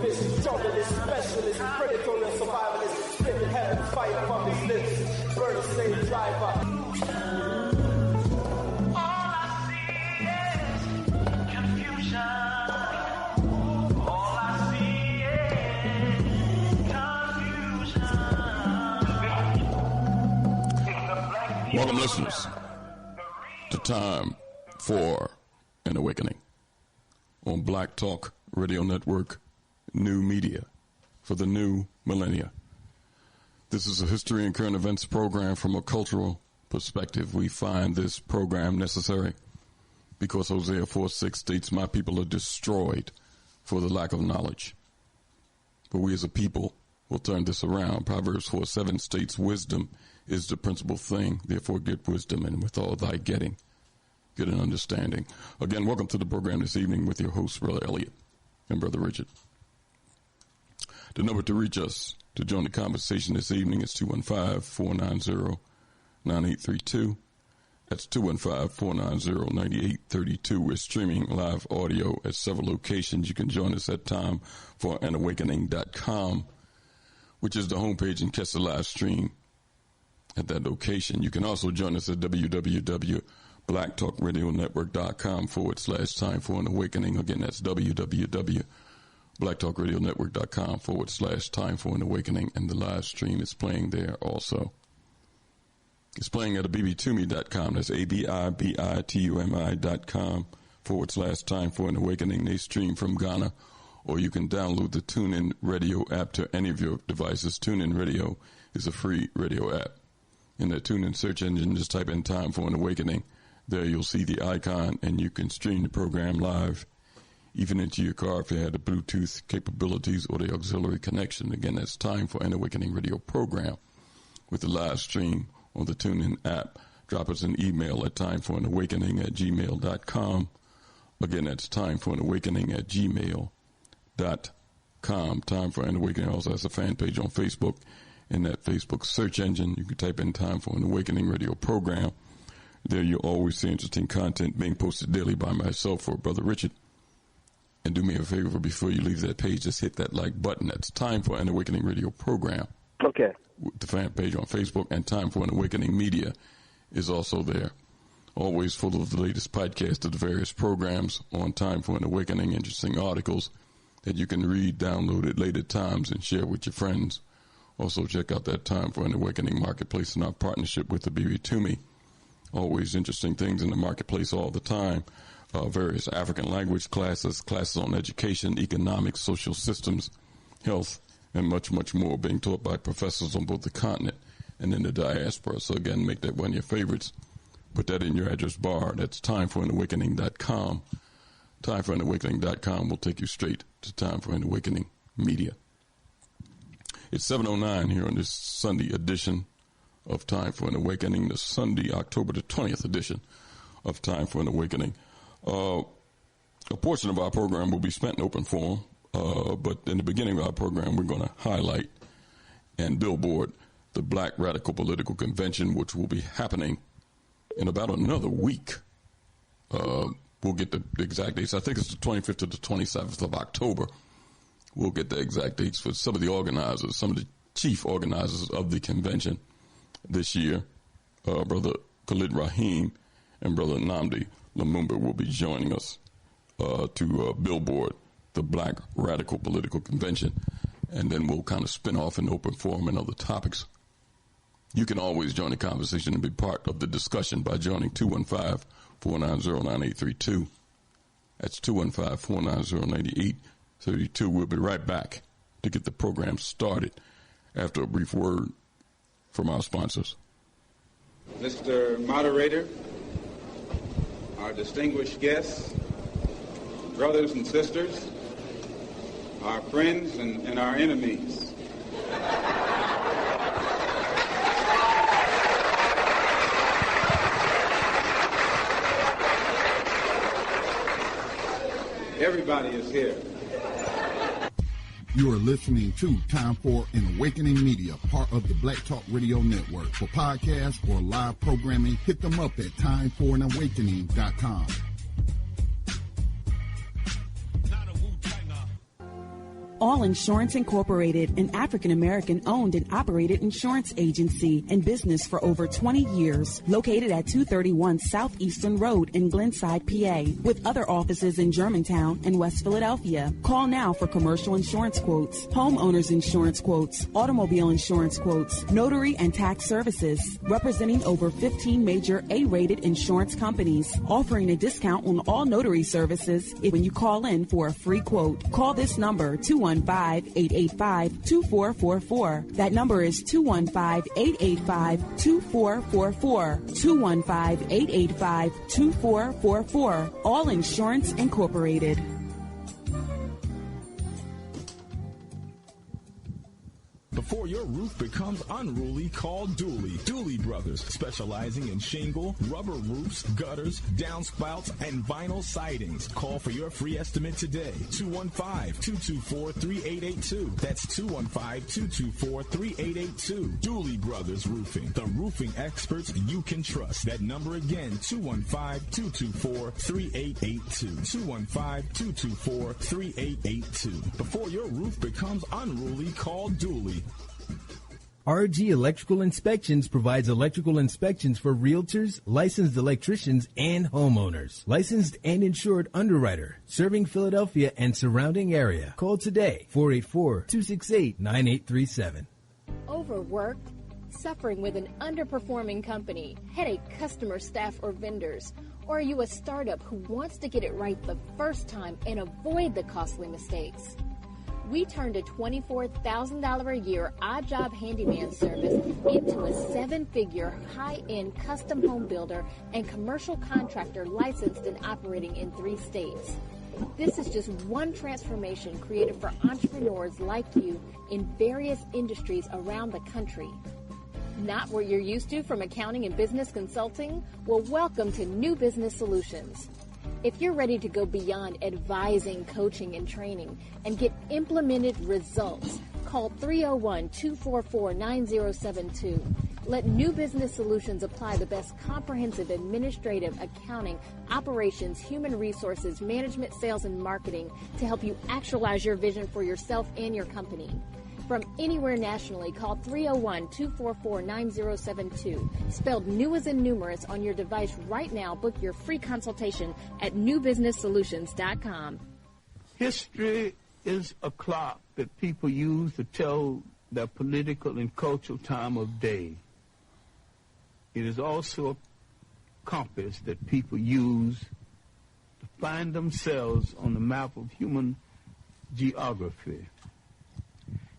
vicious, junglist, specialist, critical and survivalist, spitting heaven, fire from his lips, burn slave driver. Welcome, listeners, to Time for an Awakening on Black Talk Radio Network, new media for the new millennia. This is a history and current events program from a cultural perspective. We find this program necessary because Hosea 4:6 states, "My people are destroyed for the lack of knowledge." But we as a people will turn this around. Proverbs 4:7 states, "Wisdom is the principal thing, therefore get wisdom, and with all thy getting, get an understanding." Again, welcome to the program this evening with your hosts, Brother Elliott and Brother Richard. The number to reach us to join the conversation this evening is 215-490-9832. That's 215-490-9832. We're streaming live audio at several locations. You can join us at timeforanawakening.com, which is the homepage, and catch the live stream at that location. You can also join us at www.blacktalkradionetwork.com/time for an awakening. Again, that's www.blacktalkradionetwork.com/time for an awakening. And the live stream is playing there also. It's playing at bbtumi.com. That's ABIBITUMI.com/time for an awakening. They stream from Ghana, or you can download the TuneIn Radio app to any of your devices. TuneIn Radio is a free radio app. In the TuneIn search engine, just type in Time for an Awakening. There you'll see the icon, and you can stream the program live, even into your car if you had the Bluetooth capabilities or the auxiliary connection. Again, that's Time for an Awakening radio program with the live stream on the TuneIn app. Drop us an email at timeforanawakening@gmail.com. Again, that's timeforanawakening@gmail.com. Time for an Awakening also has a fan page on Facebook. In that Facebook search engine, you can type in Time for an Awakening radio program. There you'll always see interesting content being posted daily by myself or Brother Richard. And do me a favor, before you leave that page, just hit that like button. That's Time for an Awakening radio program. Okay. The fan page on Facebook, and Time for an Awakening media is also there. Always full of the latest podcast of the various programs on Time for an Awakening, interesting articles that you can read, download at later times, and share with your friends. Also, check out that Time for an Awakening marketplace in our partnership with the bbtumi. Always interesting things in the marketplace all the time. Various African language classes on education, economics, social systems, health, and much, much more being taught by professors on both the continent and in the diaspora. So, again, make that one of your favorites. Put that in your address bar. That's timeforanawakening.com. Timeforanawakening.com will take you straight to Time for an Awakening media. It's 7:09 here on this Sunday edition of Time for an Awakening, the Sunday, October the 20th edition of Time for an Awakening. A portion of our program will be spent in open forum, but in the beginning of our program, we're going to highlight and billboard the Black Radical Political Convention, which will be happening in about another week. We'll get the exact dates. I think it's the 25th to the 27th of October. We'll get the exact dates for some of the organizers, some of the chief organizers of the convention this year. Brother Khalid Raheem and Brother Nnamdi Lumumba will be joining us to billboard the Black Radical Political Convention. And then we'll kind of spin off in open forum and other topics. You can always join the conversation and be part of the discussion by joining 215-490-9832. That's 215-490-9832. We'll be right back to get the program started after a brief word from our sponsors. Mr. Moderator, our distinguished guests, brothers and sisters, our friends and our enemies. Everybody is here. You are listening to Time for an Awakening Media, part of the Black Talk Radio Network. For podcasts or live programming, hit them up at timeforanawakening.com. All Insurance Incorporated, an African-American owned and operated insurance agency in business for over 20 years, located at 231 Southeastern Road in Glenside, PA, with other offices in Germantown and West Philadelphia. Call now for commercial insurance quotes, homeowners insurance quotes, automobile insurance quotes, notary and tax services, representing over 15 major A-rated insurance companies, offering a discount on all notary services when you call in for a free quote. Call this number, 215-885-2444. That number is 215-885-2444. 215-885-2444. All Insurance Incorporated. Before your roof becomes unruly, call Dooley. Dooley Brothers, specializing in shingle, rubber roofs, gutters, downspouts, and vinyl sidings. Call for your free estimate today. 215-224-3882. That's 215-224-3882. Dooley Brothers Roofing, the roofing experts you can trust. That number again, 215-224-3882. 215-224-3882. Before your roof becomes unruly, call Dooley. RG Electrical Inspections provides electrical inspections for realtors, licensed electricians, and homeowners. Licensed and insured underwriter, serving Philadelphia and surrounding area. Call today, 484-268-9837. Overworked? Suffering with an underperforming company, headache customer, staff, or vendors? Or are you a startup who wants to get it right the first time and avoid the costly mistakes? We turned a $24,000 a year odd job handyman service into a 7-figure high-end custom home builder and commercial contractor licensed and operating in 3 states. This is just one transformation created for entrepreneurs like you in various industries around the country. Not what you're used to from accounting and business consulting? Well, welcome to New Business Solutions. If you're ready to go beyond advising, coaching, and training and get implemented results, call 301-244-9072. Let New Business Solutions apply the best comprehensive administrative, accounting, operations, human resources, management, sales, and marketing to help you actualize your vision for yourself and your company. From anywhere nationally, call 301-244-9072. Spelled new as in numerous on your device right now. Book your free consultation at newbusinesssolutions.com. History is a clock that people use to tell their political and cultural time of day. It is also a compass that people use to find themselves on the map of human geography.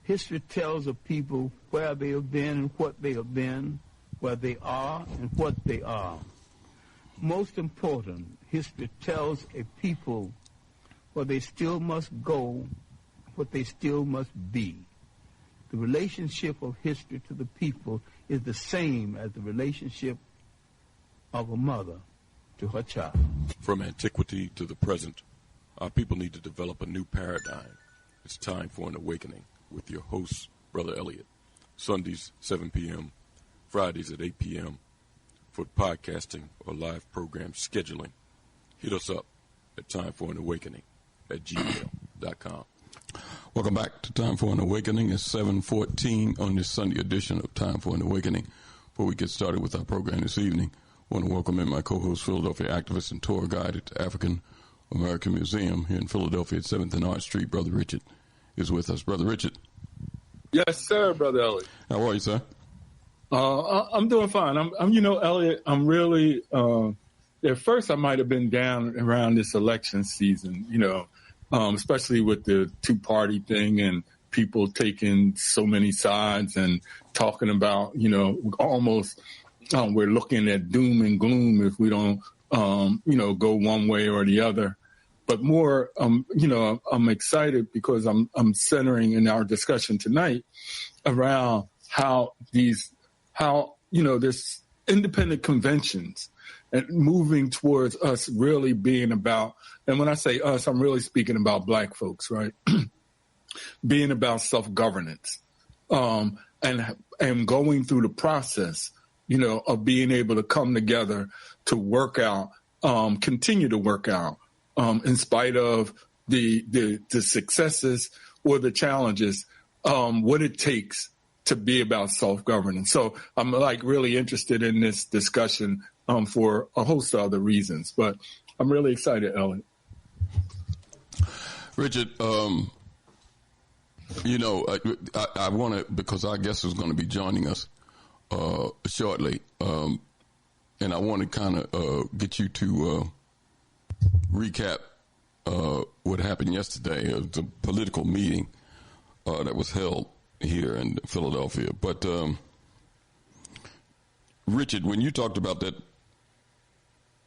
History tells of people where they have been and what they have been, where they are and what they are. Most important, history tells a people where they still must go, what they still must be. The relationship of history to the people is the same as the relationship of a mother to her child. From antiquity to the present, our people need to develop a new paradigm. It's time for an awakening. With your host, Brother Elliott. Sundays, 7 p.m., Fridays at 8 p.m. For podcasting or live program scheduling, hit us up at timeforanawakening@gmail.com. Welcome back to Time for an Awakening. It's 7:14 on this Sunday edition of Time for an Awakening. Before we get started with our program this evening, I want to welcome in my co-host, Philadelphia activist and tour guide at the African American Museum here in Philadelphia at 7th and Arch Street. Brother Richard is with us. Brother Richard. Yes, sir, Brother Elliott. How are you, sir? I'm doing fine. I'm Elliott, I'm really, at first I might have been down around this election season, especially with the two-party thing and people taking so many sides and talking about, almost we're looking at doom and gloom if we don't, go one way or the other. But more, I'm excited because I'm centering in our discussion tonight around how there's independent conventions and moving towards us really being about, and when I say us, I'm really speaking about Black folks, right? Being about self-governance, and going through the process, of being able to come together to work out, continue to work out, in spite of the successes or the challenges, what it takes to be about self-governance. So I'm like really interested in this discussion for a host of other reasons, but I'm really excited, Elliott. Richard, I want to, because our guest is going to be joining us shortly, and I want to kind of get you to recap what happened yesterday. It was a political meeting that was held here in Philadelphia. But, Richard, when you talked about that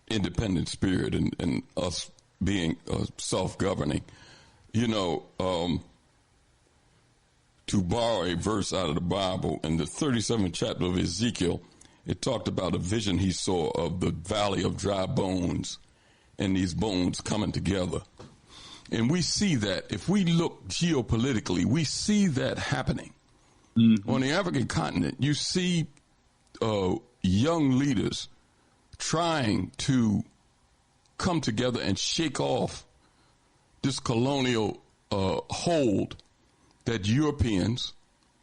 independent spirit and us being self-governing, to borrow a verse out of the Bible, in the 37th chapter of Ezekiel, it talked about a vision he saw of the valley of dry bones and these bones coming together. And we see that, if we look geopolitically, we see that happening. Mm-hmm. On the African continent, you see young leaders trying to come together and shake off this colonial hold that Europeans,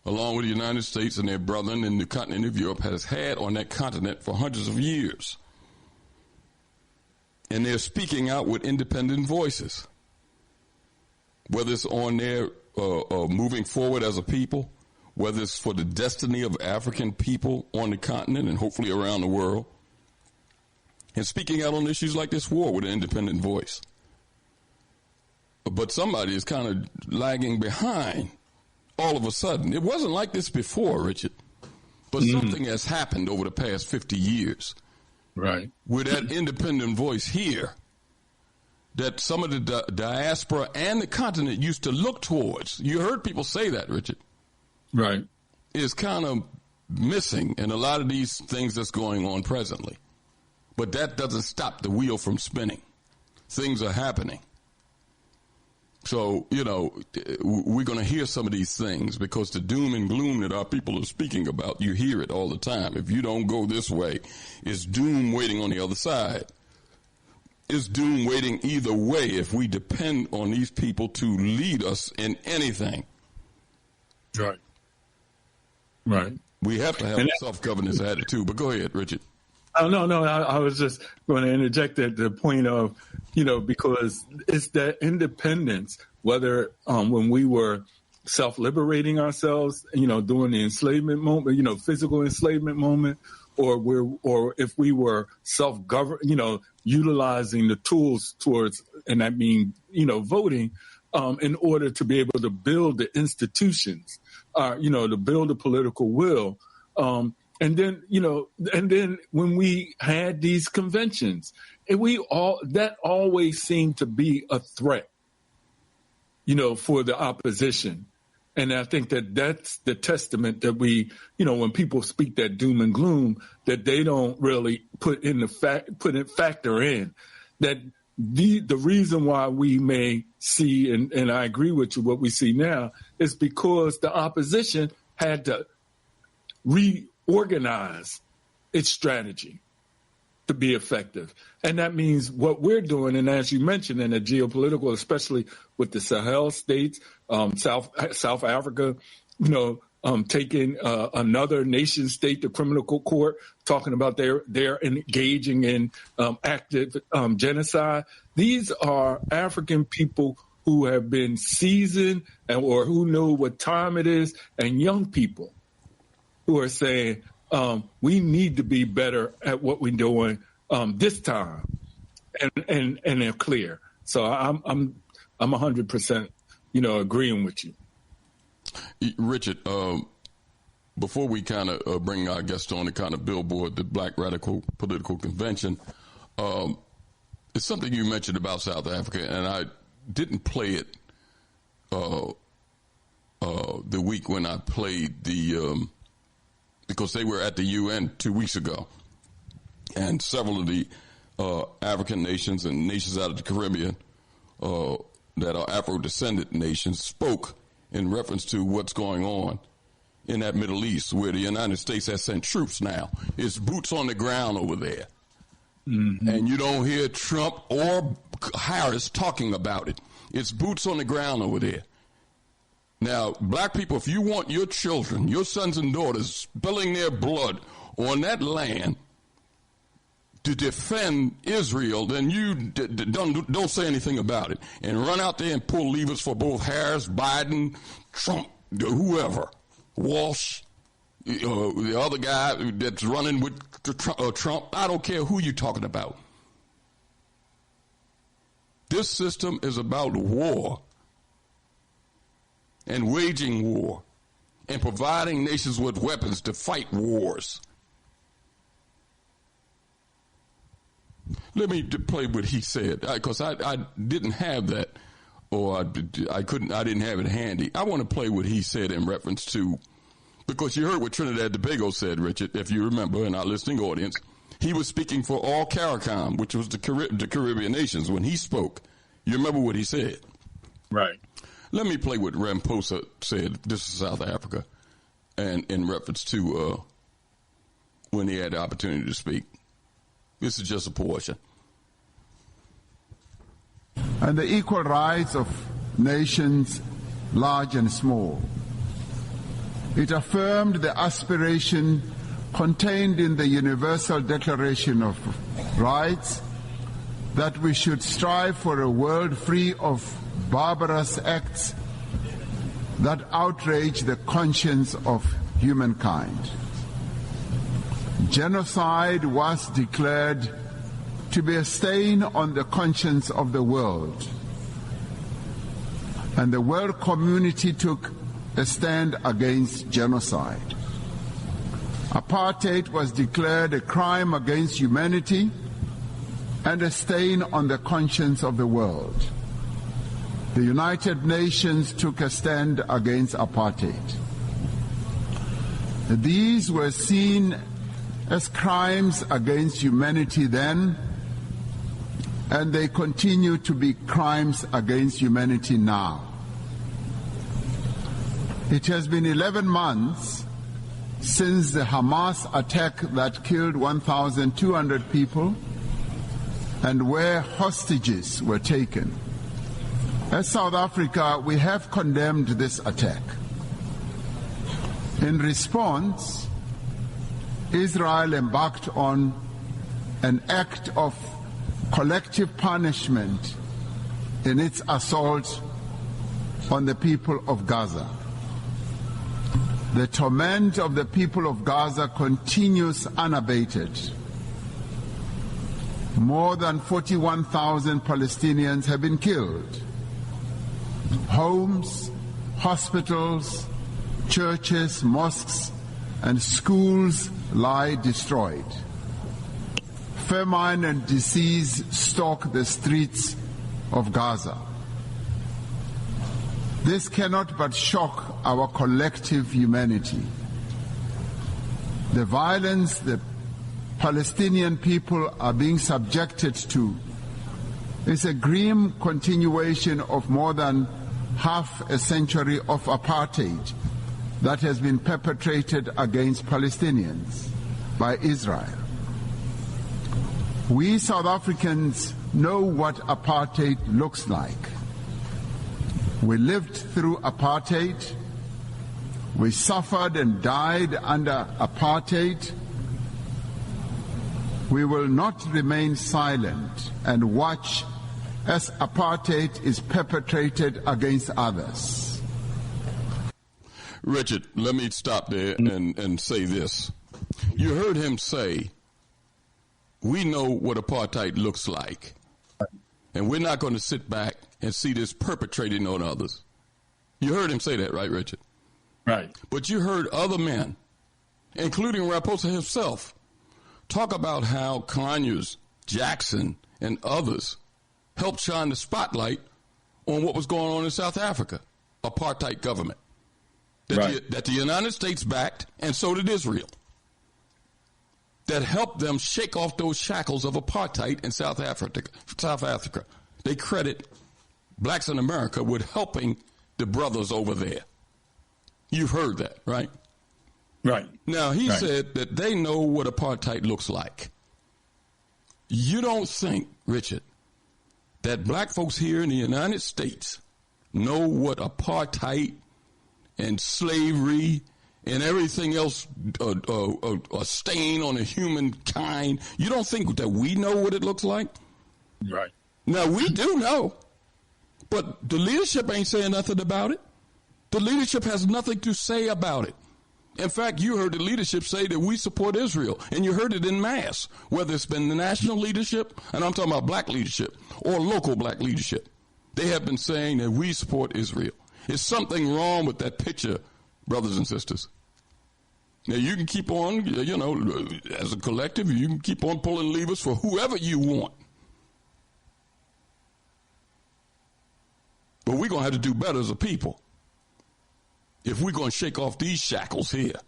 along with the United States and their brethren in the continent of Europe, has had on that continent for hundreds of years. And they're speaking out with independent voices, whether it's on their moving forward as a people, whether it's for the destiny of African people on the continent and hopefully around the world, and speaking out on issues like this war with an independent voice. But somebody is kind of lagging behind all of a sudden. It wasn't like this before, Richard, but something has happened over the past 50 years. Right. With that independent voice here that some of the diaspora and the continent used to look towards. You heard people say that, Richard. Right. Is kind of missing in a lot of these things that's going on presently. But that doesn't stop the wheel from spinning. Things are happening. So, we're going to hear some of these things because the doom and gloom that our people are speaking about, you hear it all the time. If you don't go this way, it's doom waiting on the other side. It's doom waiting either way if we depend on these people to lead us in anything. Right. Right. We have to have a self-governance attitude. But go ahead, Richard. Oh, no. I was just going to interject at the point of, because it's that independence, whether when we were self-liberating ourselves, during the enslavement moment, physical enslavement moment, or if we were self-governed, utilizing the tools towards, and I mean, voting, in order to be able to build the institutions, to build the political will. And then when we had these conventions, that always seemed to be a threat, for the opposition. And I think that's the testament that we, when people speak that doom and gloom, that they don't really factor in that the reason why we may see, and I agree with you, what we see now is because the opposition had to reorganize its strategy to be effective. And that means what we're doing, and as you mentioned, in the geopolitical, especially with the Sahel states, South Africa, taking another nation state to criminal court, talking about they're engaging in active genocide. These are African people who have been seasoned or who know what time it is, and young people who are saying, we need to be better at what we're doing this time, and they're clear. So I'm 100%, agreeing with you. Richard, before we kind of bring our guest on to kind of billboard the Black Radical Political Convention, it's something you mentioned about South Africa, and I didn't play it the week when I played because they were at the UN 2 weeks ago, and several of the African nations and nations out of the Caribbean that are Afro-descendant nations spoke in reference to what's going on in that Middle East, where the United States has sent troops now. It's boots on the ground over there. Mm-hmm. And you don't hear Trump or Harris talking about it. It's boots on the ground over there. Now, black people, if you want your children, your sons and daughters, spilling their blood on that land to defend Israel, then you don't say anything about it. And run out there and pull levers for both Harris, Biden, Trump, whoever, Walsh, the other guy that's running with Trump. I don't care who you're talking about. This system is about war and waging war and providing nations with weapons to fight wars. Let me play what he said, because I didn't have that, or I didn't have it handy. I want to play what he said in reference to, because you heard what Trinidad and Tobago said, Richard, if you remember, in our listening audience. He was speaking for all CARICOM, which was the Caribbean nations, when he spoke. You remember what he said? Right. Let me play what Ramaphosa said. This is South Africa, and in reference to when he had the opportunity to speak. This is just a portion. And the equal rights of nations, large and small. It affirmed the aspiration contained in the Universal Declaration of Rights that we should strive for a world free of barbarous acts that outrage the conscience of humankind. Genocide was declared to be a stain on the conscience of the world, and the world community took a stand against genocide. Apartheid was declared a crime against humanity and a stain on the conscience of the world. The United Nations took a stand against apartheid. These were seen as crimes against humanity then, and they continue to be crimes against humanity now. It has been 11 months since the Hamas attack that killed 1,200 people and where hostages were taken. As South Africa, we have condemned this attack. In response, Israel embarked on an act of collective punishment in its assault on the people of Gaza. The torment of the people of Gaza continues unabated. More than 41,000 Palestinians have been killed. Homes, hospitals, churches, mosques, and schools lie destroyed. Famine and disease stalk the streets of Gaza. This cannot but shock our collective humanity. The violence the Palestinian people are being subjected to is a grim continuation of more than half a century of apartheid that has been perpetrated against Palestinians by Israel. We South Africans know what apartheid looks like. We lived through apartheid. We suffered and died under apartheid. We will not remain silent and watch as apartheid is perpetrated against others. Richard, let me stop there and say this. You heard him say, we know what apartheid looks like, and we're not going to sit back and see this perpetrated on others. You heard him say that, right, Richard? Right. But you heard other men, including Ramaphosa himself, talk about how Conyers, Jackson, and others helped shine the spotlight on what was going on in South Africa, apartheid government, that the United States backed, and so did Israel, that helped them shake off those shackles of apartheid in South Africa. They credit blacks in America with helping the brothers over there. You've heard that, right? Right. Now, he said that they know what apartheid looks like. You don't think, Richard, that black folks here in the United States know what apartheid and slavery and everything else, a stain on a humankind. You don't think that we know what it looks like? Right. Now, we do know, but the leadership ain't saying nothing about it. The leadership has nothing to say about it. In fact, you heard the leadership say that we support Israel, and you heard it in mass, whether it's been the national leadership, and I'm talking about black leadership, or local black leadership. They have been saying that we support Israel. There's something wrong with that picture, brothers and sisters. Now, you can keep on, as a collective, you can keep on pulling levers for whoever you want. But we're going to have to do better as a people if we're going to shake off these shackles here.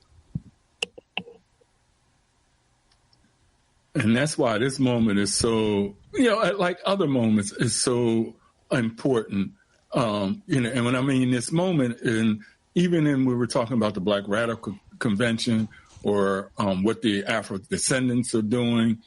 And that's why this moment is so, like other moments, is so important. And when I mean this moment, and even when we were talking about the Black Radical Convention, or what the Afro descendants are doing,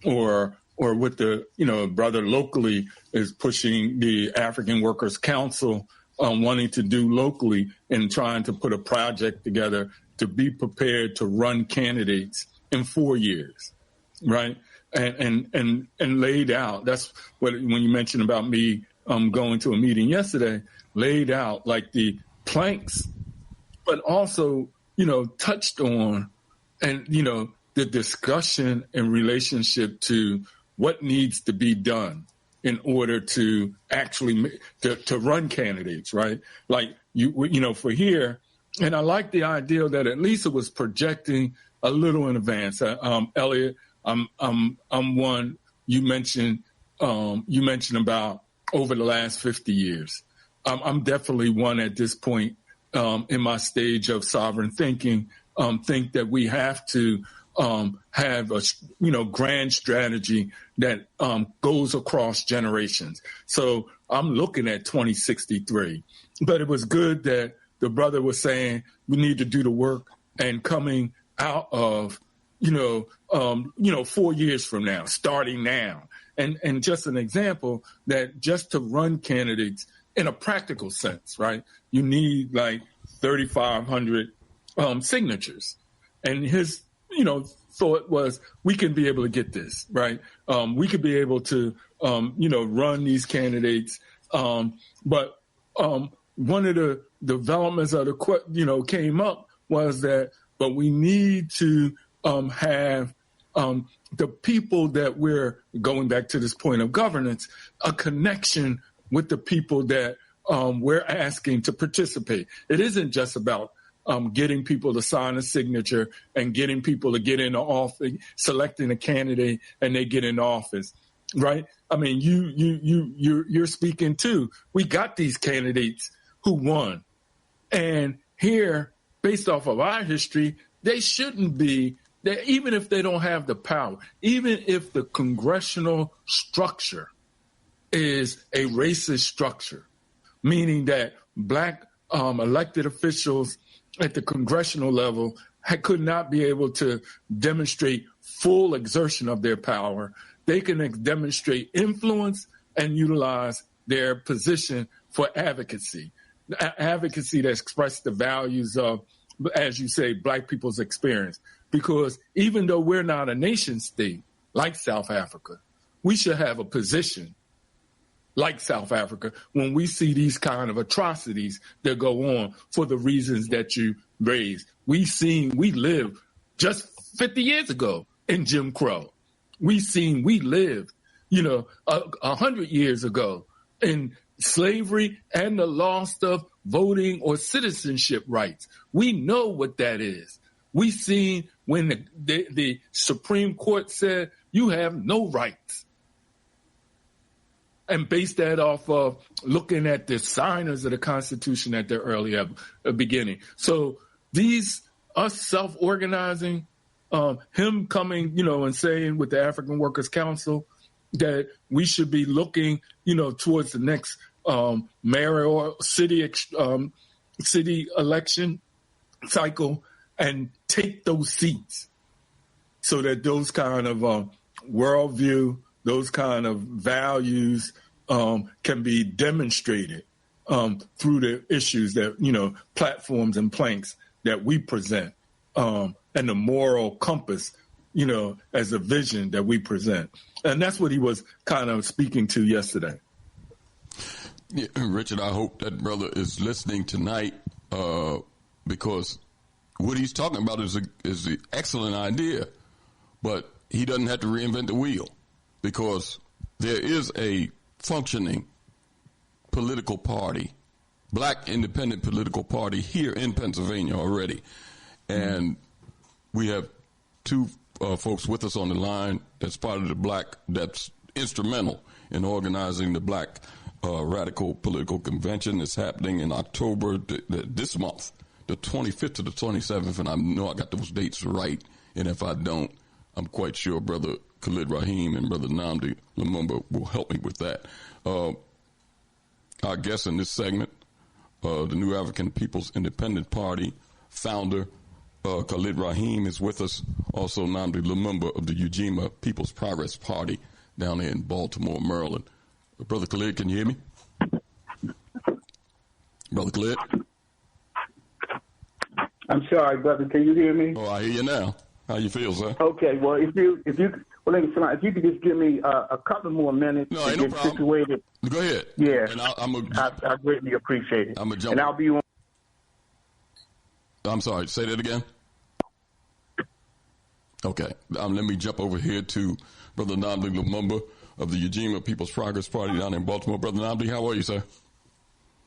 or what the brother locally is pushing, the African Workers Council wanting to do locally, and trying to put a project together to be prepared to run candidates in 4 years, right? And laid out. That's what, when you mentioned about me going to a meeting yesterday, laid out like the planks, but also, touched on, and, the discussion in relationship to what needs to be done in order to actually to run candidates, right? Like, for here, and I like the idea that at least it was projecting a little in advance. Elliott, I'm one you mentioned about over the last 50 years. I'm definitely one at this point in my stage of sovereign thinking, think that we have to have a grand strategy that goes across generations. So I'm looking at 2063, but it was good that the brother was saying we need to do the work, and coming out of 4 years from now, starting now, and just an example that just to run candidates in a practical sense, right? You need like 3,500 signatures, and his thought was, we can be able to get this, right? We could be able to, run these candidates. But one of the developments of the, came up was that, but we need to have the people that we're going back to this point of governance, a connection with the people that we're asking to participate. It isn't just about getting people to sign a signature and getting people to get into office, selecting a candidate, and they get in office, right? I mean, you're speaking too. We got these candidates who won, and here, based off of our history, they shouldn't be. Even if they don't have the power, even if the congressional structure is a racist structure, meaning that black elected officials at the congressional level could not be able to demonstrate full exertion of their power. They can demonstrate influence and utilize their position for advocacy, advocacy that expresses the values of, as you say, black people's experience. Because even though we're not a nation state like South Africa, we should have a position like South Africa when we see these kind of atrocities that go on for the reasons that you raised. We lived just 50 years ago in Jim Crow. We lived, 100 years ago in slavery and the loss of voting or citizenship rights. We know what that is. We seen when the Supreme Court said you have no rights, and based that off of looking at the signers of the Constitution at their early beginning. So us self-organizing, him coming, and saying with the African Workers Council that we should be looking, towards the next mayor or city election cycle and take those seats so that those kind of worldview, those kind of values can be demonstrated through the issues that, platforms and planks that we present, and the moral compass, as a vision that we present. And that's what he was kind of speaking to yesterday. Yeah, Richard, I hope that brother is listening tonight, because what he's talking about is an excellent idea, but he doesn't have to reinvent the wheel, because there is a functioning political party, black independent political party here in Pennsylvania already. And we have two folks with us on the line that's part of that's instrumental in organizing the Black Radical Political Convention. It's happening in October this month, the 25th to the 27th, and I know I got those dates right. And if I don't, I'm quite sure Brother Khalid Raheem and Brother Nnamdi Lumumba will help me with that. Our guest in this segment, the New African People's Independent Party founder, Khalid Raheem, is with us. Also, Nnamdi Lumumba of the Ujima People's Progress Party down there in Baltimore, Maryland. Brother Khalid, can you hear me? Brother Khalid? I'm sorry, brother. Can you hear me? Oh, I hear you now. How you feel, sir? Okay. Well, if you could just give me a couple more minutes to get situated. Go ahead. Yeah. And I greatly appreciate it. I'm gonna jump. And I'll be on. I'm sorry. Say that again. Okay. Let me jump over here to Brother Nnamdi Lumumba of the Ujima People's Progress Party down in Baltimore. Brother Nnamdi, how are you, sir?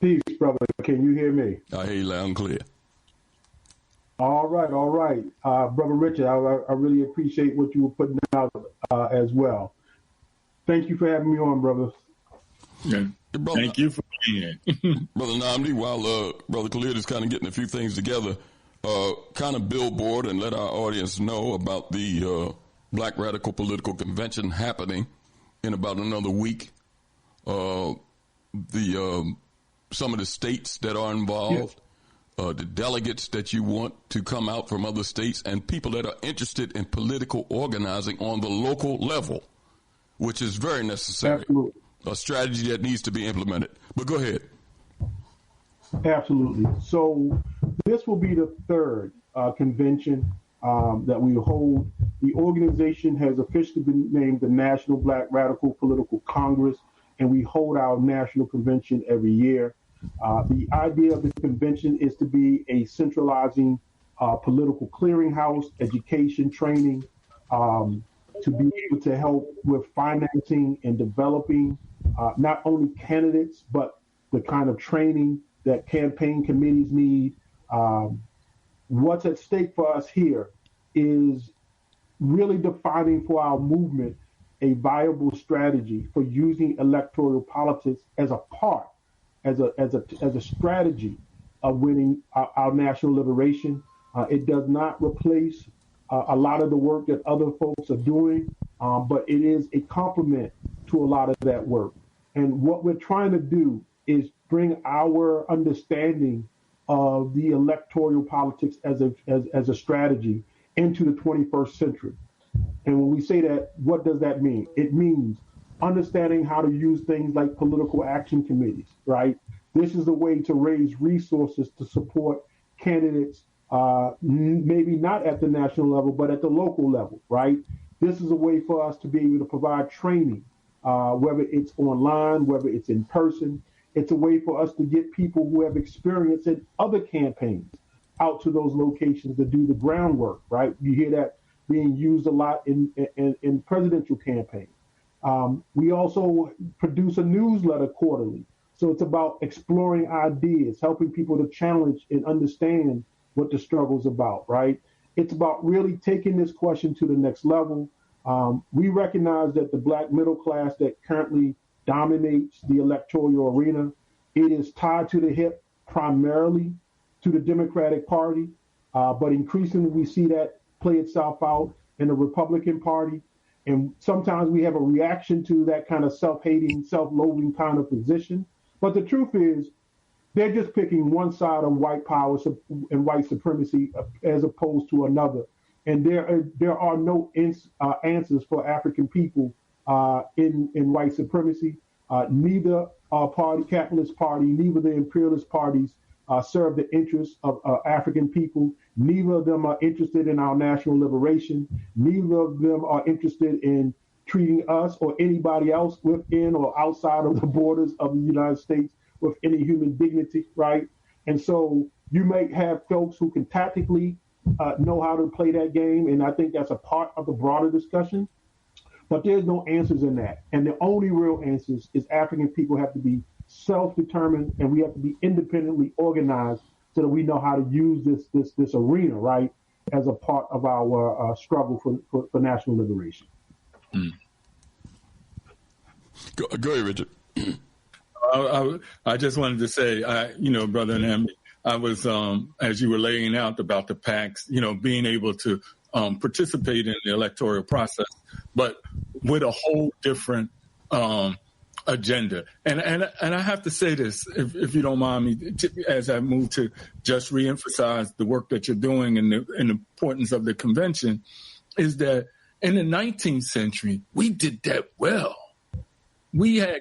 Peace, brother. Can you hear me? I hear you loud and clear. All right. Brother Richard, I really appreciate what you were putting out as well. Thank you for having me on, brother. Yeah. Brother, thank you for being here. Brother Nnamdi, while Brother Khalid is kind of getting a few things together, kind of billboard and let our audience know about the Black Radical Political Convention happening in about another week. Some of the states that are involved, the delegates that you want to come out from other states, and people that are interested in political organizing on the local level, which is very necessary. Absolutely. A strategy that needs to be implemented. But go ahead. Absolutely. So this will be the third convention that we hold. The organization has officially been named the National Black Radical Political Congress, and we hold our national convention every year. The idea of the convention is to be a centralizing political clearinghouse, education, training, to be able to help with financing and developing not only candidates, but the kind of training that campaign committees need. What's at stake for us here is really defining for our movement a viable strategy for using electoral politics as a part, as a strategy of winning our national liberation. It does not replace a lot of the work that other folks are doing, but it is a complement to a lot of that work. And what we're trying to do is bring our understanding of the electoral politics as a strategy into the 21st century. And when we say that, what does that mean? It means understanding how to use things like political action committees, right? This is a way to raise resources to support candidates, maybe not at the national level, but at the local level, right? This is a way for us to be able to provide training, whether it's online, whether it's in person. It's a way for us to get people who have experience in other campaigns out to those locations to do the groundwork, right? You hear that being used a lot in presidential campaigns. We also produce a newsletter quarterly. So it's about exploring ideas, helping people to challenge and understand what the struggle's about, right? It's about really taking this question to the next level. We recognize that the Black middle class that currently dominates the electoral arena, it is tied to the hip primarily to the Democratic Party, but increasingly we see that play itself out in the Republican Party. And sometimes we have a reaction to that kind of self-hating, self-loathing kind of position. But the truth is, they're just picking one side of white power and white supremacy as opposed to another. And there are no answers for African people in white supremacy. Neither party, capitalist party, neither of the imperialist parties serve the interests of African people. Neither of them are interested in our national liberation. Neither of them are interested in treating us or anybody else within or outside of the borders of the United States with any human dignity, right? And so you may have folks who can tactically know how to play that game, and I think that's a part of the broader discussion. But there's no answers in that. And the only real answers is African people have to be self-determined, and we have to be independently organized so that we know how to use this arena, right, as a part of our struggle for national liberation. Mm. Go ahead, Richard. I just wanted to say, Brother Nnamdi, I was, as you were laying out about the PACs, being able to participate in the electoral process, but with a whole different agenda. And I have to say this, if you don't mind me, as I move to just reemphasize the work that you're doing and the importance of the convention, is that in the 19th century, we did that well. We had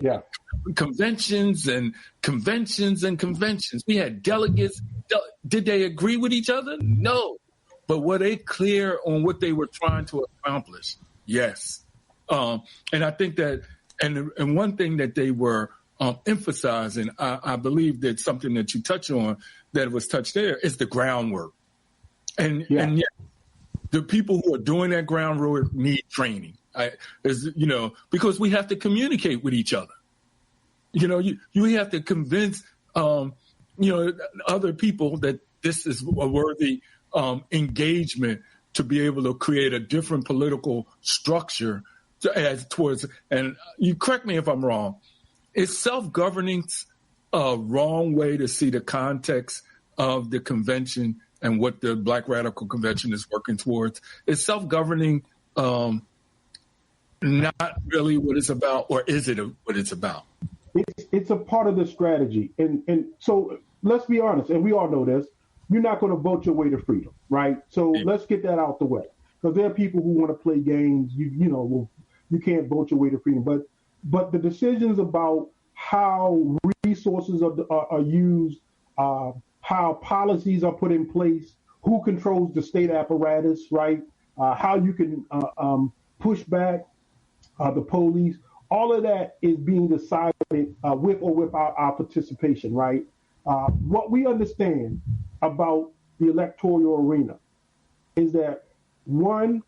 conventions and conventions and conventions. We had delegates. Did they agree with each other? No. But were they clear on what they were trying to accomplish? Yes. And I think that, and one thing that they were emphasizing, I believe that something that you touch on that was touched there is the groundwork. And yet, the people who are doing that groundwork need training. Because we have to communicate with each other. You have to convince, other people that this is a worthy engagement to be able to create a different political structure and you correct me if I'm wrong, is self-governance a wrong way to see the context of the convention and what the Black Radical Convention is working towards? Is self-governing not really what it's about, or is it what it's about? It's a part of the strategy. And so let's be honest, and we all know this, you're not going to vote your way to freedom, right? So let's get that out the way. Because there are people who want to play games, you can't vote your way to freedom. But the decisions about how resources are used, how policies are put in place, who controls the state apparatus, right? How you can push back the police, all of that is being decided with or without our participation, right? What we understand about the electoral arena is that, one,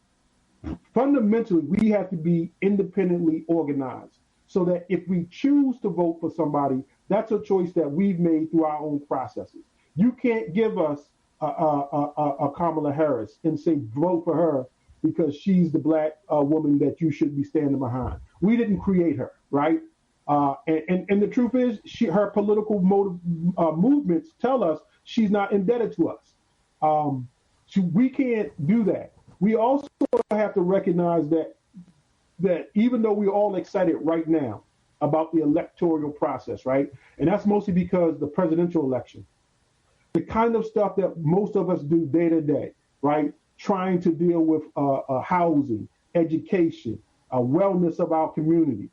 fundamentally, we have to be independently organized so that if we choose to vote for somebody, that's a choice that we've made through our own processes. You can't give us a Kamala Harris and say vote for her because she's the Black woman that you should be standing behind. We didn't create her, right? And the truth is, her political movements tell us she's not indebted to us. So we can't do that. We also have to recognize that even though we're all excited right now about the electoral process, right? And that's mostly because the presidential election, the kind of stuff that most of us do day to day, right? Trying to deal with housing, education, wellness of our community,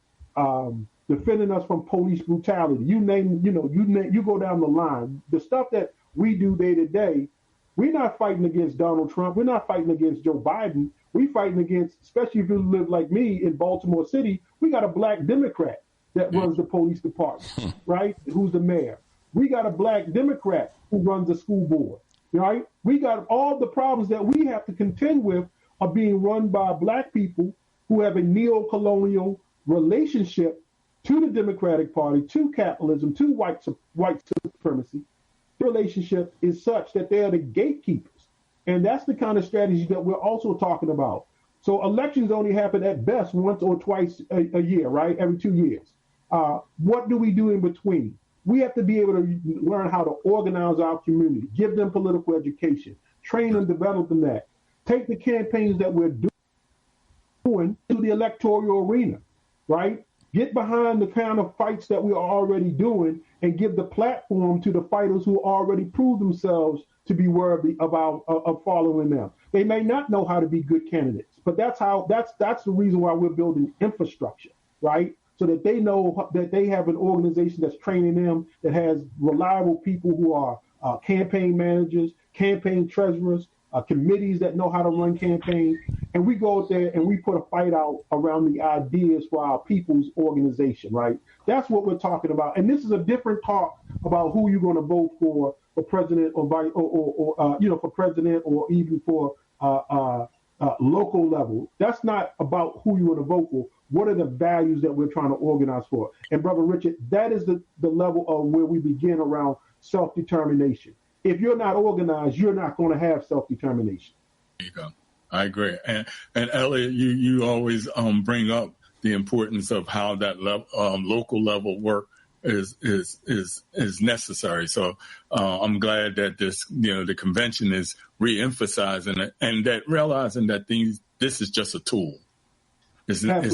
defending us from police brutality. You go down the line. The stuff that we do day to day, we're not fighting against Donald Trump. We're not fighting against Joe Biden. We're fighting against, especially if you live like me in Baltimore City, we got a Black Democrat that runs the police department, right? Who's the mayor. We got a Black Democrat who runs the school board, right? We got all the problems that we have to contend with are being run by Black people who have a neo-colonial relationship to the Democratic Party, to capitalism, to white supremacy. The relationship is such that they are the gatekeepers. And that's the kind of strategy that we're also talking about. So elections only happen at best once or twice a year, right? Every 2 years. What do we do in between? We have to be able to learn how to organize our community, give them political education, train them, develop them that. Take the campaigns that we're doing to the electoral arena, right? Get behind the kind of fights that we are already doing and give the platform to the fighters who already proved themselves to be worthy of following them. They may not know how to be good candidates, but that's the reason why we're building infrastructure, right? so that they know that they have an organization that's training them, that has reliable people who are campaign managers, campaign treasurers, committees that know how to run campaigns. And we go out there and we put a fight out around the ideas for our people's organization, right? That's what we're talking about. And this is a different talk about who you're going to vote for president or for president, or even for local level. That's not about who you want to vote for. What are the values that we're trying to organize for? And Brother Richard, that is the level of where we begin around self-determination. If you're not organized, you're not going to have self-determination. There you go. I agree. And Elliott, you always bring up the importance of how that local level work is necessary. So I'm glad that the convention is re-emphasizing it, and that realizing that this is just a tool. It's not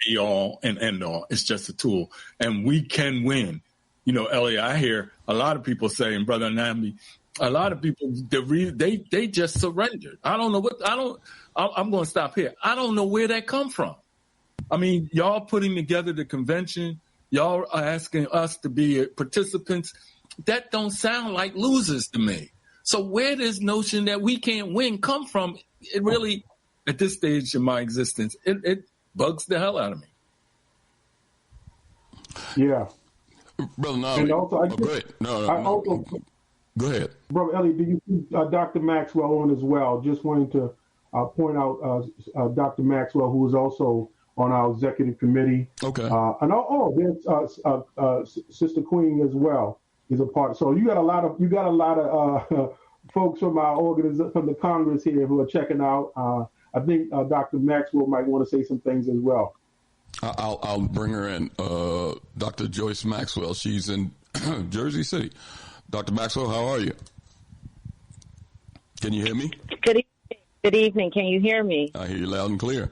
be all and end all. It's just a tool, and we can win. Elliott, I hear a lot of people saying, Brother Nnamdi, a lot of people they just surrendered. I don't know I'm going to stop here. I don't know where that come from. I mean, y'all putting together the convention, y'all are asking us to be participants. That don't sound like losers to me. So where this notion that we can't win come from? It really, at this stage in my existence, it bugs the hell out of me. Yeah. Brother Nnamdi. And also, go ahead. Go ahead. Brother Elliott, do you see Dr. Maxwell on as well? Just wanting to point out Dr. Maxwell, who is also on our executive committee. Okay. And there's Sister Queen as well is a part. So you got a lot of folks from our from the Congress here who are checking out. I think Dr. Maxwell might want to say some things as well. I'll bring her in. Dr. Joyce Maxwell. She's in Jersey City. Dr. Maxwell, how are you? Can you hear me? Good evening. Can you hear me? I hear you loud and clear.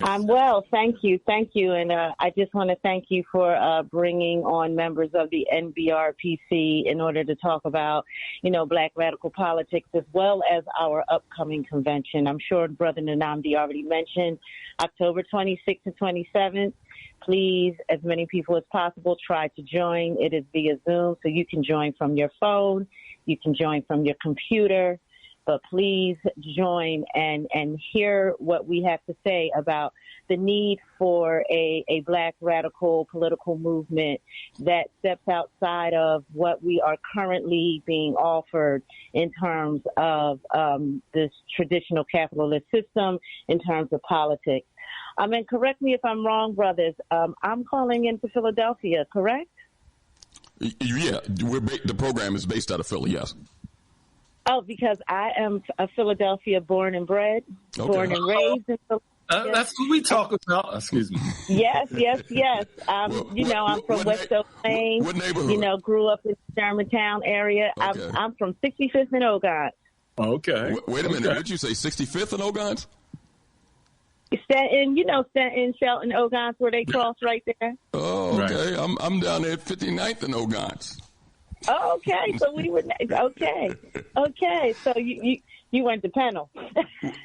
I'm well. Thank you. And I just want to thank you for bringing on members of the NBRPC in order to talk about, Black radical politics, as well as our upcoming convention. I'm sure Brother Nnamdi already mentioned October 26th and 27th. Please, as many people as possible, try to join. It is via Zoom, so you can join from your phone. You can join from your computer. But please join and hear what we have to say about the need for a Black radical political movement that steps outside of what we are currently being offered in terms of this traditional capitalist system, in terms of politics. And correct me if I'm wrong, brothers. I'm calling into Philadelphia, correct? Yeah, the program is based out of Philly, yes. Oh, because I am a Philadelphia born and bred, born and raised in Philadelphia. That's what we talk about. Excuse me. Yes. I'm from West Oak Lane. What neighborhood? Grew up in the Germantown area. Okay. I'm from 65th and Ogontz. Okay. Wait a minute. Did you say 65th and Ogontz? Stanton, Shelton, Ogontz, where they cross right there. Oh, okay. Right. I'm down there at 59th and Ogontz. Oh, okay. So we were okay. So you went to Pennell.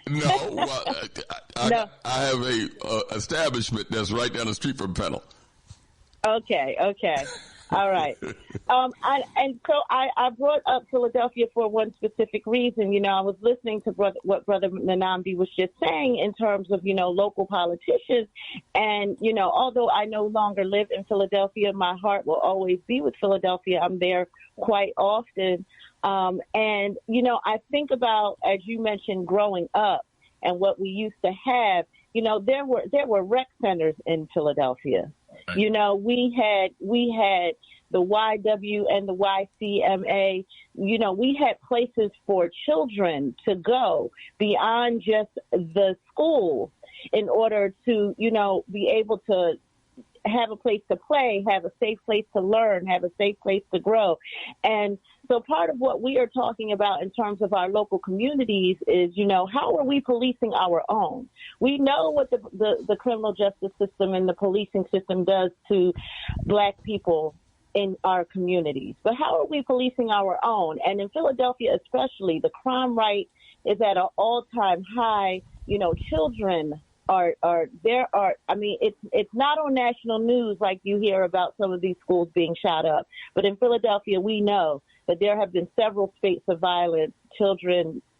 No, I have a establishment that's right down the street from Pennell. Okay. All right. So I brought up Philadelphia for one specific reason. I was listening to what Brother Nnamdi was just saying in terms of, local politicians. And, although I no longer live in Philadelphia, my heart will always be with Philadelphia. I'm there quite often. And, I think about, as you mentioned, growing up and what we used to have, there were rec centers in Philadelphia. We had the YW and the YCMA. We had places for children to go beyond just the school in order to, be able to have a place to play, have a safe place to learn, have a safe place to grow. And so part of what we are talking about in terms of our local communities is, how are we policing our own? We know what the criminal justice system and the policing system does to Black people in our communities. But how are we policing our own? And in Philadelphia especially, the crime rate is at an all-time high. Children it's not on national news like you hear about some of these schools being shot up. But in Philadelphia, we know that there have been several spate of violence,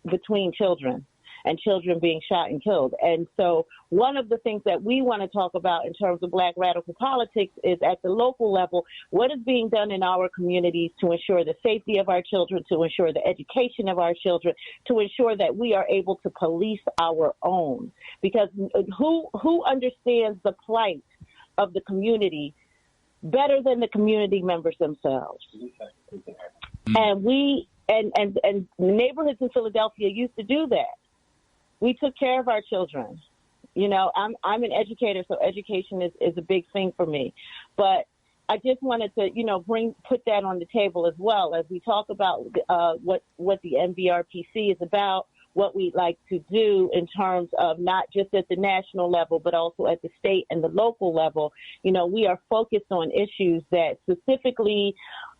between children, and children being shot and killed. And so one of the things that we want to talk about in terms of Black radical politics is at the local level, what is being done in our communities to ensure the safety of our children, to ensure the education of our children, to ensure that we are able to police our own. Because who understands the plight of the community better than the community members themselves? And and neighborhoods in Philadelphia used to do that. We took care of our children. You know, I'm an educator, so education is a big thing for me. But I just wanted to, put that on the table as well as we talk about what the NBRPC is about, what we'd like to do in terms of not just at the national level, but also at the state and the local level. You know, we are focused on issues that specifically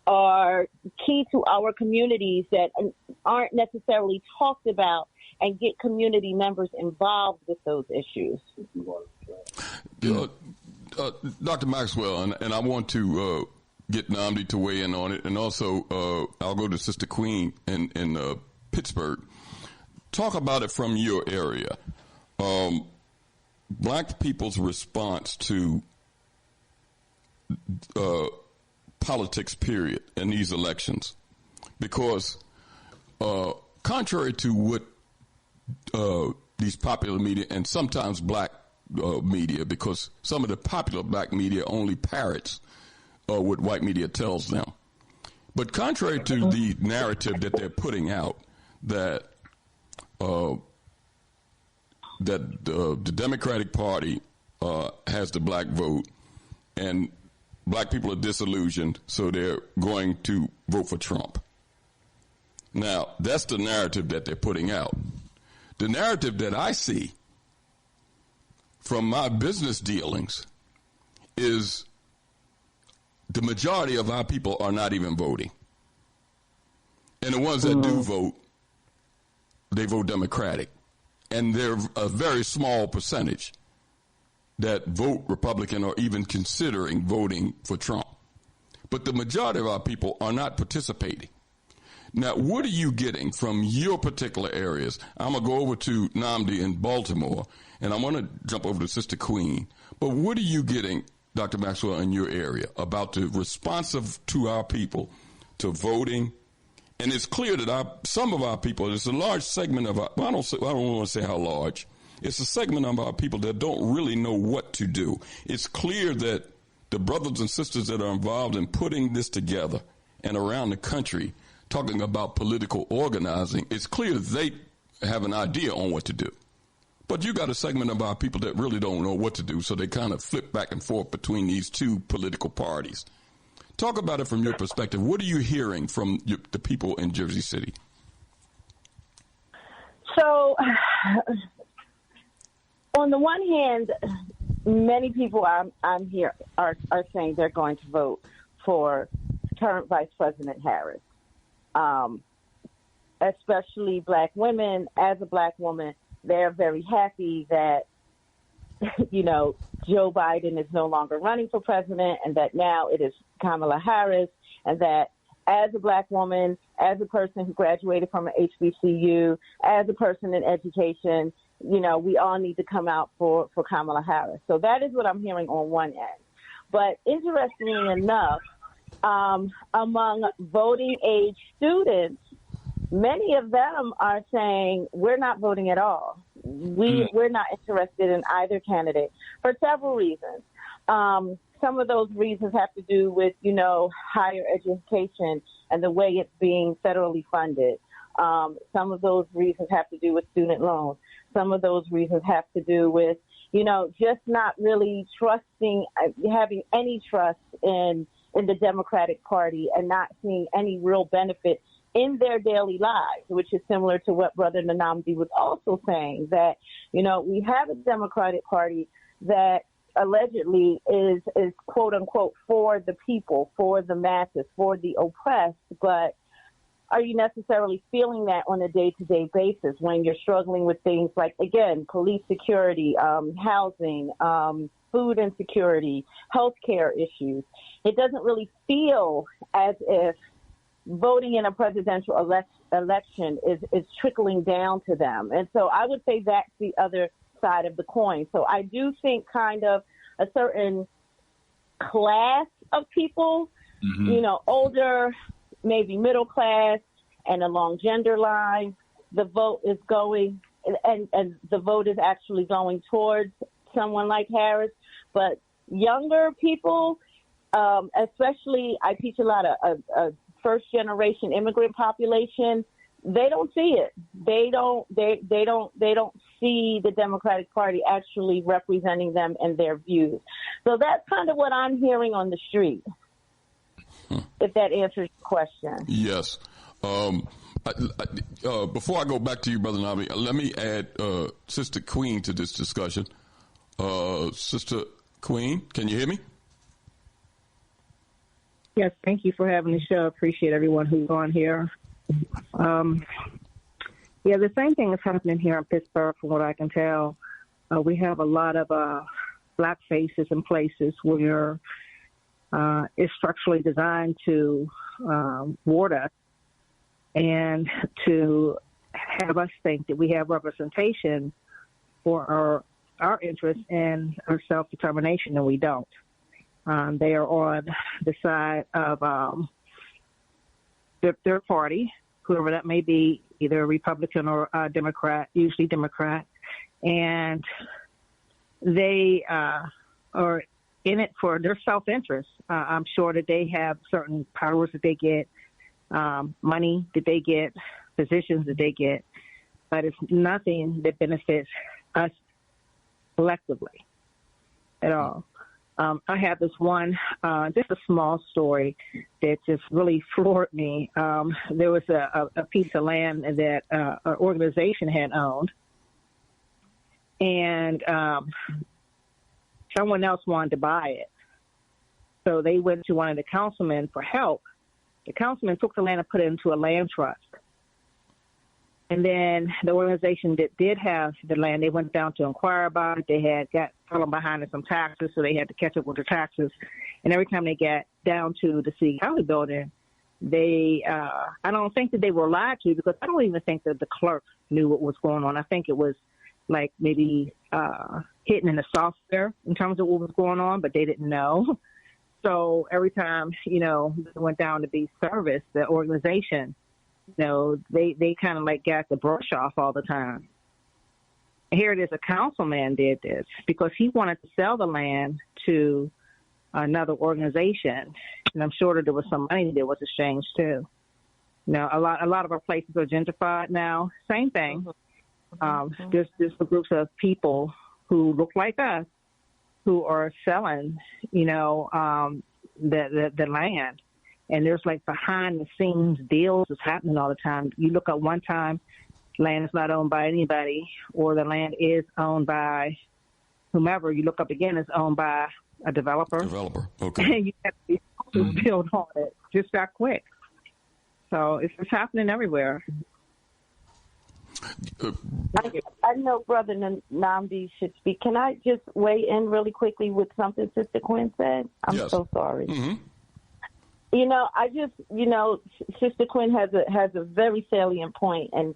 are key to our communities that aren't necessarily talked about, and get community members involved with those issues. Dr. Maxwell, and I want to get Nnamdi to weigh in on it, and also I'll go to Sister Queen in Pittsburgh. Talk about it from your area. Black people's response to politics, period, in these elections. Because contrary to what these popular media and sometimes black media, because some of the popular black media only parrots what white media tells them. But contrary to the narrative that they're putting out, that the Democratic Party has the black vote and black people are disillusioned, so they're going to vote for Trump. Now, that's the narrative that they're putting out. The narrative that I see from my business dealings is the majority of our people are not even voting. And the ones that do vote, they vote Democratic. And they're a very small percentage that vote Republican or even considering voting for Trump. But the majority of our people are not participating. Now, what are you getting from your particular areas? I'm going to go over to Nnamdi in Baltimore, and I want to jump over to Sister Queen. But what are you getting, Dr. Maxwell, in your area about the response to our people to voting? And it's clear that some of our people, there's a large segment of our, I don't want to say how large, it's a segment of our people that don't really know what to do. It's clear that the brothers and sisters that are involved in putting this together and around the country talking about political organizing, it's clear they have an idea on what to do. But you got a segment of our people that really don't know what to do, so they kind of flip back and forth between these two political parties. Talk about it from your perspective. What are you hearing from the people in Jersey City? So, on the one hand, many people I'm here are saying they're going to vote for current Vice President Harris. Especially black women. As a black woman, they're very happy that, Joe Biden is no longer running for president and that now it is Kamala Harris, and that as a black woman, as a person who graduated from an HBCU, as a person in education, we all need to come out for Kamala Harris. So that is what I'm hearing on one end. But interestingly enough, among voting age students, many of them are saying we're not voting at all. We're not interested in either candidate for several reasons. Some of those reasons have to do with, higher education and the way it's being federally funded. Some of those reasons have to do with student loans. Some of those reasons have to do with, just not really trusting, having any trust in the Democratic Party and not seeing any real benefit in their daily lives, which is similar to what Brother Nnamdi was also saying, that, we have a Democratic Party that allegedly is quote unquote for the people, for the masses, for the oppressed, but are you necessarily feeling that on a day-to-day basis when you're struggling with things like, again, police security, housing, food insecurity, healthcare issues? It doesn't really feel as if voting in a presidential election is trickling down to them. And so I would say that's the other side of the coin. So I do think kind of a certain class of people, older, maybe middle class, and along gender lines, the vote is going, and the vote is actually going towards someone like Harris. But younger people, especially, I teach a lot of first-generation immigrant population. They don't see it. They don't see the Democratic Party actually representing them and their views. So that's kind of what I'm hearing on the street. If that answers your question. Yes. Before I go back to you, Brother Nnamdi, let me add Sister Queen to this discussion. Sister Queen, can you hear me? Yes, thank you for having the show. Appreciate everyone who's on here. The same thing is happening here in Pittsburgh from what I can tell. We have a lot of black faces in places where it's structurally designed to ward us and to have us think that we have representation for our interests and our self-determination, and we don't. They are on the side of their party, whoever that may be, either Republican or Democrat, usually Democrat, and they are in it for their self-interest. I'm sure that they have certain powers that they get, money that they get, positions that they get, but it's nothing that benefits us collectively at all. I have this one, just a small story that just really floored me. There was a piece of land that an organization had owned, and someone else wanted to buy it. So they went to one of the councilmen for help. The councilman took the land and put it into a land trust. And then the organization that did have the land, they went down to inquire about it. They had got fallen behind in some taxes, so they had to catch up with their taxes. And every time they got down to the city county building, they, I don't think that they were lied to, because I don't even think that the clerk knew what was going on. I think it was like maybe hidden in the software in terms of what was going on, but they didn't know. So every time, they went down to be serviced, the organization, they kind of like got the brush off all the time. Here it is, a councilman did this because he wanted to sell the land to another organization, and I'm sure that there was some money that was exchanged too. A lot of our places are gentrified now. Same thing. There's groups of people who look like us who are selling, the land. And there's like behind the scenes deals that's happening all the time. You look at one time, land is not owned by anybody, or the land is owned by whomever. You look up again, it's owned by a developer. Okay. And you have to build on it just that quick. So it's happening everywhere. I know Brother Nnamdi should speak. Can I just weigh in really quickly with something Sister Quinn said? I'm so sorry. Mm-hmm. Sister Quinn has a very salient point, and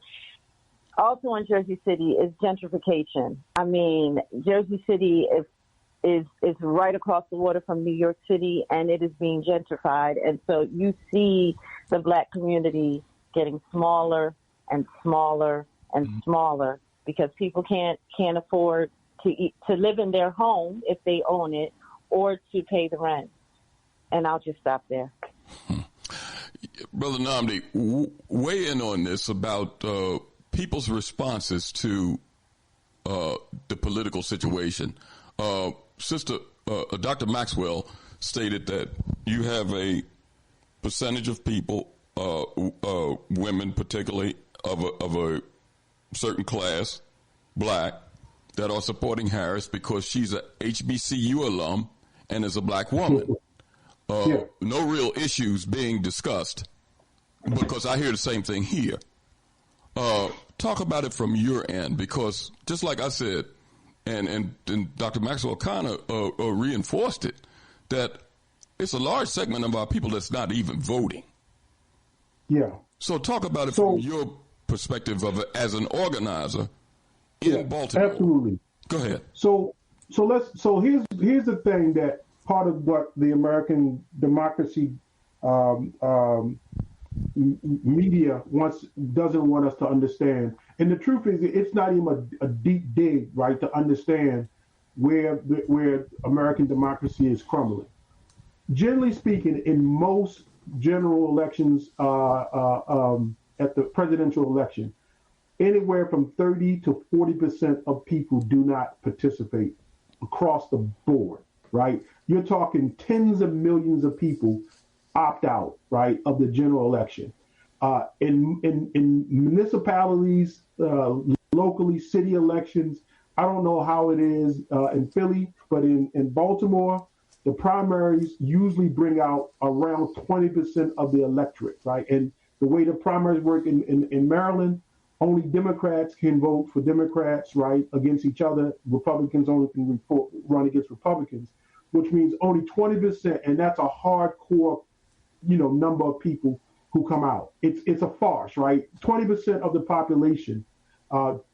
also in Jersey City is gentrification. I mean, Jersey City is right across the water from New York City, and it is being gentrified. And so you see the black community getting smaller and smaller and smaller because people can't afford to live in their home if they own it, or to pay the rent. And I'll just stop there. Brother Nnamdi, weigh in on this about people's responses to the political situation. Sister Dr. Maxwell stated that you have a percentage of people, women particularly of a certain class, black, that are supporting Harris because she's a HBCU alum and is a black woman. No real issues being discussed. because I hear the same thing here. Talk about it from your end, because just like I said, and Dr. Maxwell kind of reinforced it, that it's a large segment of our people that's not even voting. Yeah. So talk about it from your perspective of it as an organizer in Baltimore. Absolutely. Go ahead. So here's the thing that part of what the American democracy media doesn't want us to understand. And the truth is, it's not even a deep dig, right, to understand where American democracy is crumbling. Generally speaking, in most general elections, at the presidential election, anywhere from 30 to 40% of people do not participate across the board, right? You're talking tens of millions of people opt out, right, of the general election. In municipalities, locally, city elections, I don't know how it is in Philly, but in Baltimore, the primaries usually bring out around 20% of the electorate, right? And the way the primaries work in Maryland, only Democrats can vote for Democrats, right, against each other. Republicans only can run against Republicans, which means only 20%, and that's a hardcore, number of people who come out. It's a farce, right? 20% of the population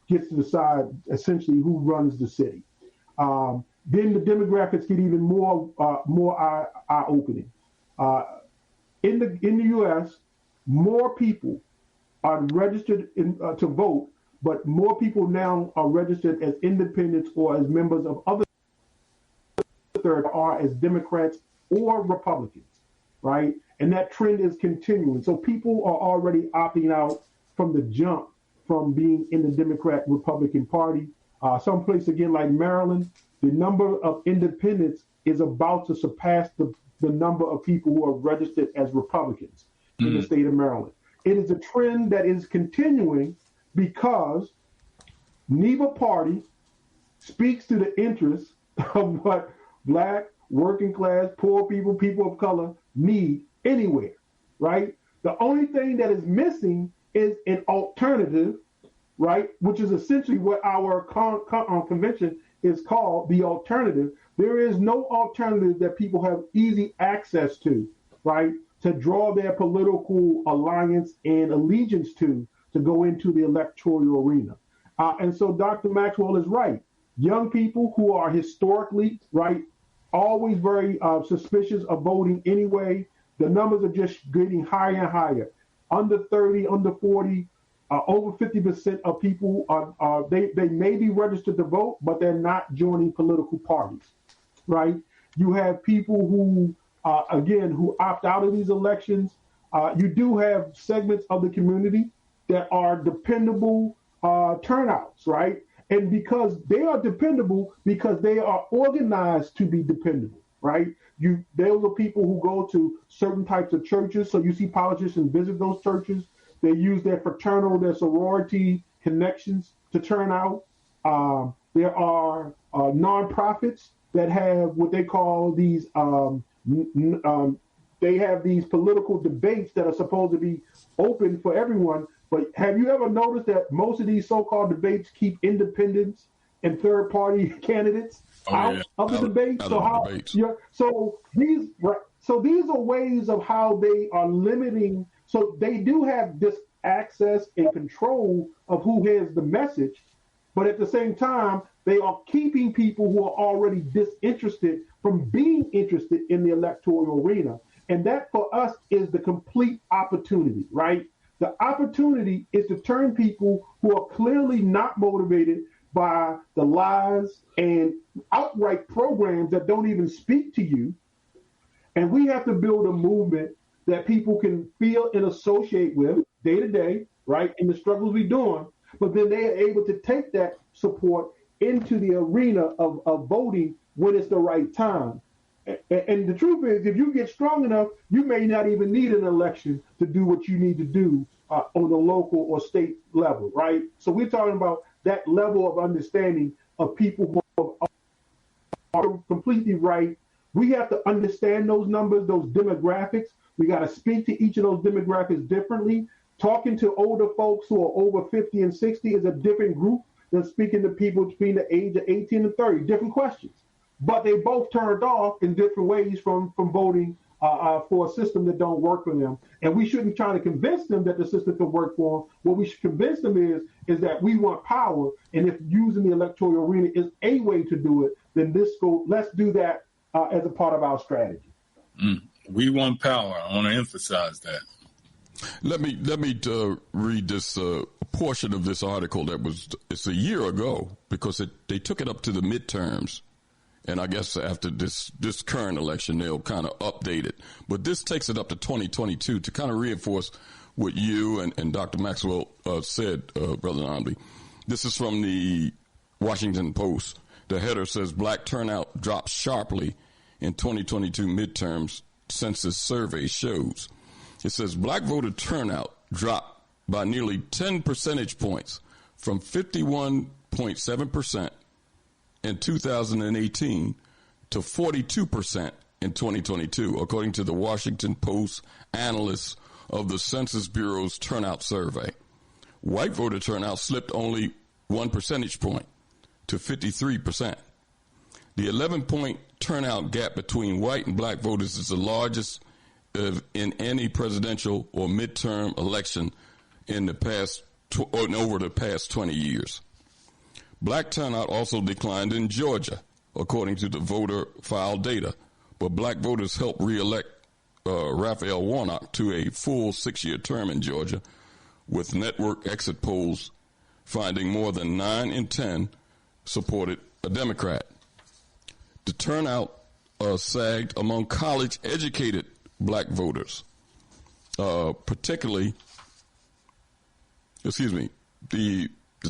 gets to decide essentially who runs the city. Then the demographics get even more eye-opening. In the U.S., more people are registered to vote, but more people now are registered as independents or as members of other third are as Democrats or Republicans, right? And that trend is continuing. So people are already opting out from the jump from being in the Democrat-Republican Party. Someplace, again, like Maryland, the number of independents is about to surpass the number of people who are registered as Republicans in the state of Maryland. It is a trend that is continuing because neither party speaks to the interests of what Black, working class, poor people, people of color need anywhere, right? The only thing that is missing is an alternative, right? Which is essentially what our convention is called, the alternative. There is no alternative that people have easy access to, right? To draw their political alliance and allegiance to go into the electoral arena. And so Dr. Maxwell is right. Young people who are historically, right, always very suspicious of voting anyway, the numbers are just getting higher and higher. Under 30, under 40, over 50% of people they may be registered to vote, but they're not joining political parties, right? You have people who, who opt out of these elections. You do have segments of the community that are dependable turnouts, right? And because they are dependable, because they are organized to be dependable, right? Those are people who go to certain types of churches. So you see politicians visit those churches. They use their fraternal, their sorority connections to turn out. There are nonprofits that have what they call these, they have these political debates that are supposed to be open for everyone. But have you ever noticed that most of these so-called debates keep independents and third-party candidates out of the debate? So these are ways of how they are limiting. So they do have this access and control of who has the message, but at the same time, they are keeping people who are already disinterested from being interested in the electoral arena. And that for us is the complete opportunity, right? The opportunity is to turn people who are clearly not motivated by the lies and outright programs that don't even speak to you. And we have to build a movement that people can feel and associate with day to day, right, in the struggles we're doing. But then they are able to take that support into the arena of voting when it's the right time. And the truth is, if you get strong enough, you may not even need an election to do what you need to do on the local or state level, right? So we're talking about that level of understanding of people who are completely right. We have to understand those numbers, those demographics, We got to speak to each of those demographics differently. Talking to older folks who are over 50 and 60 is a different group than speaking to people between the age of 18 and 30. Different questions. But they both turned off in different ways from voting for a system that don't work for them. And we shouldn't try to convince them that the system can work for them. What we should convince them is that we want power. And if using the electoral arena is a way to do it, then let's do that as a part of our strategy. We want power. I want to emphasize that. Let me read this portion of this article it's a year ago, because they took it up to the midterms. And I guess after this current election, they'll kind of update it. But this takes it up to 2022 to kind of reinforce what you and Dr. Maxwell said, Brother Nnamdi. This is from the Washington Post. The header says, Black turnout drops sharply in 2022 midterms, census survey shows. It says Black voter turnout dropped by nearly 10 percentage points from 51.7% in 2018 to 42% in 2022, according to the Washington Post analysts of the Census Bureau's turnout survey. White voter turnout slipped only 1 percentage point to 53%. The 11-point turnout gap between white and black voters is the largest in any presidential or midterm election in the past over the past 20 years. Black turnout also declined in Georgia, according to the voter file data, but black voters helped re-elect Raphael Warnock to a full 6-year term in Georgia, with network exit polls finding more than 9 in 10 supported a Democrat. The turnout sagged among college-educated black voters, the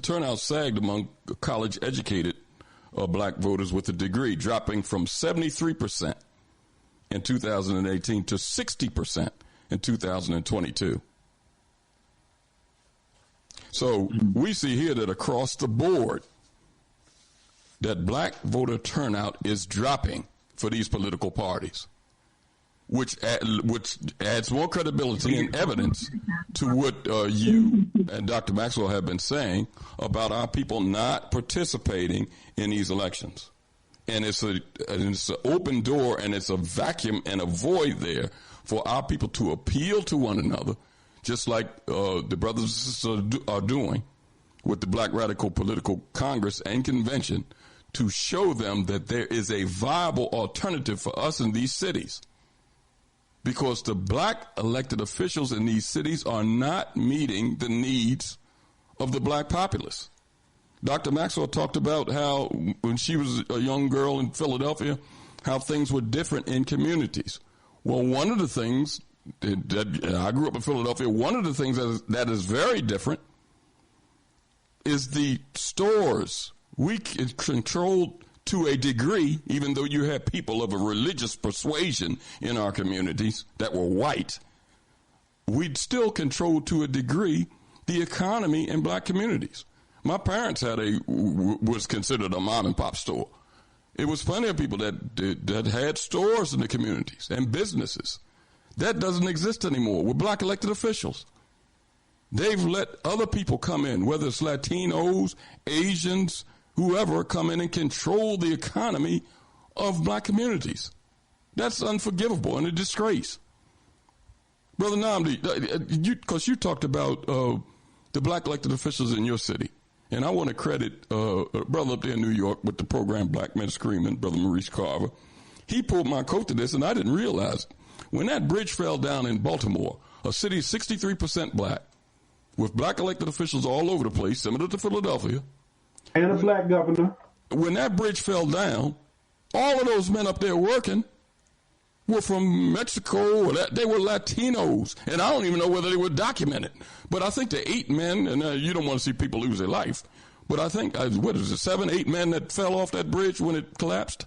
turnout sagged among college-educated black voters with a degree, dropping from 73% in 2018 to 60% in 2022. So we see here that across the board, that black voter turnout is dropping for these political parties, which adds more credibility and evidence to what you and Dr. Maxwell have been saying about our people not participating in these elections. And it's an open door, and it's a vacuum and a void there for our people to appeal to one another, just like the brothers and sisters are doing with the Black Radical Political Congress and Convention, to show them that there is a viable alternative for us in these cities. Because the black elected officials in these cities are not meeting the needs of the black populace. Dr. Maxwell talked about how when she was a young girl in Philadelphia, how things were different in communities. Well, one of the things that I grew up in Philadelphia, one of the things that is very different is the stores. We controlled to a degree, even though you had people of a religious persuasion in our communities that were white, we'd still control to a degree the economy in black communities. My parents was considered a mom and pop store. It was plenty of people that had stores in the communities and businesses. That doesn't exist anymore with black elected officials. They've let other people come in, whether it's Latinos, Asians, whoever, come in and control the economy of black communities. That's unforgivable and a disgrace. Brother Nnamdi, because you talked about the black elected officials in your city, and I want to credit a brother up there in New York with the program Black Men Screaming, Brother Maurice Carver. He pulled my coat to this, and I didn't realize it. When that bridge fell down in Baltimore, a city 63% black, with black elected officials all over the place, similar to Philadelphia, and a black governor. When that bridge fell down, all of those men up there working were from Mexico, or they were Latinos, and I don't even know whether they were documented. But I think the 8 men, and you don't want to see people lose their life, but I think, 7, 8 men that fell off that bridge when it collapsed?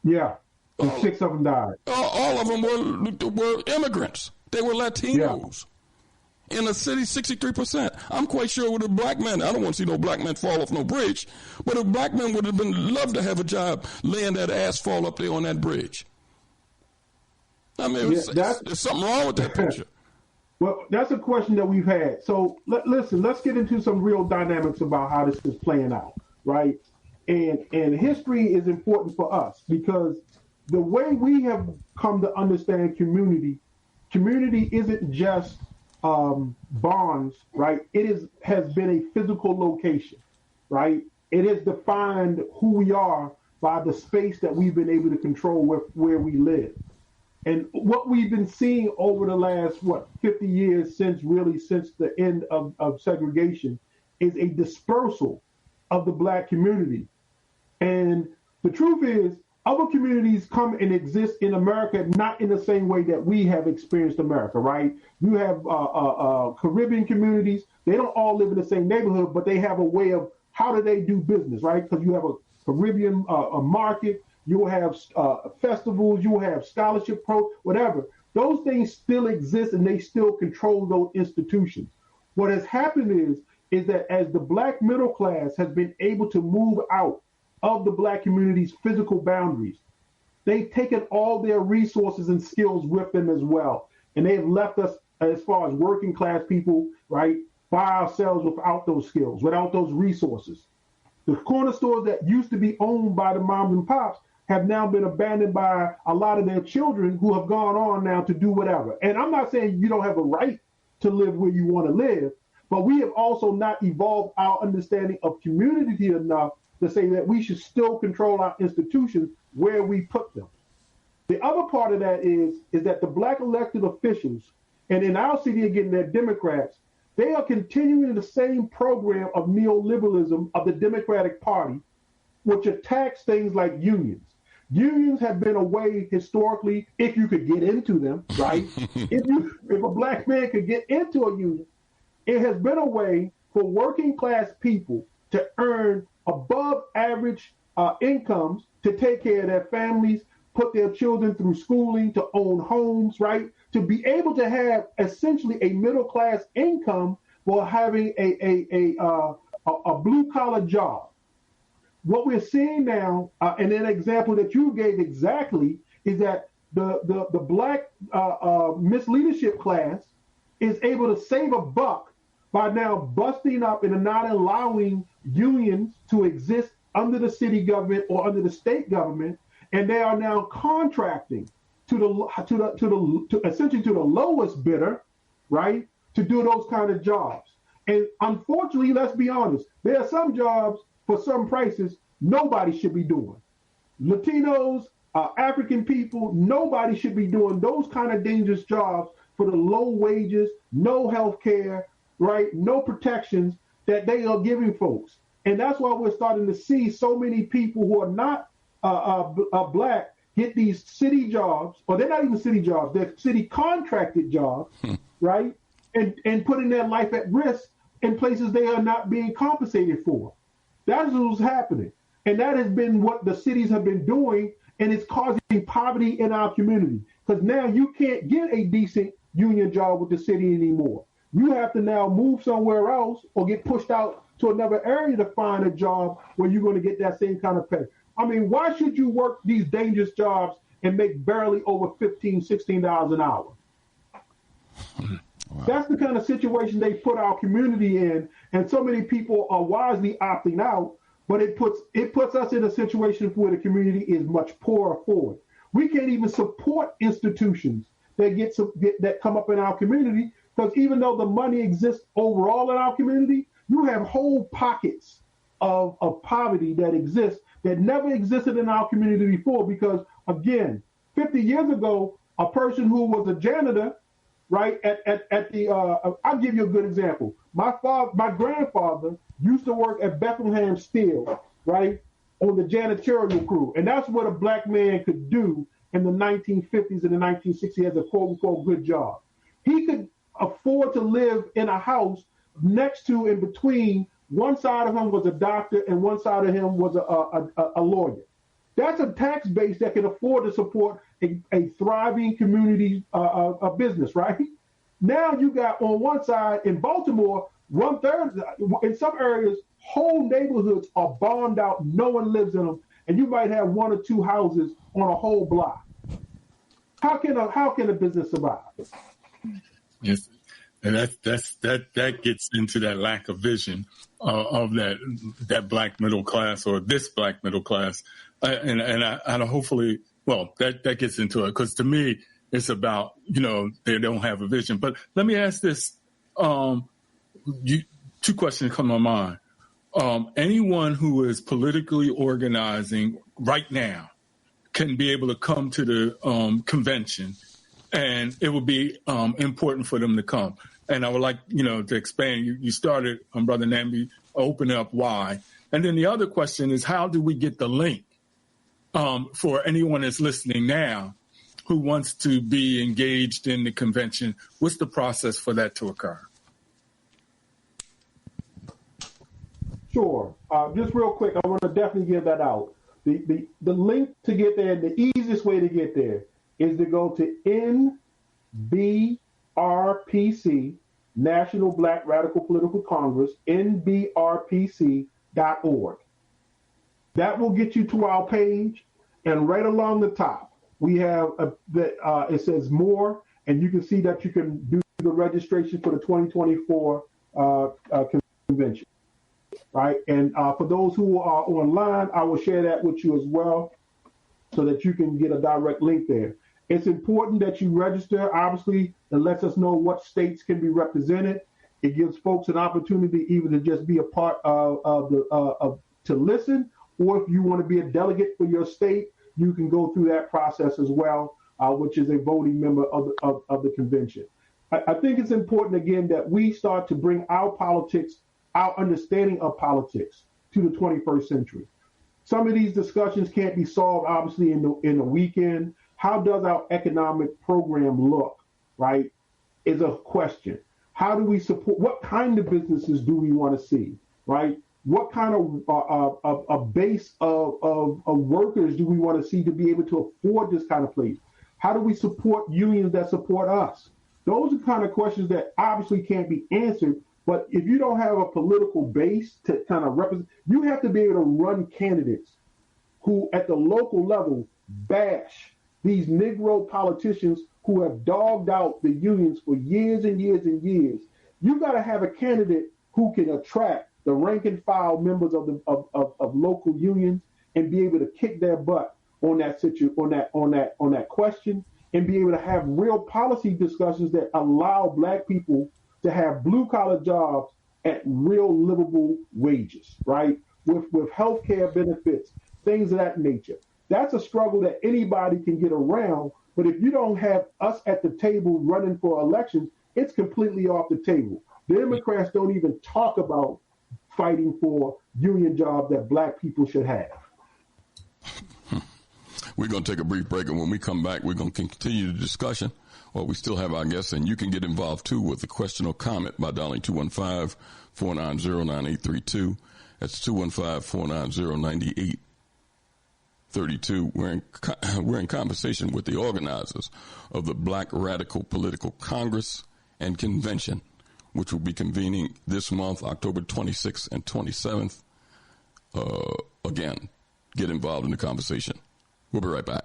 Yeah, and 6 of them died. All of them were immigrants. They were Latinos. Yeah. In a city, 63%. I'm quite sure with a black man, I don't want to see no black man fall off no bridge, but a black man would have loved to have a job laying that asphalt up there on that bridge. I mean, there's something wrong with that picture. Well, that's a question that we've had. So listen, let's get into some real dynamics about how this is playing out, right? And history is important for us because the way we have come to understand community isn't just bonds, right? It has been a physical location, right? It has defined who we are by the space that we've been able to control where we live. And what we've been seeing over the last, 50 years since the end of segregation is a dispersal of the Black community. And the truth is, other communities come and exist in America, not in the same way that we have experienced America, right? You have Caribbean communities. They don't all live in the same neighborhood, but they have a way of how do they do business, right? Because you have a Caribbean market. You will have festivals, you will have scholarship whatever. Those things still exist and they still control those institutions. What has happened is that as the Black middle class has been able to move out of the Black community's physical boundaries, they've taken all their resources and skills with them as well. And they have left us, as far as working class people, right, by ourselves without those skills, without those resources. The corner stores that used to be owned by the moms and pops have now been abandoned by a lot of their children who have gone on now to do whatever. And I'm not saying you don't have a right to live where you want to live, but we have also not evolved our understanding of community enough to say that we should still control our institutions where we put them. The other part of that is that the Black elected officials, and in our city again, they're Democrats, they are continuing the same program of neoliberalism of the Democratic Party, which attacks things like unions. Unions have been a way historically, if you could get into them, right? if a Black man could get into a union, it has been a way for working class people to earn above average incomes to take care of their families, put their children through schooling, to own homes, right? To be able to have essentially a middle class income while having a blue collar job. What we're seeing now, and an example that you gave exactly, is that the Black misleadership class is able to save a buck by now busting up and not allowing unions to exist under the city government or under the state government, and they are now contracting to essentially to the lowest bidder, right, to do those kind of jobs. And unfortunately, let's be honest, there are some jobs for some prices nobody should be doing. Latinos, African people, nobody should be doing those kind of dangerous jobs for the low wages, no health care, right, no protections that they are giving folks. And that's why we're starting to see so many people who are not Black get these city jobs, or they're not even city jobs, they're city contracted jobs, right, and putting their life at risk in places they are not being compensated for. That's what's happening. And that has been what the cities have been doing, and it's causing poverty in our community. Because now you can't get a decent union job with the city anymore. You have to now move somewhere else or get pushed out to another area to find a job where you're going to get that same kind of pay. I mean, why should you work these dangerous jobs and make barely over $15, $16 an hour? Wow. That's the kind of situation they put our community in, and so many people are wisely opting out, but it puts us in a situation where the community is much poorer for it. We can't even support institutions that come up in our community, because even though the money exists overall in our community, you have whole pockets of poverty that exist that never existed in our community before. Because again, 50 years ago, a person who was a janitor, right, I'll give you a good example. My grandfather used to work at Bethlehem Steel, right, on the janitorial crew. And that's what a Black man could do in the 1950s and the 1960s as a quote-unquote good job. He could afford to live in a house next to, in between, one side of him was a doctor and one side of him was a lawyer. That's a tax base that can afford to support a thriving community business, right? Now you got on one side in Baltimore, 1/3, in some areas, whole neighborhoods are bombed out, no one lives in them, and you might have one or two houses on a whole block. How can a business survive? Yes, and that gets into that lack of vision of that black middle class or this black middle class, and hopefully, well, that gets into it because to me it's about they don't have a vision. But let me ask this: two questions come to my mind. Anyone who is politically organizing right now can be able to come to the convention, and it would be important for them to come. And I would like, to expand. You started, Brother Nnamdi, open up why. And then the other question is, how do we get the link for anyone that's listening now who wants to be engaged in the convention? What's the process for that to occur? Sure. Just real quick, I want to definitely give that out. The link to get there, the easiest way to get there is to go to NBRPC, National Black Radical Political Congress, NBRPC.org. That will get you to our page, and right along the top, we have it says more, and you can see that you can do the registration for the 2024 convention. Right, and for those who are online, I will share that with you as well so that you can get a direct link there. It's important that you register. Obviously, it lets us know what states can be represented. It gives folks an opportunity even to just be a part to listen, or if you want to be a delegate for your state, you can go through that process as well, which is a voting member of the convention. I think it's important, again, that we start to bring our politics, our understanding of politics to the 21st century. Some of these discussions can't be solved, obviously, in the weekend. How does our economic program look, right, is a question. How do we support, what kind of businesses do we want to see, right? What kind of a base of workers do we want to see to be able to afford this kind of place? How do we support unions that support us? Those are kind of questions that obviously can't be answered. But if you don't have a political base to kind of represent, you have to be able to run candidates who at the local level bash these Negro politicians who have dogged out the unions for years and years and years. You got to have a candidate who can attract the rank and file members of local unions and be able to kick their butt on that question, and be able to have real policy discussions that allow Black people to have blue-collar jobs at real livable wages, right? With healthcare benefits, things of that nature. That's a struggle that anybody can get around, but if you don't have us at the table running for elections, it's completely off the table. The Democrats don't even talk about fighting for union jobs that Black people should have. We're going to take a brief break, and when we come back, we're going to continue the discussion. Well, we still have our guests, and you can get involved, too, with a question or comment by dialing 215-490-9832. That's 215-490-9832. We're in conversation with the organizers of the Black Radical Political Congress and Convention, which will be convening this month, October 26th and 27th. Again, get involved in the conversation. We'll be right back.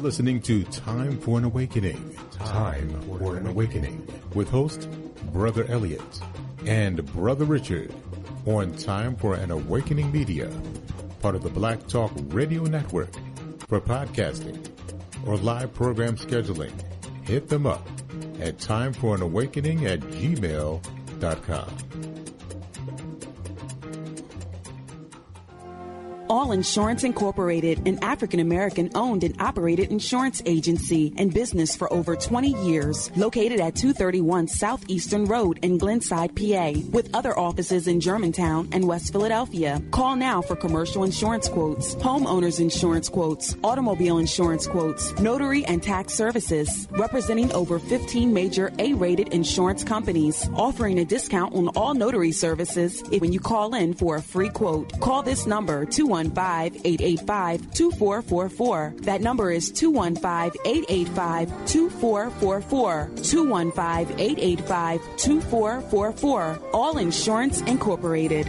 Listening to Time for an Awakening. Time for an Awakening with host Brother Elliott and Brother Richard on Time for an Awakening Media, part of the Black Talk Radio Network. For podcasting or live program scheduling, hit them up at timeforanawakening@gmail.com. All Insurance Incorporated, an African-American owned and operated insurance agency in business for over 20 years, located at 231 Southeastern Road in Glenside, PA, with other offices in Germantown and West Philadelphia. Call now for commercial insurance quotes, homeowners insurance quotes, automobile insurance quotes, notary and tax services, representing over 15 major A-rated insurance companies, offering a discount on all notary services when you call in for a free quote. Call this number, 215-885-2444. That number is 215-885-2444. 215-885-2444. All Insurance Incorporated.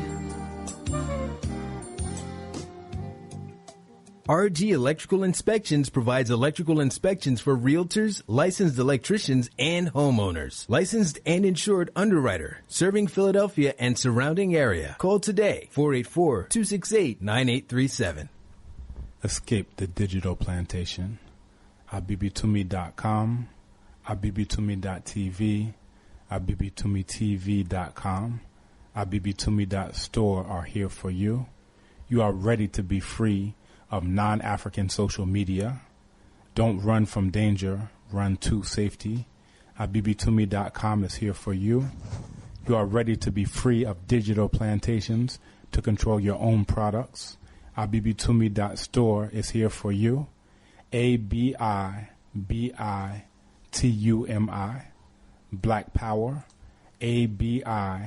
RG Electrical Inspections provides electrical inspections for realtors, licensed electricians, and homeowners. Licensed and insured underwriter, serving Philadelphia and surrounding area. Call today, 484-268-9837. Escape the digital plantation. abibitumi.com, abibitumi.tv, abibitumitv.com, abibitumi.store are here for you. You are ready to be free of non-African social media. Don't run from danger, run to safety. abibitumi.com is here for you. You are ready to be free of digital plantations to control your own products. abibitumi.store is here for you. ABIBITUMI, Black Power, ABIBITUMI.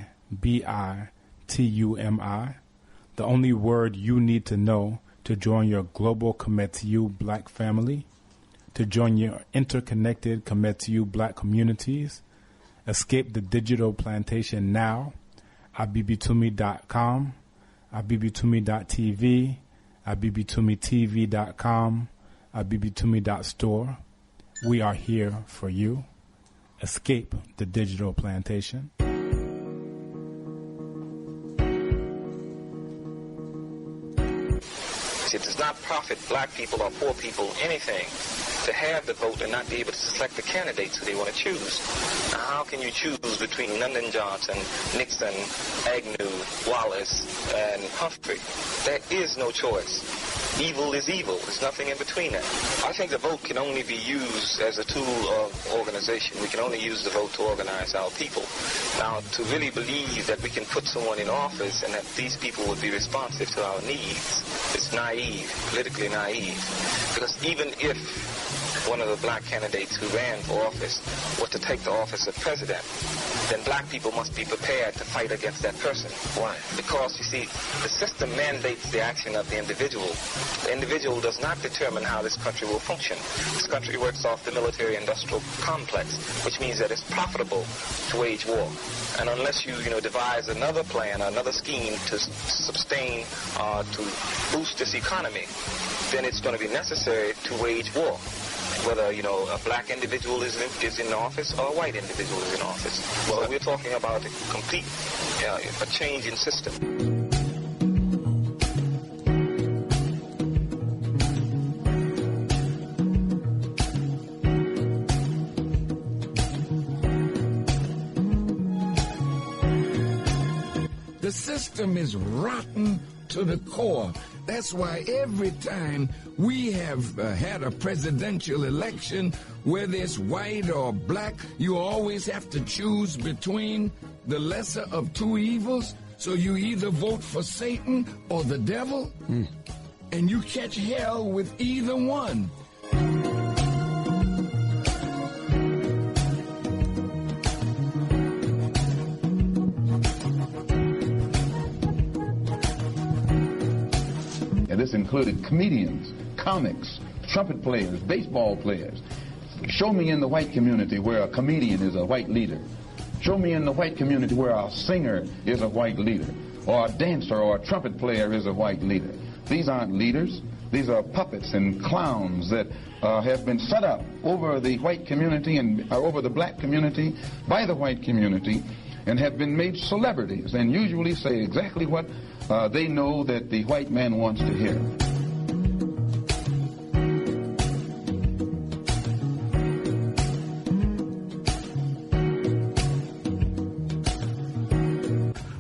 The only word you need to know to join your global Kometiu Black family, to join your interconnected Kometiu Black communities. Escape the digital plantation now. abibitumi.com, abibitumi.tv, abibitumitv.com, abibitumi.store. We are here for you. Escape the digital plantation. It does not profit black people or poor people anything to have the vote and not be able to select the candidates who they want to choose. Now, how can you choose between Lyndon Johnson, Nixon, Agnew, Wallace, and Humphrey? There is no choice. Evil is evil. There's nothing in between that. I think the vote can only be used as a tool of organization. We can only use the vote to organize our people. Now, to really believe that we can put someone in office and that these people would be responsive to our needs is naive, politically naive. Because even if one of the black candidates who ran for office was to take the office of president, then black people must be prepared to fight against that person. Why? Because, you see, the system mandates the action of the individual. The individual does not determine how this country will function. This country works off the military-industrial complex, which means that it's profitable to wage war. And unless you devise another plan, another scheme to sustain, to boost this economy, then it's going to be necessary to wage war. Whether, a black individual is in office or a white individual is in office. Well, we're talking about a complete a change in system. The system is rotten to the core. That's why every time we have had a presidential election, whether it's white or black, you always have to choose between the lesser of two evils. So you either vote for Satan or the devil, and you catch hell with either one. This included comedians, comics, trumpet players, baseball players. Show me in the white community where a comedian is a white leader. Show me in the white community where a singer is a white leader, or a dancer or a trumpet player is a white leader. These aren't leaders. These are puppets and clowns that have been set up over the white community and over the black community by the white community, and have been made celebrities and usually say exactly what they know that the white man wants to hear.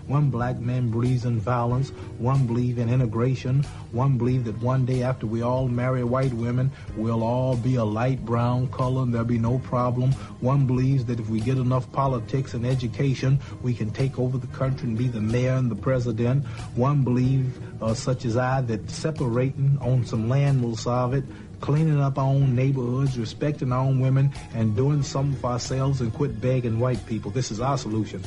One black men believes in violence. One believe in integration. One believe that one day after we all marry white women, we'll all be a light brown color and there'll be no problem. One believes that if we get enough politics and education, we can take over the country and be the mayor and the president. One believe, such as I, that separating on some land will solve it. Cleaning up our own neighborhoods, respecting our own women, and doing something for ourselves and quit begging white people. This is our solution.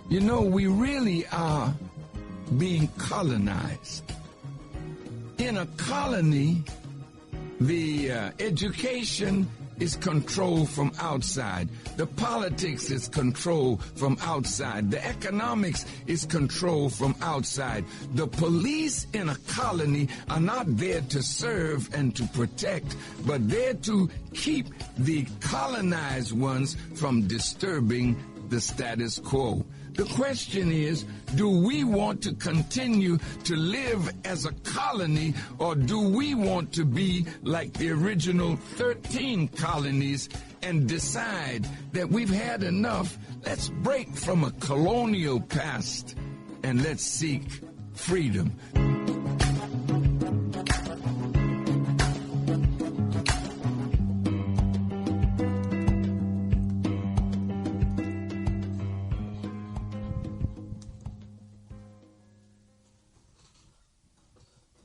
You know, we really are being colonized. In a colony, the education is controlled from outside. The politics is controlled from outside. The economics is controlled from outside. The police in a colony are not there to serve and to protect, but there to keep the colonized ones from disturbing the status quo. The question is, do we want to continue to live as a colony, or do we want to be like the original 13 colonies and decide that we've had enough? Let's break from a colonial past and let's seek freedom.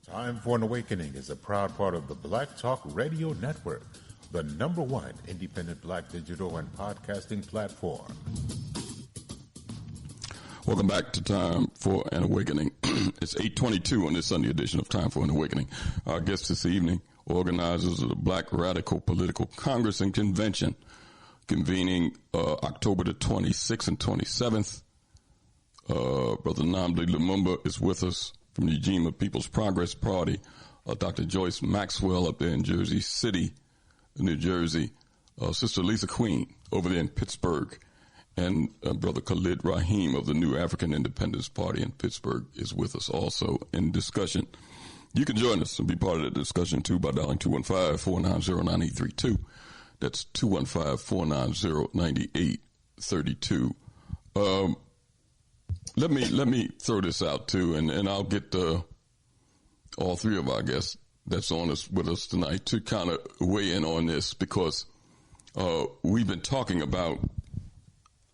Time for an Awakening is a proud part of the Black Talk Radio Network, the #1 independent black digital and podcasting platform. Welcome back to Time for an Awakening. It's 8:22 on this Sunday edition of Time for an Awakening. Our guests this evening, organizers of the Black Radical Political Congress and Convention, convening October the 26th and 27th. Brother Nnamdi Lumumba is with us from the Ujima People's Progress Party. Dr. Joyce Maxwell up there in Jersey City, New Jersey. Sister Lisa Queen over there in Pittsburgh. And Brother Khalid Raheem of the New African Independence Party in Pittsburgh is with us also in discussion. You can join us and be part of the discussion, too, by dialing 215-490-9832. That's 215-490-9832. Let me throw this out, too, and I'll get all three of our guests that's on us with us tonight to kind of weigh in on this, because we've been talking about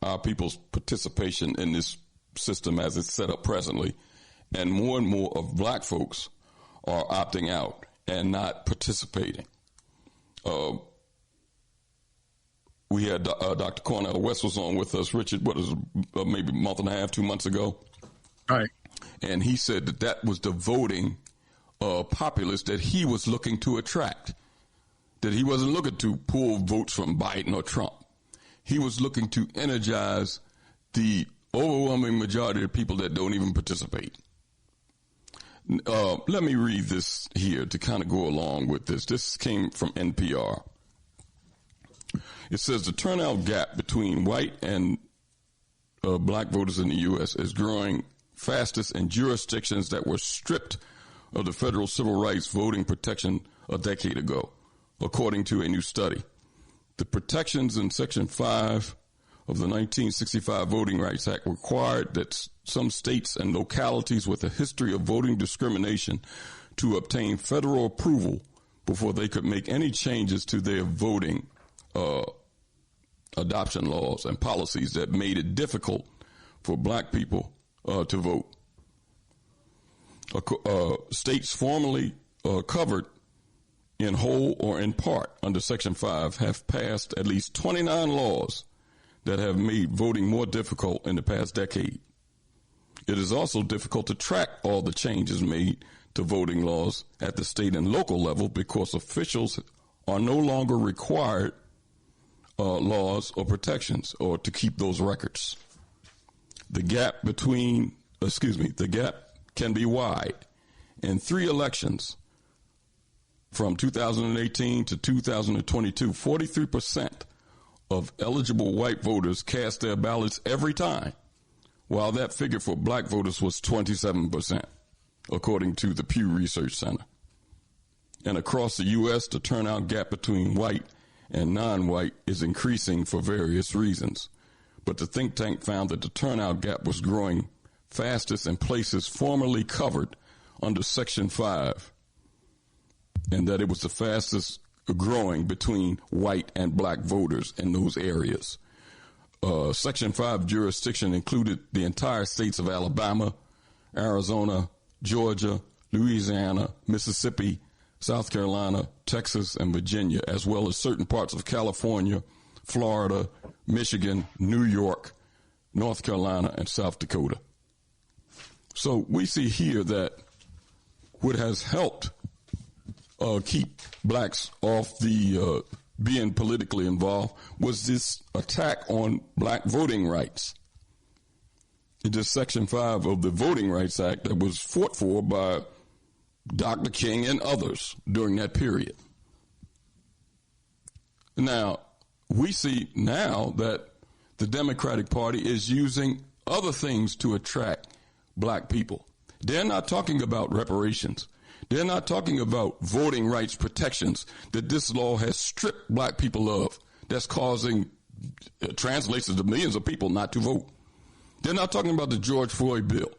our people's participation in this system as it's set up presently, and more of black folks are opting out and not participating. We had Dr. Cornell West was on with us, Richard, maybe a month and a half, 2 months ago? Right. And he said that was the voting populace that he was looking to attract, that he wasn't looking to pull votes from Biden or Trump. He was looking to energize the overwhelming majority of people that don't even participate. Let me read this here to kind of go along with this. This came from NPR. It says the turnout gap between white and black voters in the U.S. is growing fastest in jurisdictions that were stripped of the federal civil rights voting protection a decade ago, according to a new study. The protections in Section 5 of the 1965 Voting Rights Act required that some states and localities with a history of voting discrimination to obtain federal approval before they could make any changes to their voting adoption laws and policies that made it difficult for black people to vote. States formerly covered in whole or in part under Section 5 have passed at least 29 laws that have made voting more difficult in the past decade. It is also difficult to track all the changes made to voting laws at the state and local level because officials are no longer required laws or protections or to keep those records. The gap can be wide. In 3 elections from 2018 to 2022, 43% of eligible white voters cast their ballots every time, while that figure for black voters was 27%. according to the Pew Research Center. And across the U.S., the turnout gap between white and non-white is increasing for various reasons. But the think tank found that the turnout gap was growing fastest in places formerly covered under Section 5, and that it was the fastest growing between white and black voters in those areas. Section 5 jurisdiction included the entire states of Alabama, Arizona, Georgia, Louisiana, Mississippi, South Carolina, Texas, and Virginia, as well as certain parts of California, Florida, Michigan, New York, North Carolina, and South Dakota. So we see here that what has helped keep blacks off the being politically involved was this attack on black voting rights. It is Section 5 of the Voting Rights Act that was fought for by Dr. King and others during that period. Now, we see now that the Democratic Party is using other things to attract black people. They're not talking about reparations. They're not talking about voting rights protections that this law has stripped black people of, that's causing translations of millions of people not to vote. They're not talking about the George Floyd bill,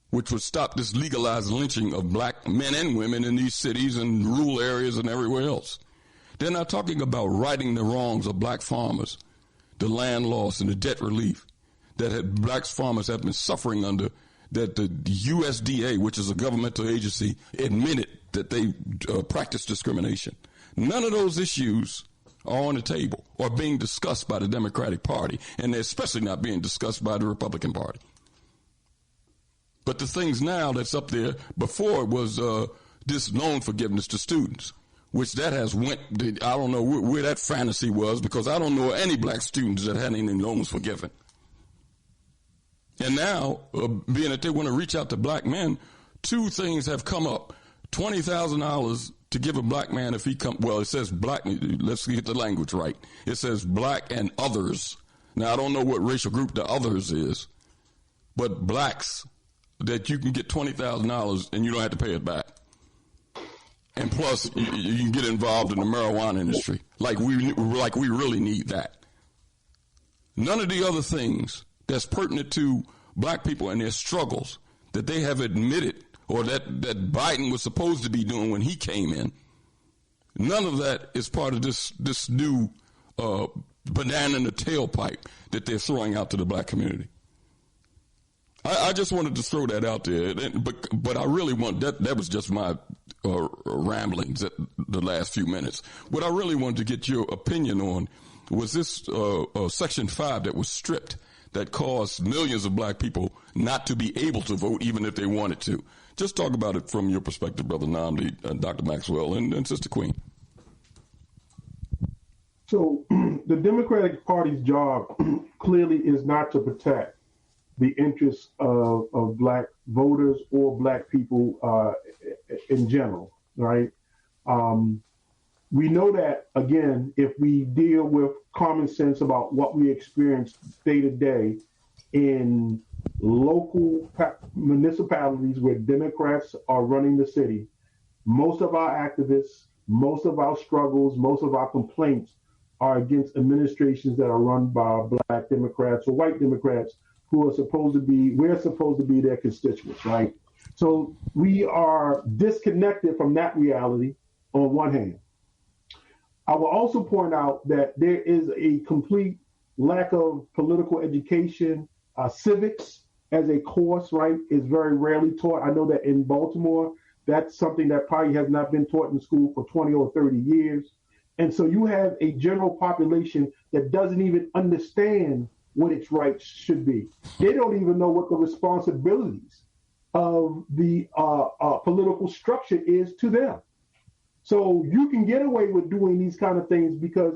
which would stop this legalized lynching of black men and women in these cities and rural areas and everywhere else. They're not talking about righting the wrongs of black farmers, the land loss and the debt relief that black farmers have been suffering under, that the USDA, which is a governmental agency, admitted that they practice discrimination. None of those issues are on the table or being discussed by the Democratic Party, and they're especially not being discussed by the Republican Party. But the things now that's up there, before it was this loan forgiveness to students, which that has went, I don't know where that fantasy was, because I don't know any black students that had any loans forgiven. And now, being that they want to reach out to black men, two things have come up. $20,000 to give a black man if he well, it says black, let's get the language right. It says black and others. Now, I don't know what racial group the others is, but blacks, that you can get $20,000 and you don't have to pay it back. And plus, you can get involved in the marijuana industry. Like we really need that. None of the other things that's pertinent to black people and their struggles that they have admitted, or that Biden was supposed to be doing when he came in, none of that is part of this new banana in the tailpipe that they're throwing out to the black community. I just wanted to throw that out there, but I really want that was just my ramblings at the last few minutes. What I really wanted to get your opinion on was this Section 5 that was stripped, that caused millions of black people not to be able to vote even if they wanted to. Just talk about it from your perspective, Brother Nnamdi, Dr. Maxwell, and Sister Queen. So the Democratic Party's job clearly is not to protect the interests of black voters or black people in general, right? We know that, again, if we deal with common sense about what we experience day to day in local municipalities where Democrats are running the city, most of our activists, most of our struggles, most of our complaints are against administrations that are run by black Democrats or white Democrats who are we're supposed to be their constituents, right? So we are disconnected from that reality on one hand. I will also point out that there is a complete lack of political education. Civics as a course, right, is very rarely taught. I know that in Baltimore, that's something that probably has not been taught in school for 20 or 30 years. And so you have a general population that doesn't even understand what its rights should be. They don't even know what the responsibilities of the political structure is to them. So you can get away with doing these kind of things because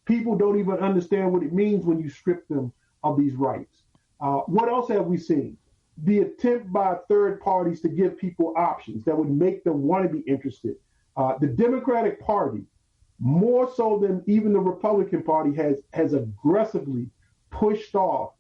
people don't even understand what it means when you strip them of these rights. What else have we seen? The attempt by third parties to give people options that would make them want to be interested. The Democratic Party, more so than even the Republican Party, has aggressively pushed off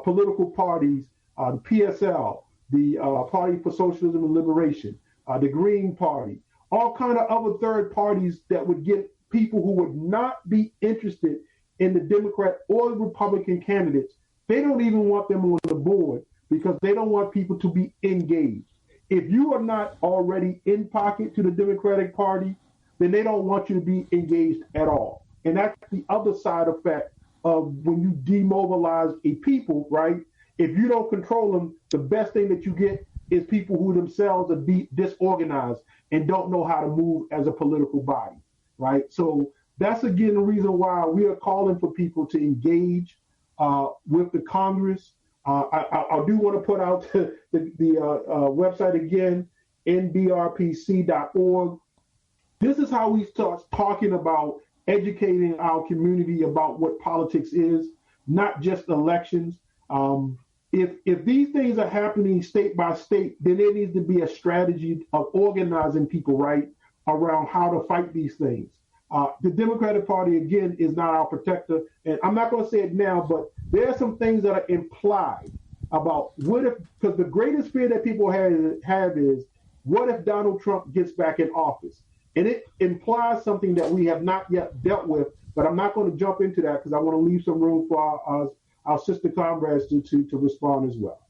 political parties, the PSL, the Party for Socialism and Liberation, the Green Party, all kind of other third parties that would get people who would not be interested in the Democrat or the Republican candidates. They don't even want them on the board because they don't want people to be engaged. If you are not already in pocket to the Democratic Party, then they don't want you to be engaged at all. And that's the other side effect of when you demobilize a people, right? If you don't control them, the best thing that you get is people who themselves are disorganized and don't know how to move as a political body, right? So that's, again, the reason why we are calling for people to engage with the Congress. I do want to put out the website again, nbrpc.org. This is how we start talking about educating our community about what politics is, not just elections. If these things are happening state by state, then there needs to be a strategy of organizing people, right, around how to fight these things. The Democratic Party, again, is not our protector. And I'm not going to say it now, but there are some things that are implied about what if, because the greatest fear that people have is, what if Donald Trump gets back in office? And it implies something that we have not yet dealt with, but I'm not going to jump into that because I want to leave some room for our sister comrades to respond as well.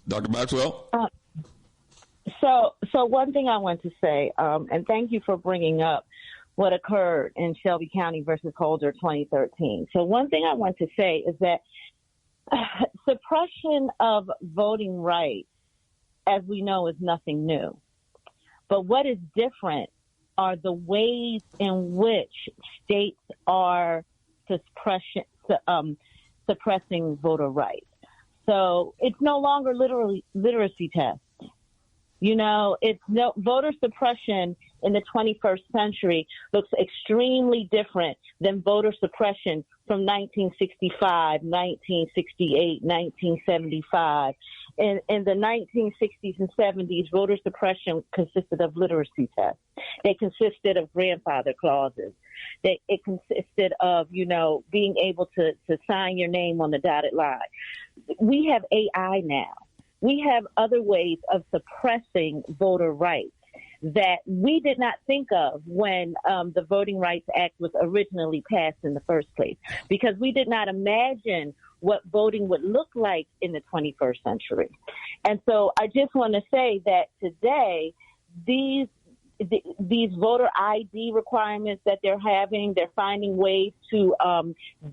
Dr. Maxwell? So one thing I want to say, and thank you for bringing up what occurred in Shelby County versus Holder 2013. So one thing I want to say is that suppression of voting rights, as we know, is nothing new. But what is different are the ways in which states are suppressing voter rights. So it's no longer literacy tests. You know, it's no voter suppression in the 21st century looks extremely different than voter suppression from 1965, 1968, 1975. In the 1960s and 70s, voter suppression consisted of literacy tests. They consisted of grandfather clauses. It consisted of, you know, being able to sign your name on the dotted line. We have AI now. We have other ways of suppressing voter rights that we did not think of when the Voting Rights Act was originally passed in the first place, because we did not imagine what voting would look like in the 21st century. And so I just want to say that today, these voter ID requirements that they're finding ways to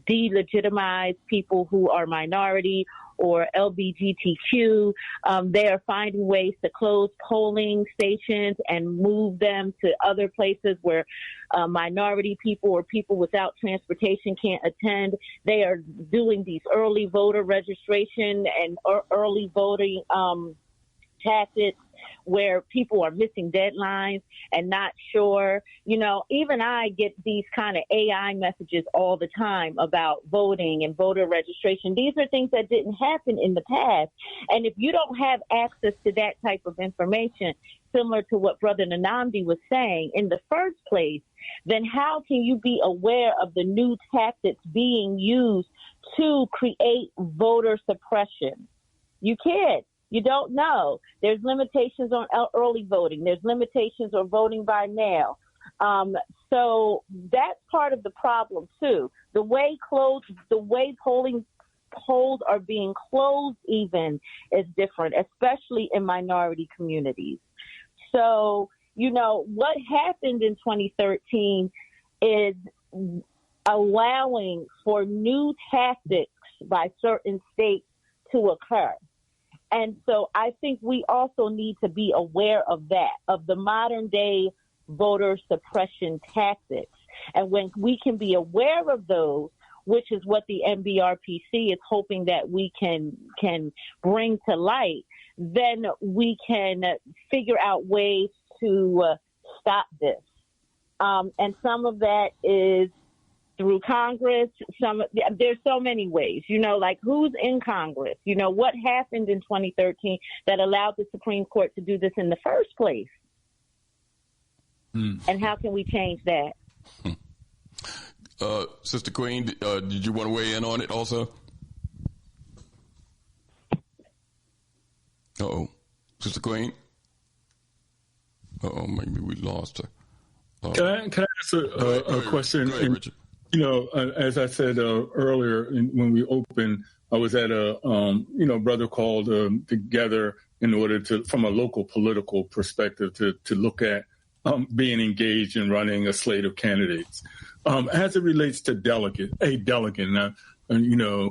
delegitimize people who are minority or LGBTQ. They are finding ways to close polling stations and move them to other places where minority people or people without transportation can't attend. They are doing these early voter registration and early voting tactics where people are missing deadlines and not sure. You know, even I get these kind of AI messages all the time about voting and voter registration. These are things that didn't happen in the past. And if you don't have access to that type of information, similar to what Brother Nnamdi was saying in the first place, then how can you be aware of the new tactics being used to create voter suppression? You can't. You don't know. There's limitations on early voting. There's limitations on voting by mail. So that's part of the problem too. The way polls are being closed even is different, especially in minority communities. So, you know, what happened in 2013 is allowing for new tactics by certain states to occur. And so I think we also need to be aware of that, of the modern day voter suppression tactics. And when we can be aware of those, which is what the NBRPC is hoping that we can bring to light, then we can figure out ways to stop this. And some of that is through Congress. There's so many ways, you know, like who's in Congress, you know, what happened in 2013 that allowed the Supreme Court to do this in the first place? And how can we change that? Sister Queen, did you want to weigh in on it also? Sister Queen? Uh-oh, maybe we lost her. Can I ask a question? Go ahead, Richard. As I said earlier when we opened, I was at a brother called together in order to, from a local political perspective, to look at being engaged in running a slate of candidates. As it relates to a delegate,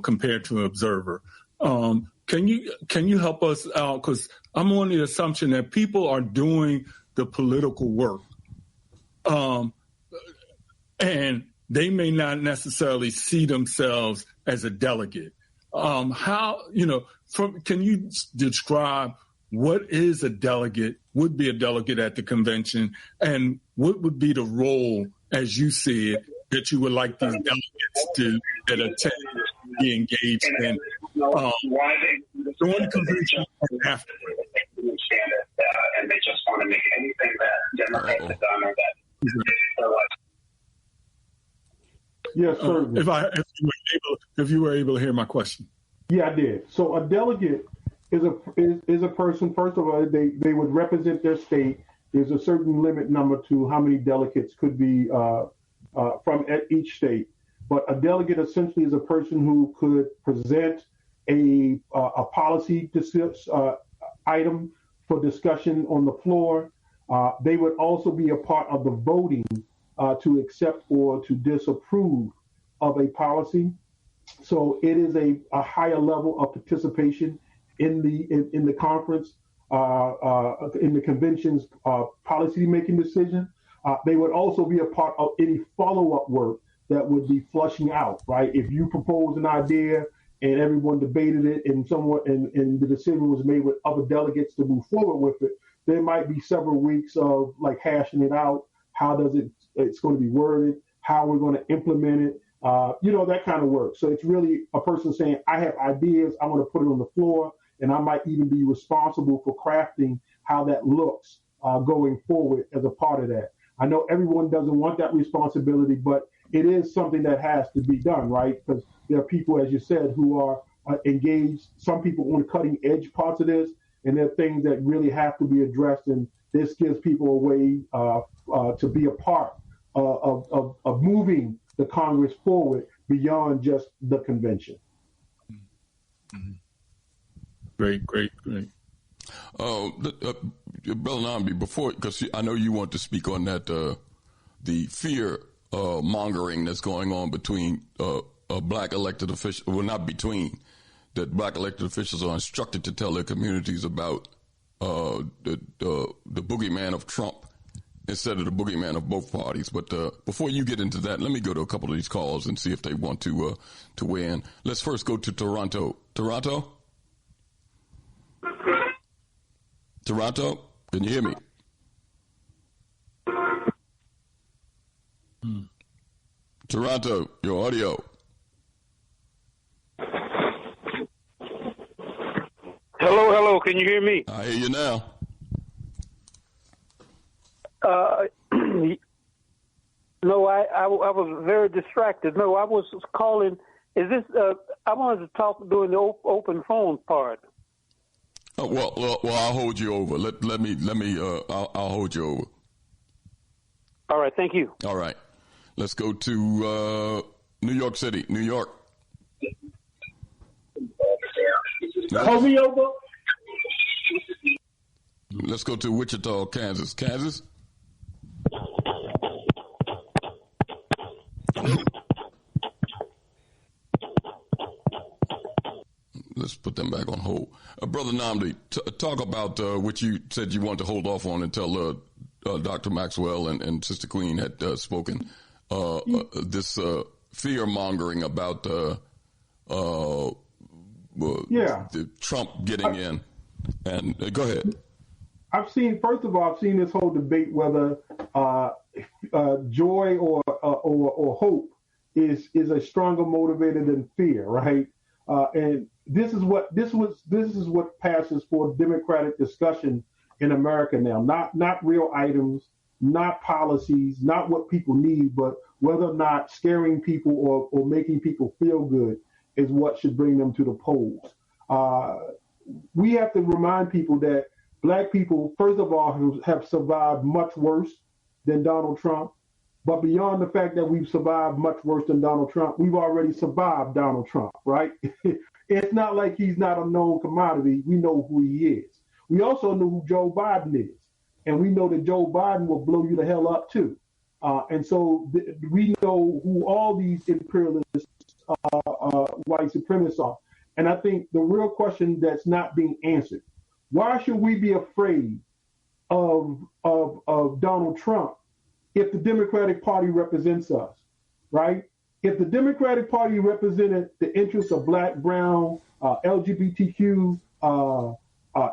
compared to an observer, can you help us out? Because I'm on the assumption that people are doing the political work, and they may not necessarily see themselves as a delegate. Can you describe what is a delegate, would be a delegate at the convention, and what would be the role, as you see it, that you would like these delegates that attend be engaged in during the convention and after? And they just want to make anything that Democrats have done or that. Yes, sir. If you were able to hear my question. Yeah, I did. So a delegate is a person. First of all, they would represent their state. There's a certain limit number to how many delegates could be from each state. But a delegate essentially is a person who could present a policy item for discussion on the floor. They would also be a part of the voting to accept or to disapprove of a policy. So it is a higher level of participation in the conference, in the convention's policy making decision. They would also be a part of any follow-up work that would be flushing out, right? If you propose an idea and everyone debated it and the decision was made with other delegates to move forward with it, there might be several weeks of like hashing it out. How does it's going to be worded, how we're going to implement it, that kind of work. So it's really a person saying, I have ideas, I want to put it on the floor, and I might even be responsible for crafting how that looks going forward as a part of that. I know everyone doesn't want that responsibility, but it is something that has to be done, right? Because there are people, as you said, who are engaged, some people on cutting edge parts of this, and there are things that really have to be addressed, and this gives people a way to be a part of moving the Congress forward beyond just the convention. Mm-hmm. Great. Brother Nnamdi, before, because I know you want to speak on that, the fear mongering that's going on between black elected officials, well, not between, that black elected officials are instructed to tell their communities about the boogeyman of Trump instead of the boogeyman of both parties. But before you get into that, let me go to a couple of these calls and see if they want to weigh in. Let's first go to Toronto. Toronto, can you hear me? Toronto, your audio. Hello, can you hear me? I hear you now. No, I was very distracted. No, I was calling. Is this? I wanted to talk during the open phone part. Oh, well, I'll hold you over. Let me. I'll hold you over. All right, thank you. All right, let's go to New York City, New York. Hold me over. Let's go to Wichita, Kansas. Kansas. Let's put them back on hold. Brother Nnamdi, talk about what you said you want to hold off on until Dr. Maxwell and Sister Queen had spoken. This fear-mongering about the Trump getting in. And go ahead. I've seen this whole debate whether joy or hope is a stronger motivator than fear, right? And this is what passes for democratic discussion in America now. Not real items, not policies, not what people need, but whether or not scaring people or making people feel good is what should bring them to the polls. We have to remind people that Black people, first of all, have survived much worse than Donald Trump. But beyond the fact that we've survived much worse than Donald Trump, we've already survived Donald Trump, right? It's not like he's not a known commodity. We know who he is. We also know who Joe Biden is. And we know that Joe Biden will blow you the hell up, too. And so we know who all these imperialist white supremacists are. And I think the real question that's not being answered, why should we be afraid of Donald Trump if the Democratic Party represents us, right? If the Democratic Party represented the interests of Black, brown, LGBTQ,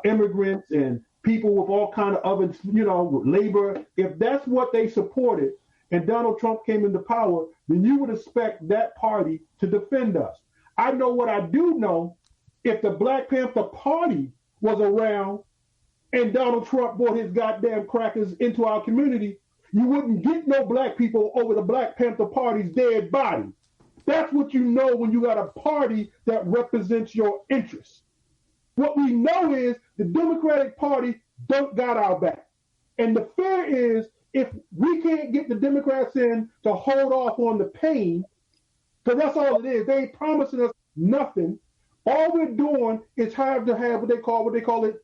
immigrants, and people with all kind of other, labor, if that's what they supported and Donald Trump came into power, then you would expect that party to defend us. I know what I do know. If the Black Panther Party was around and Donald Trump brought his goddamn crackers into our community, you wouldn't get no black people over the Black Panther Party's dead body. That's what you know when you got a party that represents your interests. What we know is the Democratic Party don't got our back. And the fear is if we can't get the Democrats in to hold off on the pain, because that's all it is. They ain't promising us nothing. All we're doing is have to have what they call it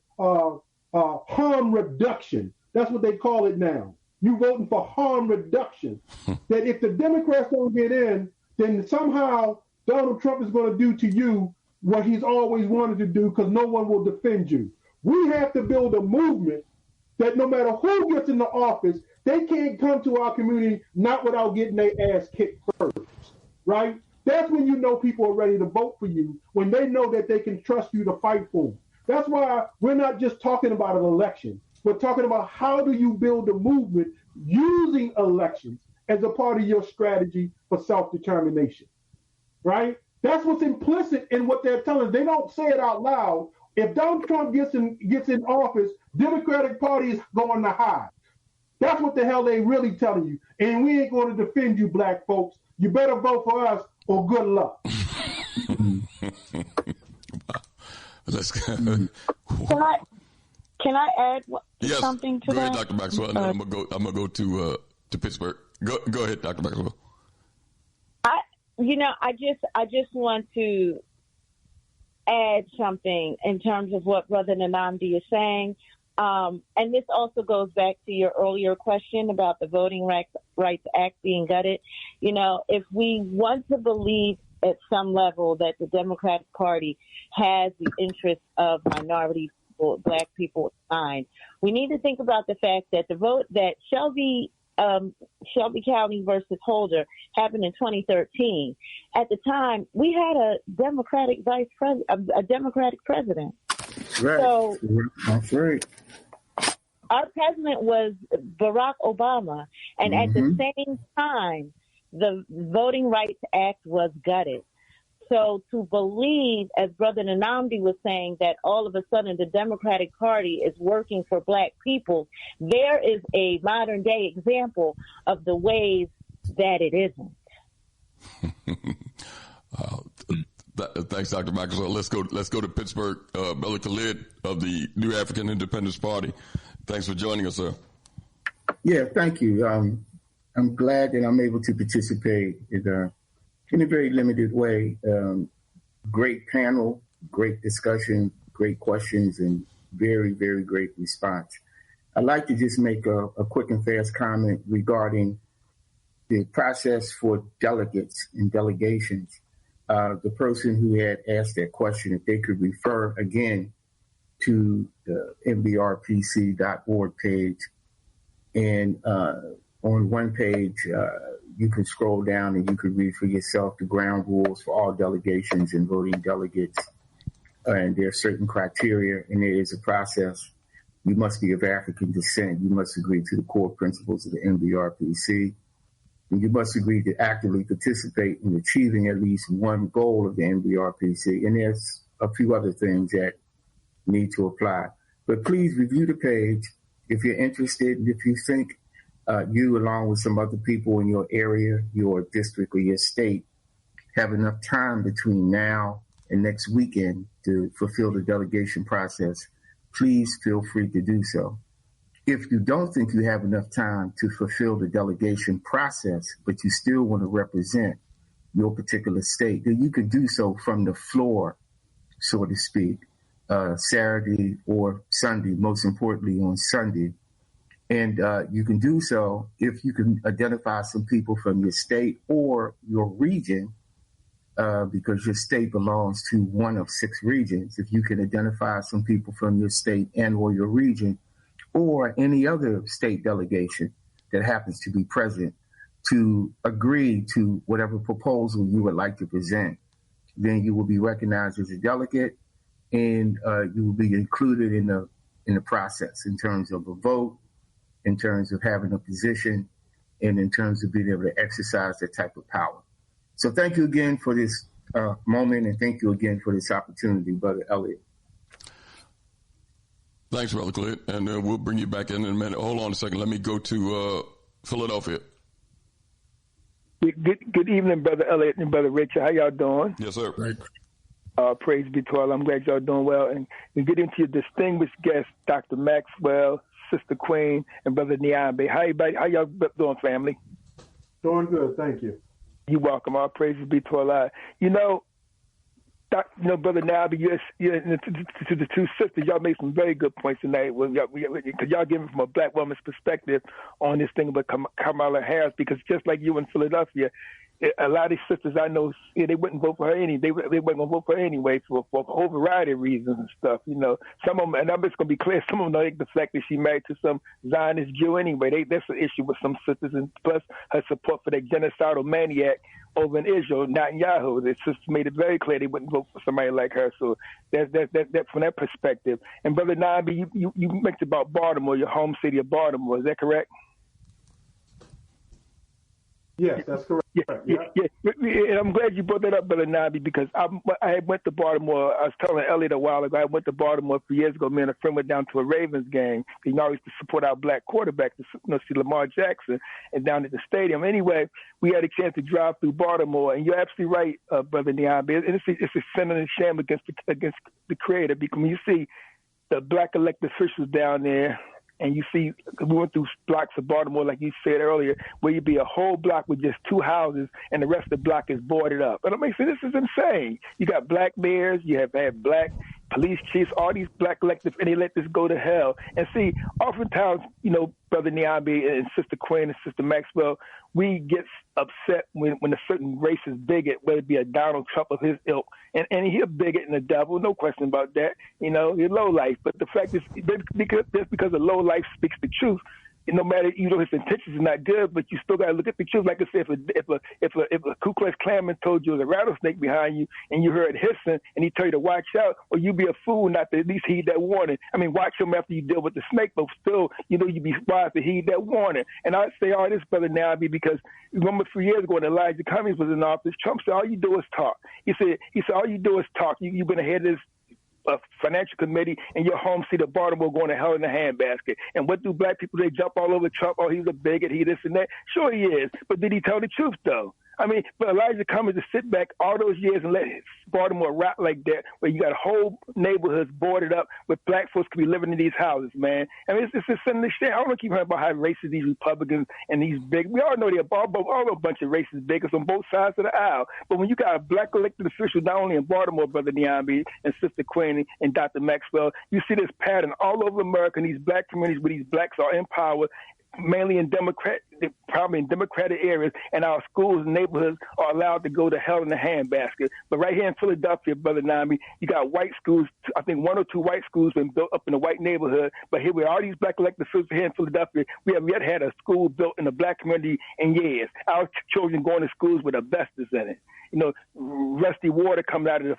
harm reduction. That's what they call it now. You voting for harm reduction. That if the Democrats don't get in, then somehow Donald Trump is going to do to you what he's always wanted to do because no one will defend you. We have to build a movement that no matter who gets in the office, they can't come to our community not without getting their ass kicked first, right? That's when you know people are ready to vote for you, when they know that they can trust you to fight for them. That's why we're not just talking about an election. We're talking about how do you build a movement using elections as a part of your strategy for self-determination, right? That's what's implicit in what they're telling us. They don't say it out loud. If Donald Trump gets in office, Democratic Party is going to hide. That's what the hell they really telling you. And we ain't going to defend you, black folks. You better vote for us or good luck. Let's go. Can I add something to that? Go ahead, Dr. Maxwell. And then I'm gonna go to Pittsburgh. Go ahead, Dr. Maxwell. I just want to add something in terms of what Brother Nnamdi is saying. And this also goes back to your earlier question about the Voting Rights Act being gutted. If we want to believe at some level that the Democratic Party has the interests of minority people, black people in mind, we need to think about the fact that the vote that Shelby County versus Holder happened in 2013. At the time, we had a Democratic president. Right. So that's right. Our president was Barack Obama, and at the same time, the Voting Rights Act was gutted. So to believe, as Brother Nnamdi was saying, that all of a sudden the Democratic Party is working for black people, there is a modern day example of the ways that it isn't. Thanks, Dr. Maxwell. Let's go to Pittsburgh. Brother Khalid of the New African Independence Party. Thanks for joining us, sir. Yeah, thank you. I'm glad that I'm able to participate in a very limited way. Great panel, great discussion, great questions, and very, very great response. I'd like to just make a quick and fast comment regarding the process for delegates and delegations. The person who had asked that question, if they could refer again to the mbrpc.org page. And on one page, you can scroll down and you can read for yourself the ground rules for all delegations and voting delegates. And there are certain criteria, and there is a process. You must be of African descent. You must agree to the core principles of the MBRPC. And you must agree to actively participate in achieving at least one goal of the MBRPC. And there's a few other things that need to apply. But please review the page if you're interested, and if you think you, along with some other people in your area, your district, or your state, have enough time between now and next weekend to fulfill the delegation process, please feel free to do so. If you don't think you have enough time to fulfill the delegation process, but you still want to represent your particular state, then you can do so from the floor, so to speak, Saturday or Sunday, most importantly on Sunday. And you can do so if you can identify some people from your state or your region, because your state belongs to one of 6 regions. If you can identify some people from your state and or your region or any other state delegation that happens to be present to agree to whatever proposal you would like to present, then you will be recognized as a delegate, and you will be included in the process in terms of a vote, in terms of having a position, and in terms of being able to exercise that type of power. So thank you again for this moment, and thank you again for this opportunity, Brother Elliott. Thanks, Brother Khalid, and we'll bring you back in a minute. Hold on a second. Let me go to Philadelphia. Good evening, Brother Elliott and Brother Richard. How y'all doing? Yes, sir. Praise be to Allah. I'm glad y'all doing well. And we get into your distinguished guests, Dr. Maxwell, Sister Queen, and Brother Nnamdi. How y'all doing, family? Doing good, thank you. You're welcome. All praises be to Allah. Brother Nnamdi, to the 2 sisters, y'all made some very good points tonight. Because y'all giving from a black woman's perspective on this thing about Kamala Harris. Because just like you in Philadelphia, a lot of these sisters I know, they wouldn't vote for her they weren't going to vote for her anyway for a whole variety of reasons and stuff. Some of them, and I'm just going to be clear, some of them don't like the fact that she married to some Zionist Jew anyway. That's an issue with some sisters, and plus her support for that genocidal maniac over in Israel, Netanyahu. The sisters made it very clear they wouldn't vote for somebody like her. So that's from that perspective. And Brother Nnamdi, you mentioned about Baltimore, your home city of Baltimore. Is that correct? Yes, that's correct. Yeah. And I'm glad you brought that up, Brother Nnamdi, because I went to Baltimore. I was telling Elliott a while ago, I went to Baltimore a few years ago. Me and a friend went down to a Ravens game. We always to support our black quarterback, to see Lamar Jackson, and down at the stadium. Anyway, we had a chance to drive through Baltimore, and you're absolutely right, Brother Nnamdi. It's a sin and a shame against the Creator, because when you see the black elected officials down there, and you see, we went through blocks of Baltimore, like you said earlier, where you'd be a whole block with just 2 houses, and the rest of the block is boarded up. And I mean, this is insane. You got black mayors, you have had black police chiefs, all these black electeds, and they let this go to hell. And see, oftentimes, Brother Nnamdi and Sister Quinn and Sister Maxwell, we get upset when a certain racist bigot, whether it be a Donald Trump of his ilk, and he's a bigot and a devil, no question about that. He's low life. But the fact is, because the low life speaks the truth, no matter, his intentions are not good, but you still got to look at the truth. Like I said, if a Ku Klux Klanman told you there's a rattlesnake behind you and you heard hissing and he told you to watch out, or you be a fool not to at least heed that warning. I mean, watch him after you deal with the snake, but still, you be wise to heed that warning. And I say all this, Brother Nnamdi, because remember 3 years ago when Elijah Cummings was in office, Trump said all you do is talk. He said all you do is talk. You've been ahead of this financial committee in your home seat of Baltimore going to hell in a handbasket. And what do black people, they jump all over Trump? Oh, he's a bigot, he this and that. Sure he is. But did he tell the truth, though? I mean, but Elijah Cummings to sit back all those years and let Baltimore rot like that, where you got whole neighborhoods boarded up with black folks could be living in these houses, man. I mean, it's a sin to shit. I don't want to keep hearing about how racist these Republicans and these big, we all know they're all a bunch of racist bigots on both sides of the aisle. But when you got a black elected official, not only in Baltimore, Brother Nnamdi and Sister Queen and Dr. Maxwell, you see this pattern all over America in these black communities where these blacks are in power, mainly in probably in democratic areas, and our schools and neighborhoods are allowed to go to hell in a handbasket. But right here in Philadelphia, Brother Nnamdi, you got white schools. I think 1 or 2 white schools been built up in a white neighborhood. But here we are, these black elected officials here in Philadelphia. We have yet had a school built in the black community in years. Our children going to schools with asbestos in it. Rusty water coming out of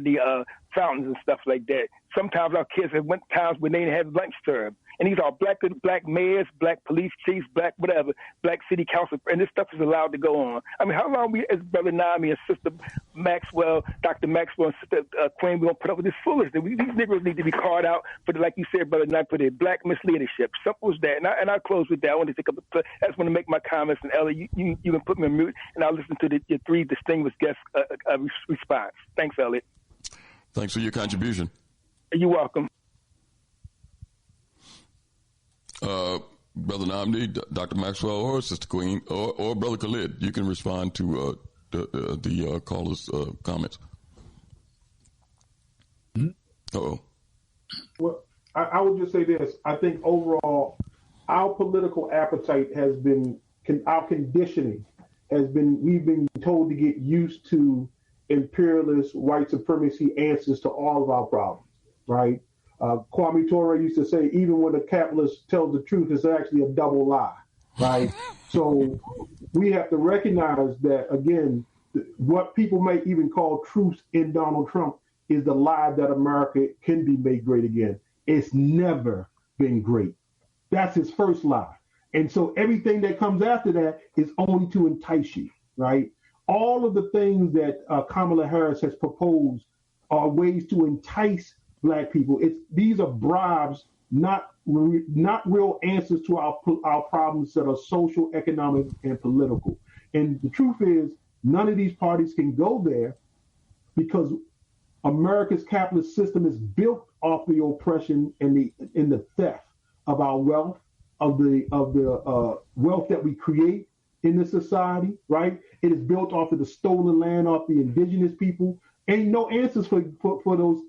the fountains and stuff like that. Sometimes our kids have went times when they didn't have lunch served. And these are black mayors, black police chiefs, black whatever, black city council, and this stuff is allowed to go on. I mean, how long we, as Brother Nnamdi and Sister Maxwell, Dr. Maxwell and Sister Queen, we going to put up with this foolishness? These Negroes need to be called out for, like you said, Brother Nnamdi, for their black misleadership. Simple as that. And I'll close with that. I want to take up. I just want to make my comments, and Elliott, you can put me on mute, and I'll listen to your 3 distinguished guests' response. Thanks, Elliott. Thanks for your contribution. You're welcome. Brother Nnamdi, Dr. Maxwell, or Sister Queen, or Brother Khalid, you can respond to the caller's comments. Uh-oh. Well, I would just say this. I think overall, our political appetite has been, our conditioning has been, we've been told to get used to imperialist white supremacy answers to all of our problems, right? Kwame Ture used to say, even when a capitalist tells the truth, it's actually a double lie, right? So we have to recognize that, again, what people may even call truth in Donald Trump is the lie that America can be made great again. It's never been great. That's his first lie. And so everything that comes after that is only to entice you, right? All of the things that Kamala Harris has proposed are ways to entice Black people. These are bribes, not real answers to our problems that are social, economic, and political. And the truth is, none of these parties can go there because America's capitalist system is built off the oppression and the theft of our wealth, of the wealth that we create in this society, right? It is built off of the stolen land, off the indigenous people. Ain't no answers for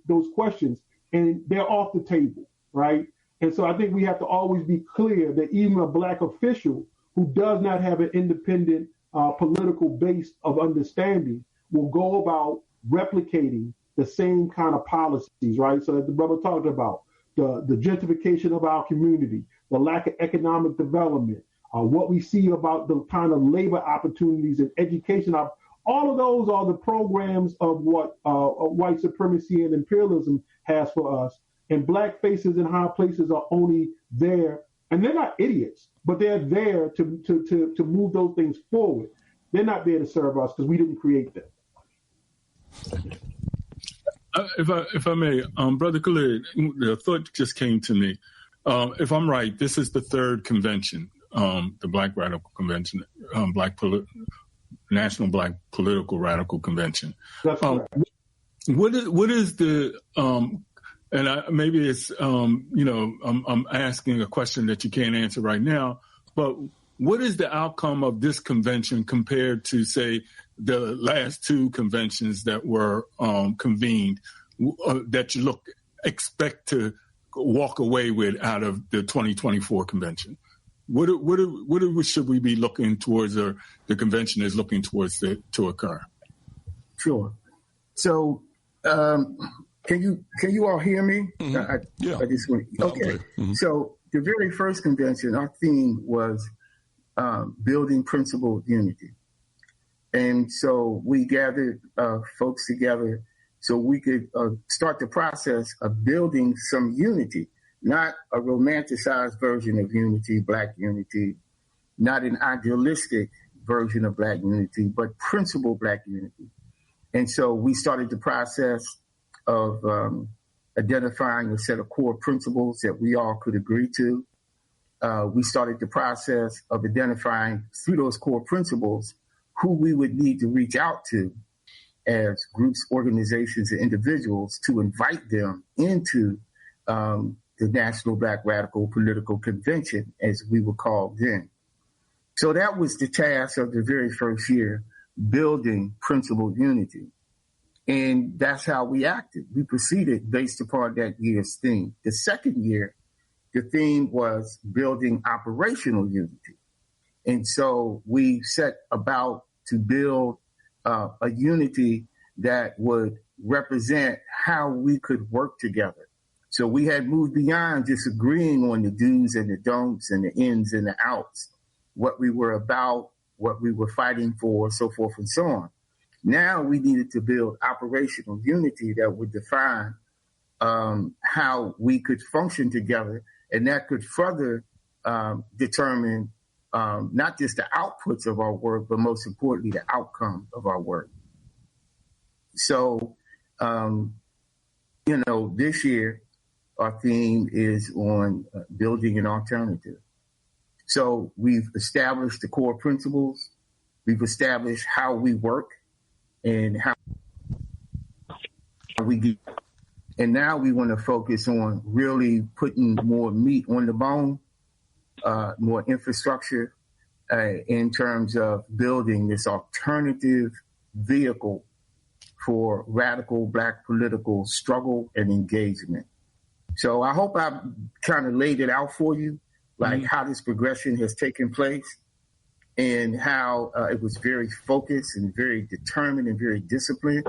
those questions, and they're off the table, right? And so I think we have to always be clear that even a Black official who does not have an independent political base of understanding will go about replicating the same kind of policies, right? So as the brother talked about, the gentrification of our community, the lack of economic development, what we see about the kind of labor opportunities and education, all of those are the programs of what white supremacy and imperialism has for us. And Black faces in high places are only there, and they're not idiots, but they're there to move those things forward. They're not there to serve us because we didn't create them. If I may, Brother Khalid, the thought just came to me. If I'm right, this is the third convention, the Black Radical Convention, National Black Political Radical Convention. That's correct. What is the maybe it's I'm asking a question that you can't answer right now, but what is the outcome of this convention compared to, say, the last two conventions that were convened that you expect to walk away with out of the 2024 convention? What should we be looking towards, or the convention is looking towards to occur? Sure. So can you all hear me? Mm-hmm. Yeah. I just went, okay. Mm-hmm. So the very first convention, our theme was building principled unity. And so we gathered folks together so we could start the process of building some unity, not a romanticized version of unity, Black unity, not an idealistic version of Black unity, but principled Black unity. And so we started the process of identifying a set of core principles that we all could agree to. We started the process of identifying through those core principles who we would need to reach out to as groups, organizations, and individuals to invite them into the National Black Radical Political Convention, as we were called then. So that was the task of the very first year, building principled unity. And that's how we acted. We proceeded based upon that year's theme. The second year, the theme was building operational unity. And so we set about to build a unity that would represent how we could work together. So we had moved beyond just agreeing on the do's and the don'ts and the ins and the outs, what we were about, what we were fighting for, so forth and so on. Now we needed to build operational unity that would define how we could function together, and that could further determine not just the outputs of our work, but most importantly, the outcome of our work. So, this year, our theme is on building an alternative. So we've established the core principles. We've established how we work and how we get. And now we want to focus on really putting more meat on the bone more infrastructure in terms of building this alternative vehicle for radical Black political struggle and engagement. So I hope I've kind of laid it out for you, like how this progression has taken place and how it was very focused and very determined and very disciplined.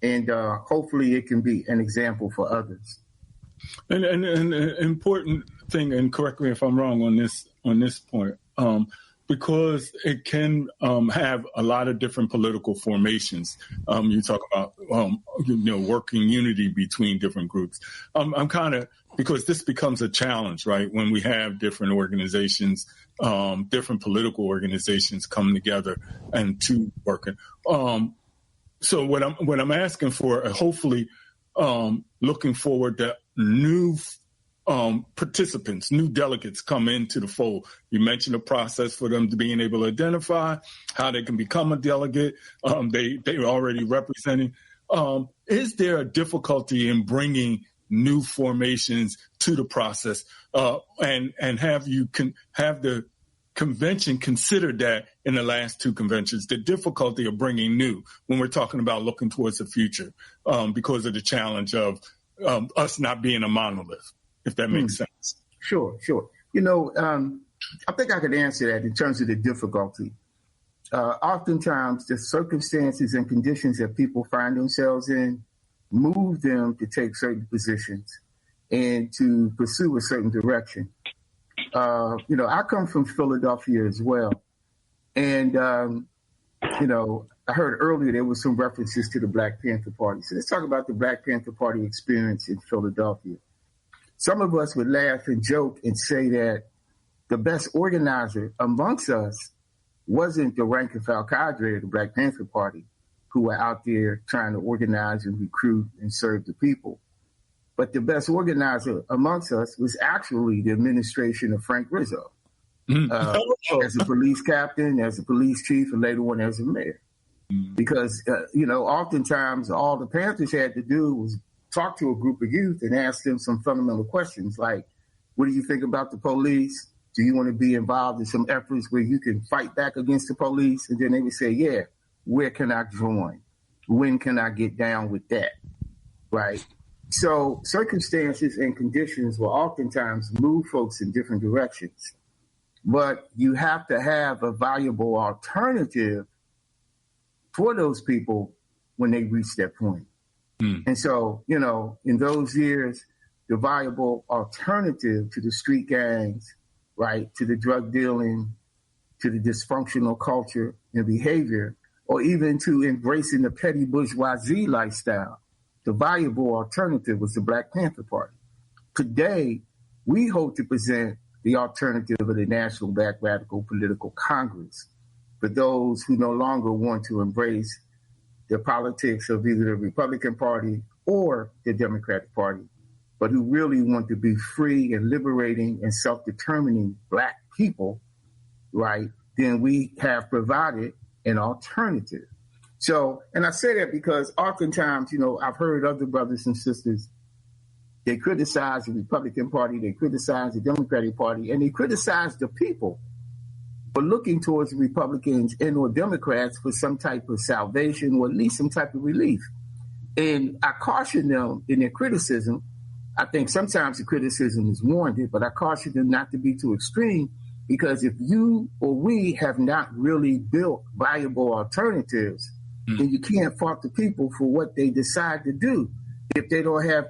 And hopefully it can be an example for others. And an important thing, and correct me if I'm wrong on this point, because it can have a lot of different political formations. You talk about working unity between different groups. I'm kind of, because this becomes a challenge, right? When we have different organizations, different political organizations come together and to working. So what I'm asking for, hopefully, looking forward that new participants, new delegates come into the fold. You mentioned a process for them to being able to identify how they can become a delegate. They're already representing. Is there a difficulty in bringing new formations to the process? And have the convention considered that in the last two conventions, the difficulty of bringing new when we're talking about looking towards the future, because of the challenge of us not being a monolith, if that makes sense. Sure. I think I could answer that in terms of the difficulty. Oftentimes, the circumstances and conditions that people find themselves in move them to take certain positions and to pursue a certain direction. I come from Philadelphia as well. And, I heard earlier there was some references to the Black Panther Party. So let's talk about the Black Panther Party experience in Philadelphia. Some of us would laugh and joke and say that the best organizer amongst us wasn't the rank and file cadre of the Black Panther Party who were out there trying to organize and recruit and serve the people. But the best organizer amongst us was actually the administration of Frank Rizzo, as a police captain, as a police chief, and later on as a mayor. Because, oftentimes all the Panthers had to do was talk to a group of youth and ask them some fundamental questions like, what do you think about the police? Do you want to be involved in some efforts where you can fight back against the police? And then they would say, yeah, where can I join? When can I get down with that? Right? So circumstances and conditions will oftentimes move folks in different directions. But you have to have a valuable alternative for those people when they reach that point. And so, in those years, the viable alternative to the street gangs, right, to the drug dealing, to the dysfunctional culture and behavior, or even to embracing the petty bourgeoisie lifestyle, the viable alternative was the Black Panther Party. Today, we hope to present the alternative of the National Black Radical Political Congress for those who no longer want to embrace the politics of either the Republican Party or the Democratic Party, but who really want to be free and liberating and self-determining Black people, right? Then we have provided an alternative. So, and I say that because oftentimes, I've heard other brothers and sisters, they criticize the Republican Party, they criticize the Democratic Party, and they criticize the people for looking towards the Republicans and or Democrats for some type of salvation or at least some type of relief. And I caution them in their criticism. I think sometimes the criticism is warranted, but I caution them not to be too extreme, because if you or we have not really built viable alternatives, then you can't fault the people for what they decide to do if they don't have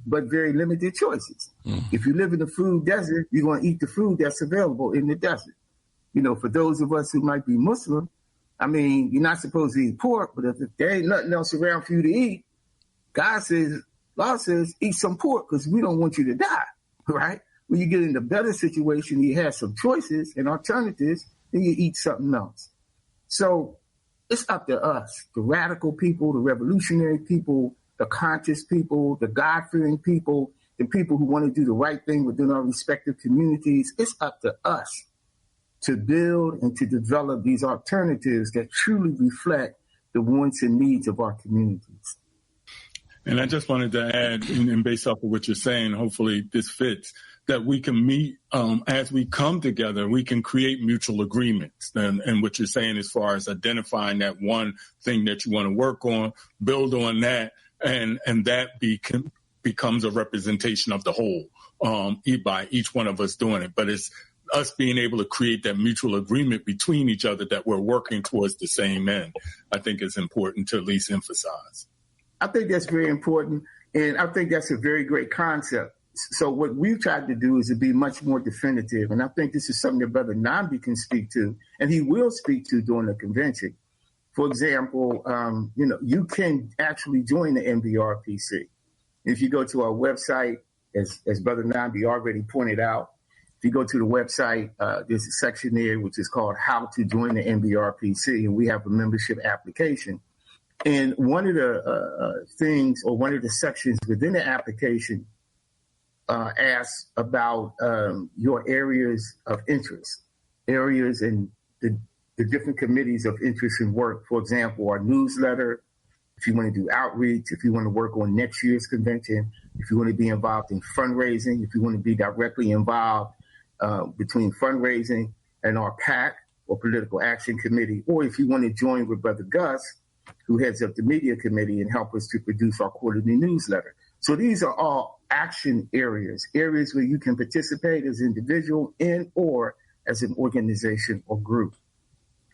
but very limited choices. If you live in a food desert, you're going to eat the food that's available in the desert. For those of us who might be Muslim, you're not supposed to eat pork, but if there ain't nothing else around for you to eat, law says, eat some pork because we don't want you to die, right? When you get in a better situation, you have some choices and alternatives, then you eat something else. So it's up to us, the radical people, the revolutionary people, the conscious people, the God-fearing people, the people who want to do the right thing within our respective communities. It's up to us to build and to develop these alternatives that truly reflect the wants and needs of our communities. And I just wanted to add, and based off of what you're saying, hopefully this fits, that we can meet as we come together. We can create mutual agreements. And what you're saying as far as identifying that one thing that you want to work on, build on that, and that becomes a representation of the whole by each one of us doing it. But it's us being able to create that mutual agreement between each other that we're working towards the same end. I think it's important to at least emphasize. I think that's very important, and I think that's a very great concept. So what we've tried to do is to be much more definitive, and I think this is something that Brother Nnamdi can speak to, and he will speak to during the convention. For example, you can actually join the NBRPC. If you go to our website, as Brother Nnamdi already pointed out, if you go to the website, there's a section there which is called How to Join the NBRPC, and we have a membership application. And one of the things, or one of the sections within the application asks about your areas of interest, areas and the different committees of interest and work. For example, our newsletter, if you want to do outreach, if you want to work on next year's convention, if you want to be involved in fundraising, if you want to be directly involved between fundraising and our PAC or Political Action Committee, or if you want to join with Brother Gus, who heads up the media committee and help us to produce our quarterly newsletter. So these are all action areas where you can participate as an individual in or as an organization or group.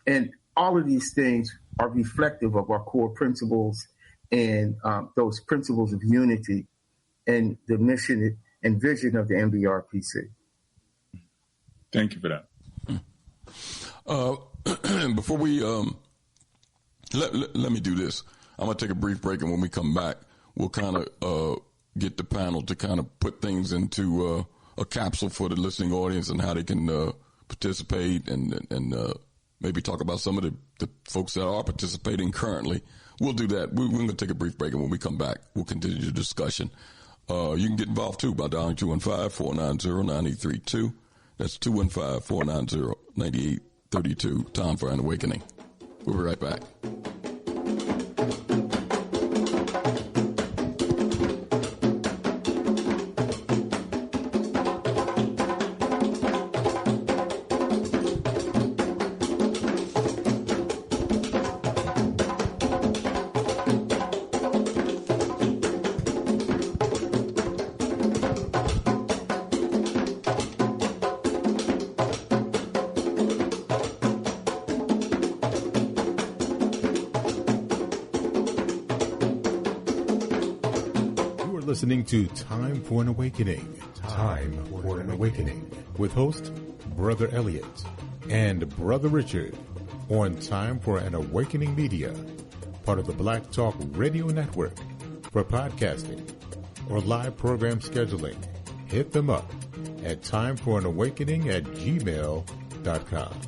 And all of these things are reflective of our core principles and those principles of unity and the mission and vision of the NBRPC. Thank you for that. Before we let me do this. I'm going to take a brief break, and when we come back, we'll kind of get the panel to kind of put things into a capsule for the listening audience and how they can participate and maybe talk about some of the folks that are participating currently. We'll do that. We're going to take a brief break, and when we come back, we'll continue the discussion. You can get involved, too, by dialing 215-490-9832. That's 215-490-9832. Time for an Awakening. We'll be right back. Listening to Time for an Awakening. Time for an Awakening. With host Brother Elliott and Brother Richard on Time for an Awakening Media, part of the Black Talk Radio Network. For podcasting or live program scheduling, hit them up at timeforanawakening@gmail.com.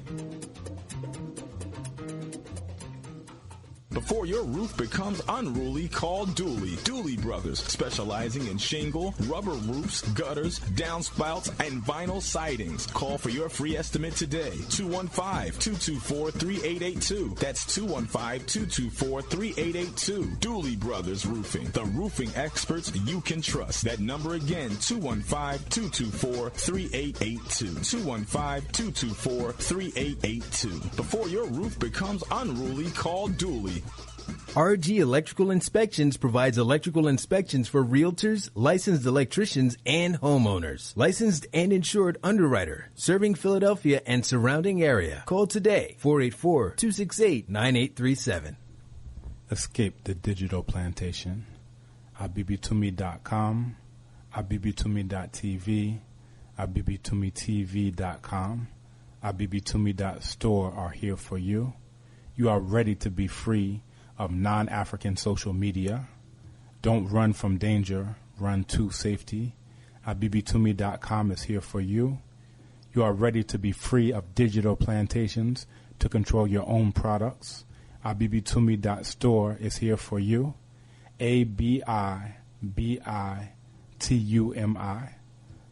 Before your roof becomes unruly, call Dooley. Dooley Brothers, specializing in shingle, rubber roofs, gutters, downspouts, and vinyl sidings. Call for your free estimate today. 215-224-3882. That's 215-224-3882. Dooley Brothers Roofing, the roofing experts you can trust. That number again, 215-224-3882. 215-224-3882. Before your roof becomes unruly, call Dooley. RG Electrical Inspections provides electrical inspections for realtors, licensed electricians, and homeowners. Licensed and insured underwriter, serving Philadelphia and surrounding area. Call today, 484-268-9837. Escape the digital plantation. abibitumi.com, abibitumi.tv, abibitumitv.com, abibitumi.store are here for you. You are ready to be free of non-African social media. Don't run from danger, run to safety. abibitumi.com is here for you. You are ready to be free of digital plantations to control your own products. abibitumi.store is here for you. ABIBITUMI,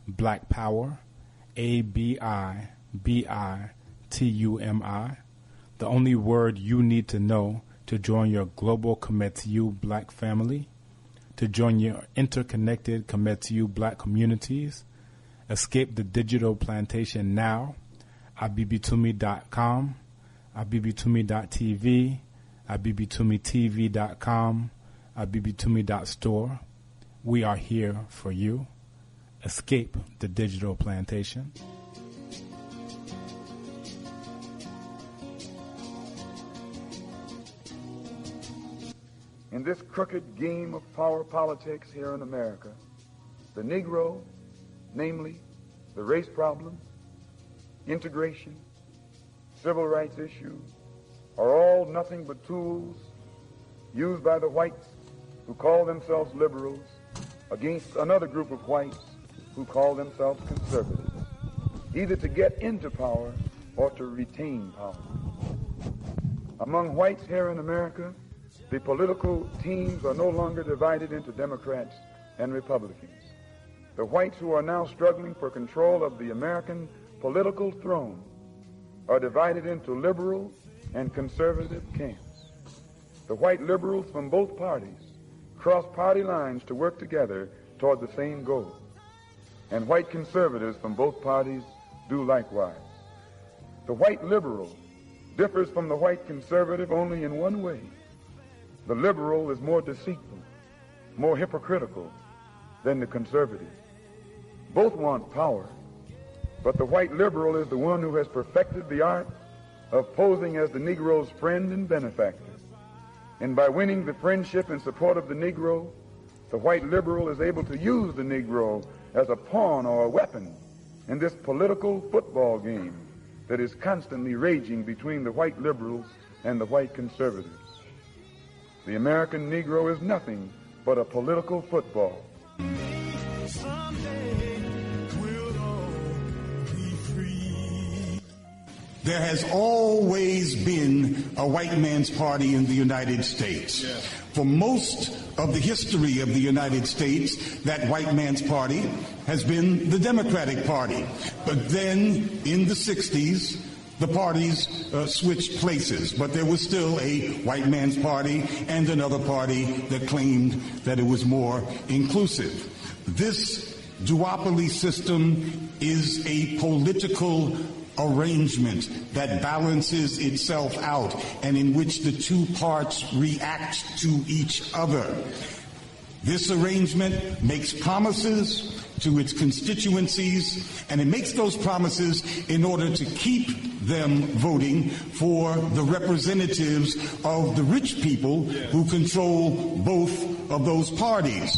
Black Power, ABIBITUMI. The only word you need to know to join your global Kometiu Black family, to join your interconnected Kometiu Black communities, Escape the digital plantation now. abibitumi.com, abibitumi.tv, abibitumitv.com, abibitumi.store. We are here for you. Escape the digital plantation. In this crooked game of power politics here in America, the Negro, namely the race problem, integration, civil rights issues, are all nothing but tools used by the whites who call themselves liberals against another group of whites who call themselves conservatives, either to get into power or to retain power. Among whites here in America, the political teams are no longer divided into Democrats and Republicans. The whites who are now struggling for control of the American political throne are divided into liberal and conservative camps. The white liberals from both parties cross party lines to work together toward the same goal, and white conservatives from both parties do likewise. The white liberal differs from the white conservative only in one way. The liberal is more deceitful, more hypocritical than the conservative. Both want power, but the white liberal is the one who has perfected the art of posing as the Negro's friend and benefactor. And by winning the friendship and support of the Negro, the white liberal is able to use the Negro as a pawn or a weapon in this political football game that is constantly raging between the white liberals and the white conservatives. The American Negro is nothing but a political football. There has always been a white man's party in the United States. Yes. For most of the history of the United States, that white man's party has been the Democratic Party. But then in the 60s, the parties switched places, but there was still a white man's party and another party that claimed that it was more inclusive. This duopoly system is a political arrangement that balances itself out and in which the two parts react to each other. This arrangement makes promises to its constituencies, and it makes those promises in order to keep them voting for the representatives of the rich people who control both of those parties.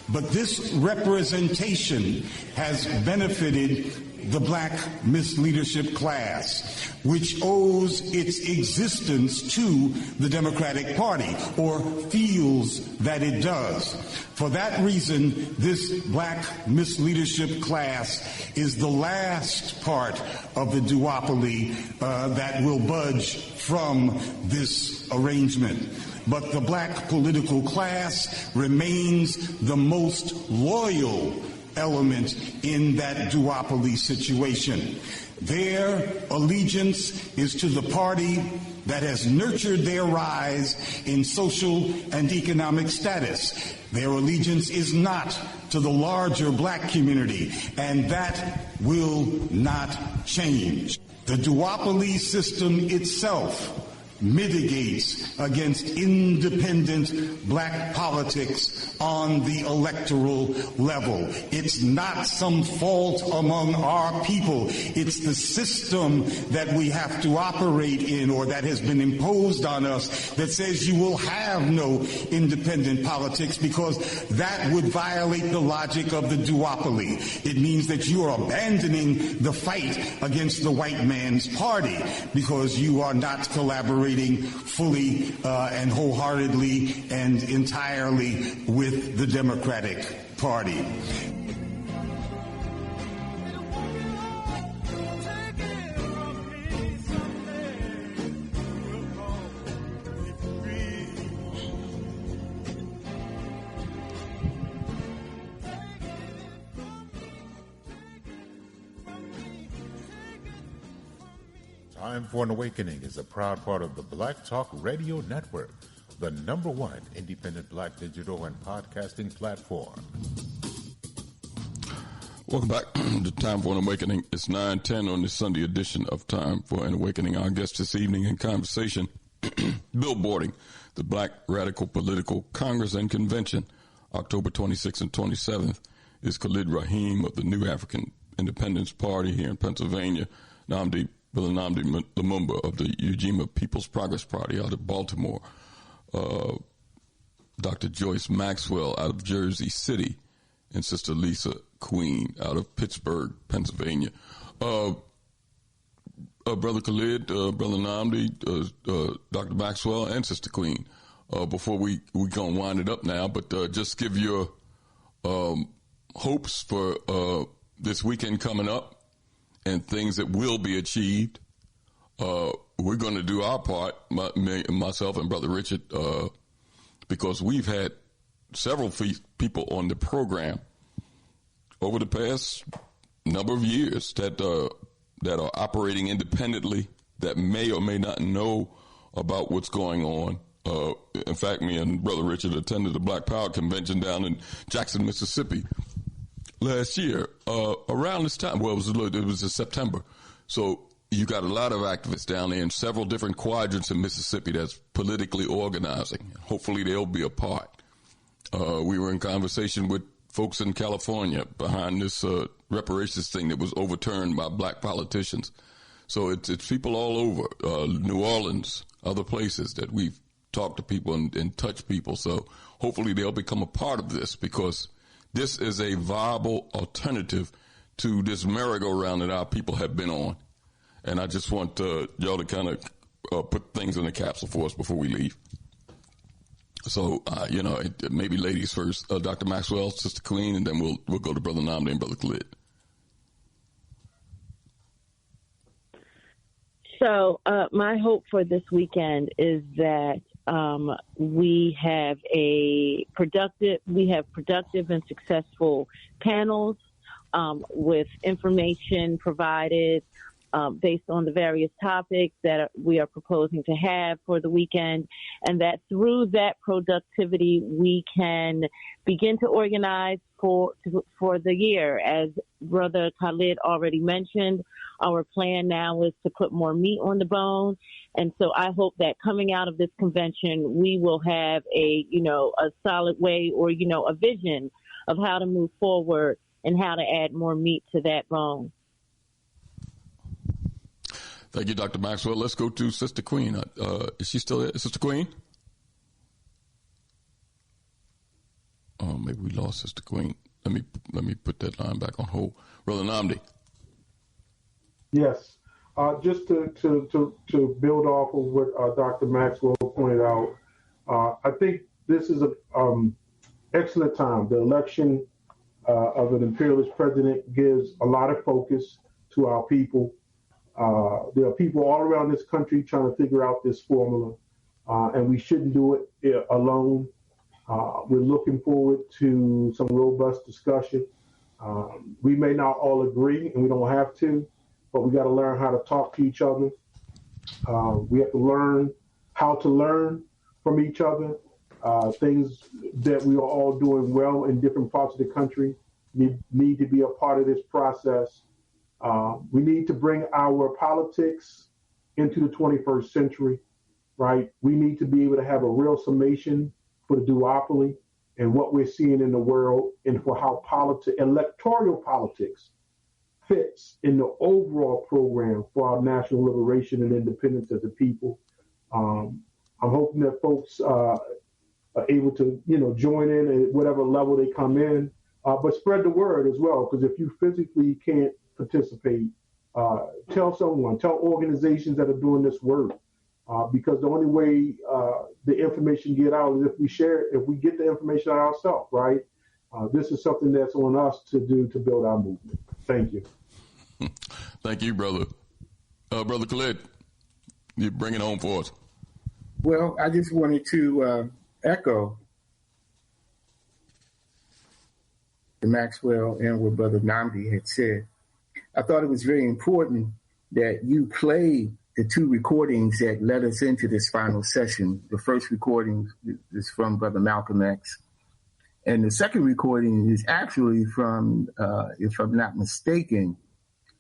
But this representation has benefited the black misleadership class, which owes its existence to the Democratic Party, or feels that it does. For that reason, this black misleadership class is the last part of the duopoly that will budge from this arrangement. But the black political class remains the most loyal element in that duopoly situation. Their allegiance is to the party that has nurtured their rise in social and economic status. Their allegiance is not to the larger black community, and that will not change. The duopoly system itself mitigates against independent black politics on the electoral level. It's not some fault among our people. It's the system that we have to operate in, or that has been imposed on us, that says you will have no independent politics, because that would violate the logic of the duopoly. It means that you are abandoning the fight against the white man's party because you are not collaborating fully and wholeheartedly and entirely with the Democratic Party. Time for an Awakening is a proud part of the Black Talk Radio Network, the #1 independent black digital and podcasting platform. Welcome back to Time for an Awakening. It's 9:10 on this Sunday edition of Time for an Awakening. Our guest this evening in conversation, billboarding the Black Radical Political Congress and Convention, October 26th and 27th, is Khalid Raheem of the New African Independence Party here in Pennsylvania, Nnamdi Lumumba of the Ujima People's Progress Party out of Baltimore, Dr. Joyce Maxwell out of Jersey City, and Sister Lisa Queen out of Pittsburgh, Pennsylvania. Brother Khalid, Brother Nnamdi, Dr. Maxwell, and Sister Queen, before we going to wind it up now, but just give your hopes for this weekend coming up and things that will be achieved. We're going to do our part, myself and Brother Richard, because we've had several people on the program over the past number of years that are operating independently, that may or may not know about what's going on. In fact, me and Brother Richard attended the Black Power Convention down in Jackson, Mississippi last year, around this time. Well, it was in September. So you got a lot of activists down there in several different quadrants in Mississippi that's politically organizing. Hopefully they'll be a part. We were in conversation with folks in California behind this reparations thing that was overturned by black politicians. So it's people all over, New Orleans, other places that we've talked to people and touched people. So hopefully they'll become a part of this, because this is a viable alternative to this merry-go-round that our people have been on. And I just want y'all to kind of put things in the capsule for us before we leave. So, maybe ladies first, Dr. Maxwell, Sister Queen, and then we'll go to Brother Nnamdi and Brother Khalid. So, my hope for this weekend is that we have productive and successful panels with information provided based on the various topics that we are proposing to have for the weekend, and that through that productivity we can begin to organize for the year. As Brother Khalid already mentioned, our plan now is to put more meat on the bone, and so I hope that coming out of this convention we will have a solid way, or a vision of how to move forward and how to add more meat to that bone. Thank you, Dr. Maxwell. Let's go to Sister Queen. Is she still there? Sister Queen? Oh, maybe we lost Sister Queen. Let me put that line back on hold. Brother Nnamdi. Yes. Just to build off of what Dr. Maxwell pointed out, I think this is an excellent time. The election of an imperialist president gives a lot of focus to our people. There are people all around this country trying to figure out this formula, and we shouldn't do it alone. We're looking forward to some robust discussion. We may not all agree, and we don't have to, but we got to learn how to talk to each other. We have to learn how to learn from each other. Things that we are all doing well in different parts of the country need to be a part of this process. We need to bring our politics into the 21st century, right? We need to be able to have a real summation for the duopoly and what we're seeing in the world, and for how electoral politics fits in the overall program for our national liberation and independence as a people. I'm hoping that folks are able to, join in at whatever level they come in, but spread the word as well, because if you physically can't participate, tell someone, tell organizations that are doing this work, because the only way the information get out is if we share it, if we get the information out ourselves, right? This is something that's on us to do to build our movement. Thank you. Thank you, brother. Brother Khalid, you bring it home for us. Well, I just wanted to echo the Maxwell and what Brother Nnamdi had said. I thought it was very important that you played the two recordings that led us into this final session. The first recording is from Brother Malcolm X, And the second recording is actually from, if I'm not mistaken,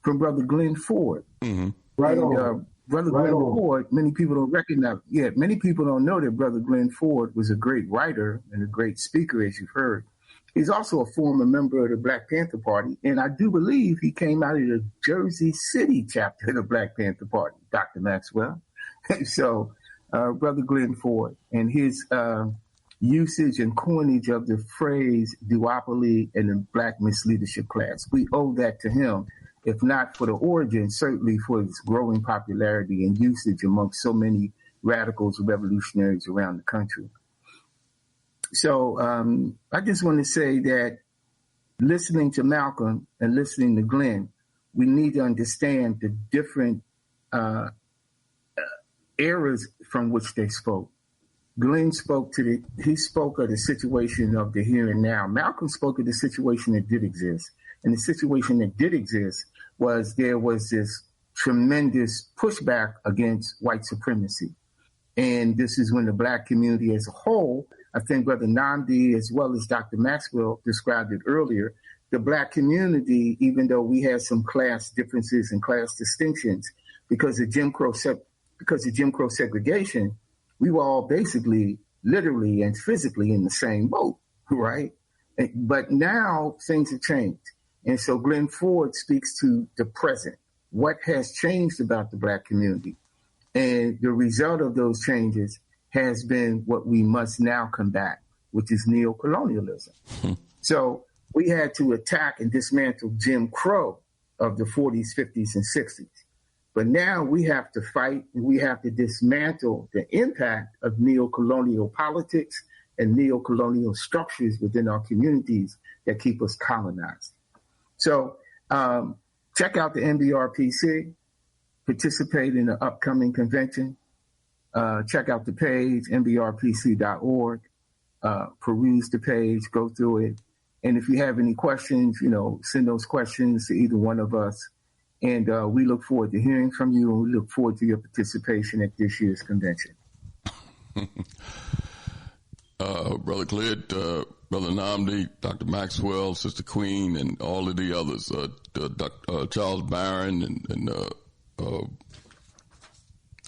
from Brother Glenn Ford. Mm-hmm. Right on. Brother Glenn Ford, many people don't recognize. Yeah, many people don't know that Brother Glenn Ford was a great writer and a great speaker, as you've heard. He's also a former member of the Black Panther Party, and I do believe he came out of the Jersey City chapter of the Black Panther Party, Dr. Maxwell. So, Brother Glenn Ford and his usage and coinage of the phrase duopoly and the Black misleadership class, we owe that to him. If not for the origin, certainly for its growing popularity and usage amongst so many radicals and revolutionaries around the country. So I just want to say that listening to Malcolm and listening to Glenn, we need to understand the different eras from which they spoke. Glenn spoke of the situation of the here and now. Malcolm spoke of the situation that did exist. And the situation that did exist was there was this tremendous pushback against white supremacy. And this is when the Black community as a whole, I think Brother Nnamdi as well as Dr. Maxwell described it earlier, the Black community, even though we had some class differences and class distinctions because of Jim Crow segregation, we were all basically literally and physically in the same boat, right? But now things have changed. And so Glenn Ford speaks to the present. What has changed about the Black community? And the result of those changes has been what we must now combat, which is neocolonialism. So we had to attack and dismantle Jim Crow of the 40s, 50s, and 60s. But now we have to fight and we have to dismantle the impact of neocolonial politics and neocolonial structures within our communities that keep us colonized. So check out the NBRPC, participate in the upcoming convention, check out the page, nbrpc.org, peruse the page, go through it. And if you have any questions, send those questions to either one of us. And we look forward to hearing from you, and we look forward to your participation at this year's convention. Brother Khalid, Brother Nnamdi, Dr. Maxwell, Sister Queen, and all of the others, Charles Barron and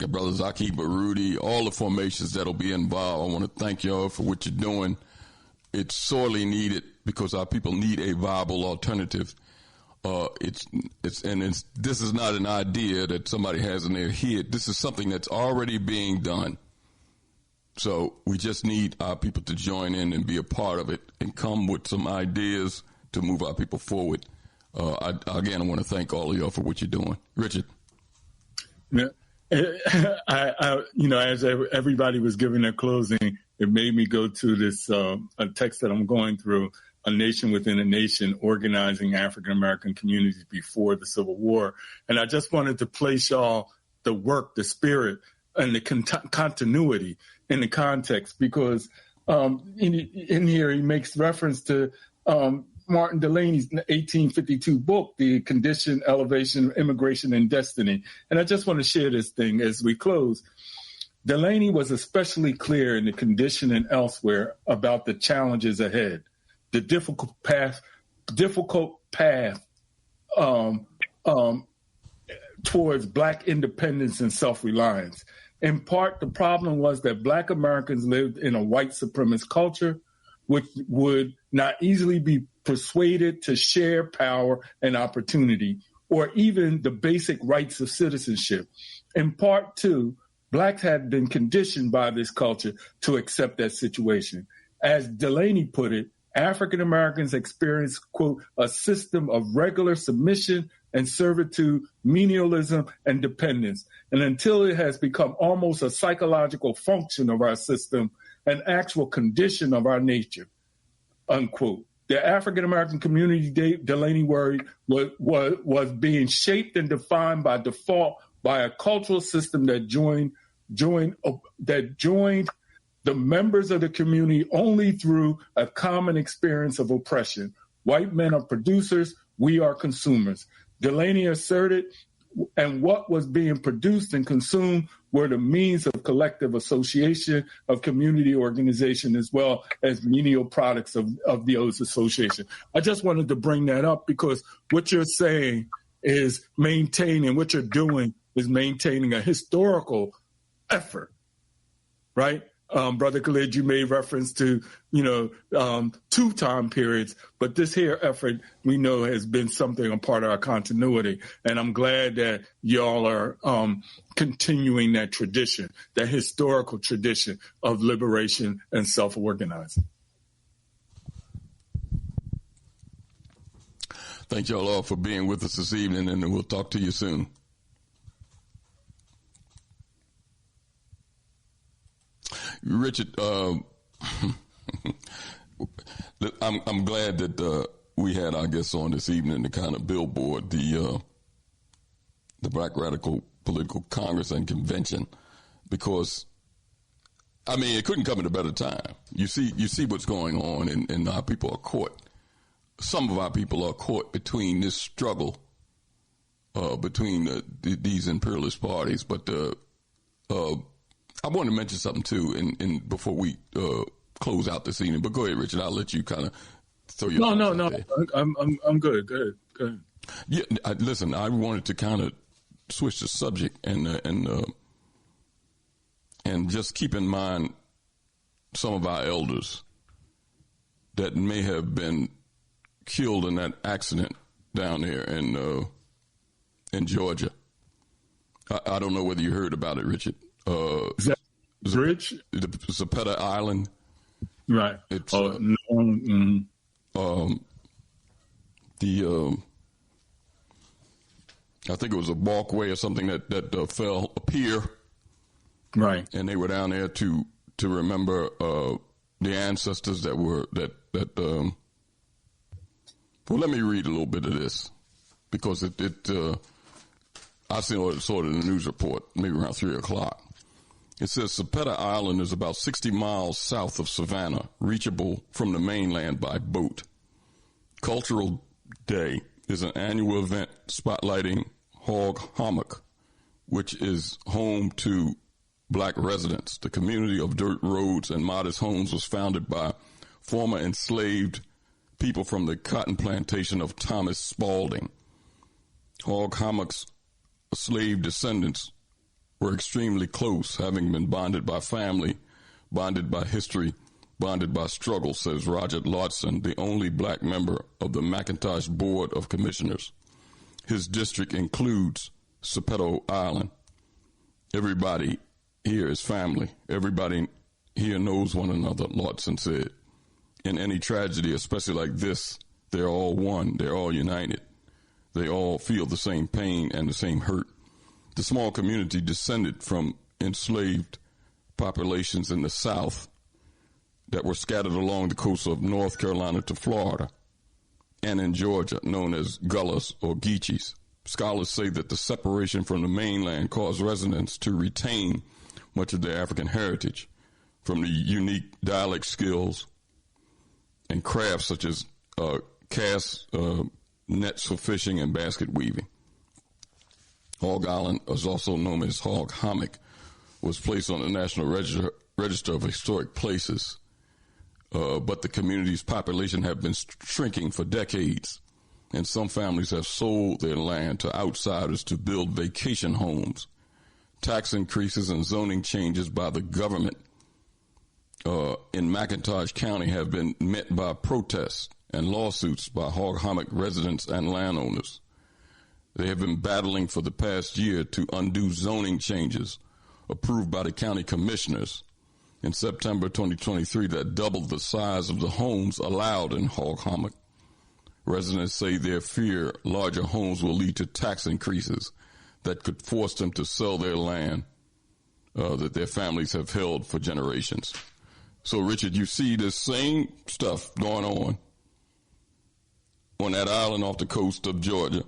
Brother Zaki Barudi, all the formations that'll be involved. I want to thank y'all for what you're doing. It's sorely needed because our people need a viable alternative. This is not an idea that somebody has in their head. This is something that's already being done. So we just need our people to join in and be a part of it and come with some ideas to move our people forward. I want to thank all of y'all for what you're doing. Richard. Yeah. As everybody was giving their closing, it made me go to this a text that I'm going through, A Nation Within a Nation, Organizing African-American Communities Before the Civil War. And I just wanted to place y'all the work, the spirit, and the continuity in the context, because in here he makes reference to Martin Delaney's 1852 book, The Condition, Elevation, Immigration, and Destiny. And I just want to share this thing as we close. Delaney was especially clear in The Condition and Elsewhere about the challenges ahead, the difficult path towards Black independence and self-reliance. In part, the problem was that Black Americans lived in a white supremacist culture, which would not easily be persuaded to share power and opportunity, or even the basic rights of citizenship. In part, too, Blacks had been conditioned by this culture to accept that situation. As Delaney put it, African Americans experienced, quote, a system of regular submission and servitude, menialism, and dependence. And until it has become almost a psychological function of our system, an actual condition of our nature, unquote. The African American community, Delaney worried, was being shaped and defined by default by a cultural system that joined the members of the community only through a common experience of oppression. White men are producers, we are consumers. Delaney asserted, and what was being produced and consumed were the means of collective association, of community organization, as well as menial products of those associations. I just wanted to bring that up because what you're saying is maintaining, what you're doing is maintaining a historical effort, right? Brother Khalid, you made reference to, 2 time periods, but this here effort we know has been something, a part of our continuity. And I'm glad that y'all are continuing that tradition, that historical tradition of liberation and self-organizing. Thank y'all all for being with us this evening, and we'll talk to you soon. Richard, I'm glad that we had our guests on this evening to kind of billboard the Black Radical Political Congress and Convention, because it couldn't come at a better time. You see what's going on, and our people are caught. Some of our people are caught between this struggle between these imperialist parties, but I want to mention something too, and before we close out this evening. But go ahead, Richard. I'll let you kind of throw your. No. I'm good. Go ahead. Yeah, listen. I wanted to kind of switch the subject and just keep in mind some of our elders that may have been killed in that accident down there in Georgia. I don't know whether you heard about it, Richard. Is that bridge? The Zapata Island. Right. It's, no. I think it was a walkway or something that fell a pier. Right. And they were down there to remember the ancestors that were well, let me read a little bit of this because I saw it in the news report maybe around 3:00. It says Zapata Island is about 60 miles south of Savannah, reachable from the mainland by boat. Cultural Day is an annual event spotlighting Hog Hammock, which is home to black residents. The community of dirt roads and modest homes was founded by former enslaved people from the cotton plantation of Thomas Spalding. Hog Hammock's slave descendants were extremely close, having been bonded by family, bonded by history, bonded by struggle, says Roger Lodson, the only black member of the McIntosh Board of Commissioners. His district includes Zapata Island. Everybody here is family. Everybody here knows one another, Lodson said. In any tragedy, especially like this, they're all one. They're all united. They all feel the same pain and the same hurt. The small community descended from enslaved populations in the South that were scattered along the coast of North Carolina to Florida and in Georgia, known as Gullahs or Geechees. Scholars say that the separation from the mainland caused residents to retain much of their African heritage, from the unique dialect skills and crafts such as cast nets for fishing and basket weaving. Hog Island, is also known as Hog Hammock, was placed on the National Register of Historic Places, but the community's population have been shrinking for decades, and some families have sold their land to outsiders to build vacation homes. Tax increases and zoning changes by the government in McIntosh County have been met by protests and lawsuits by Hog Hammock residents and landowners. They have been battling for the past year to undo zoning changes approved by the county commissioners in September 2023 that doubled the size of the homes allowed in Hog Hammock. Residents say they fear larger homes will lead to tax increases that could force them to sell their land that their families have held for generations. So, Richard, you see this same stuff going on that island off the coast of Georgia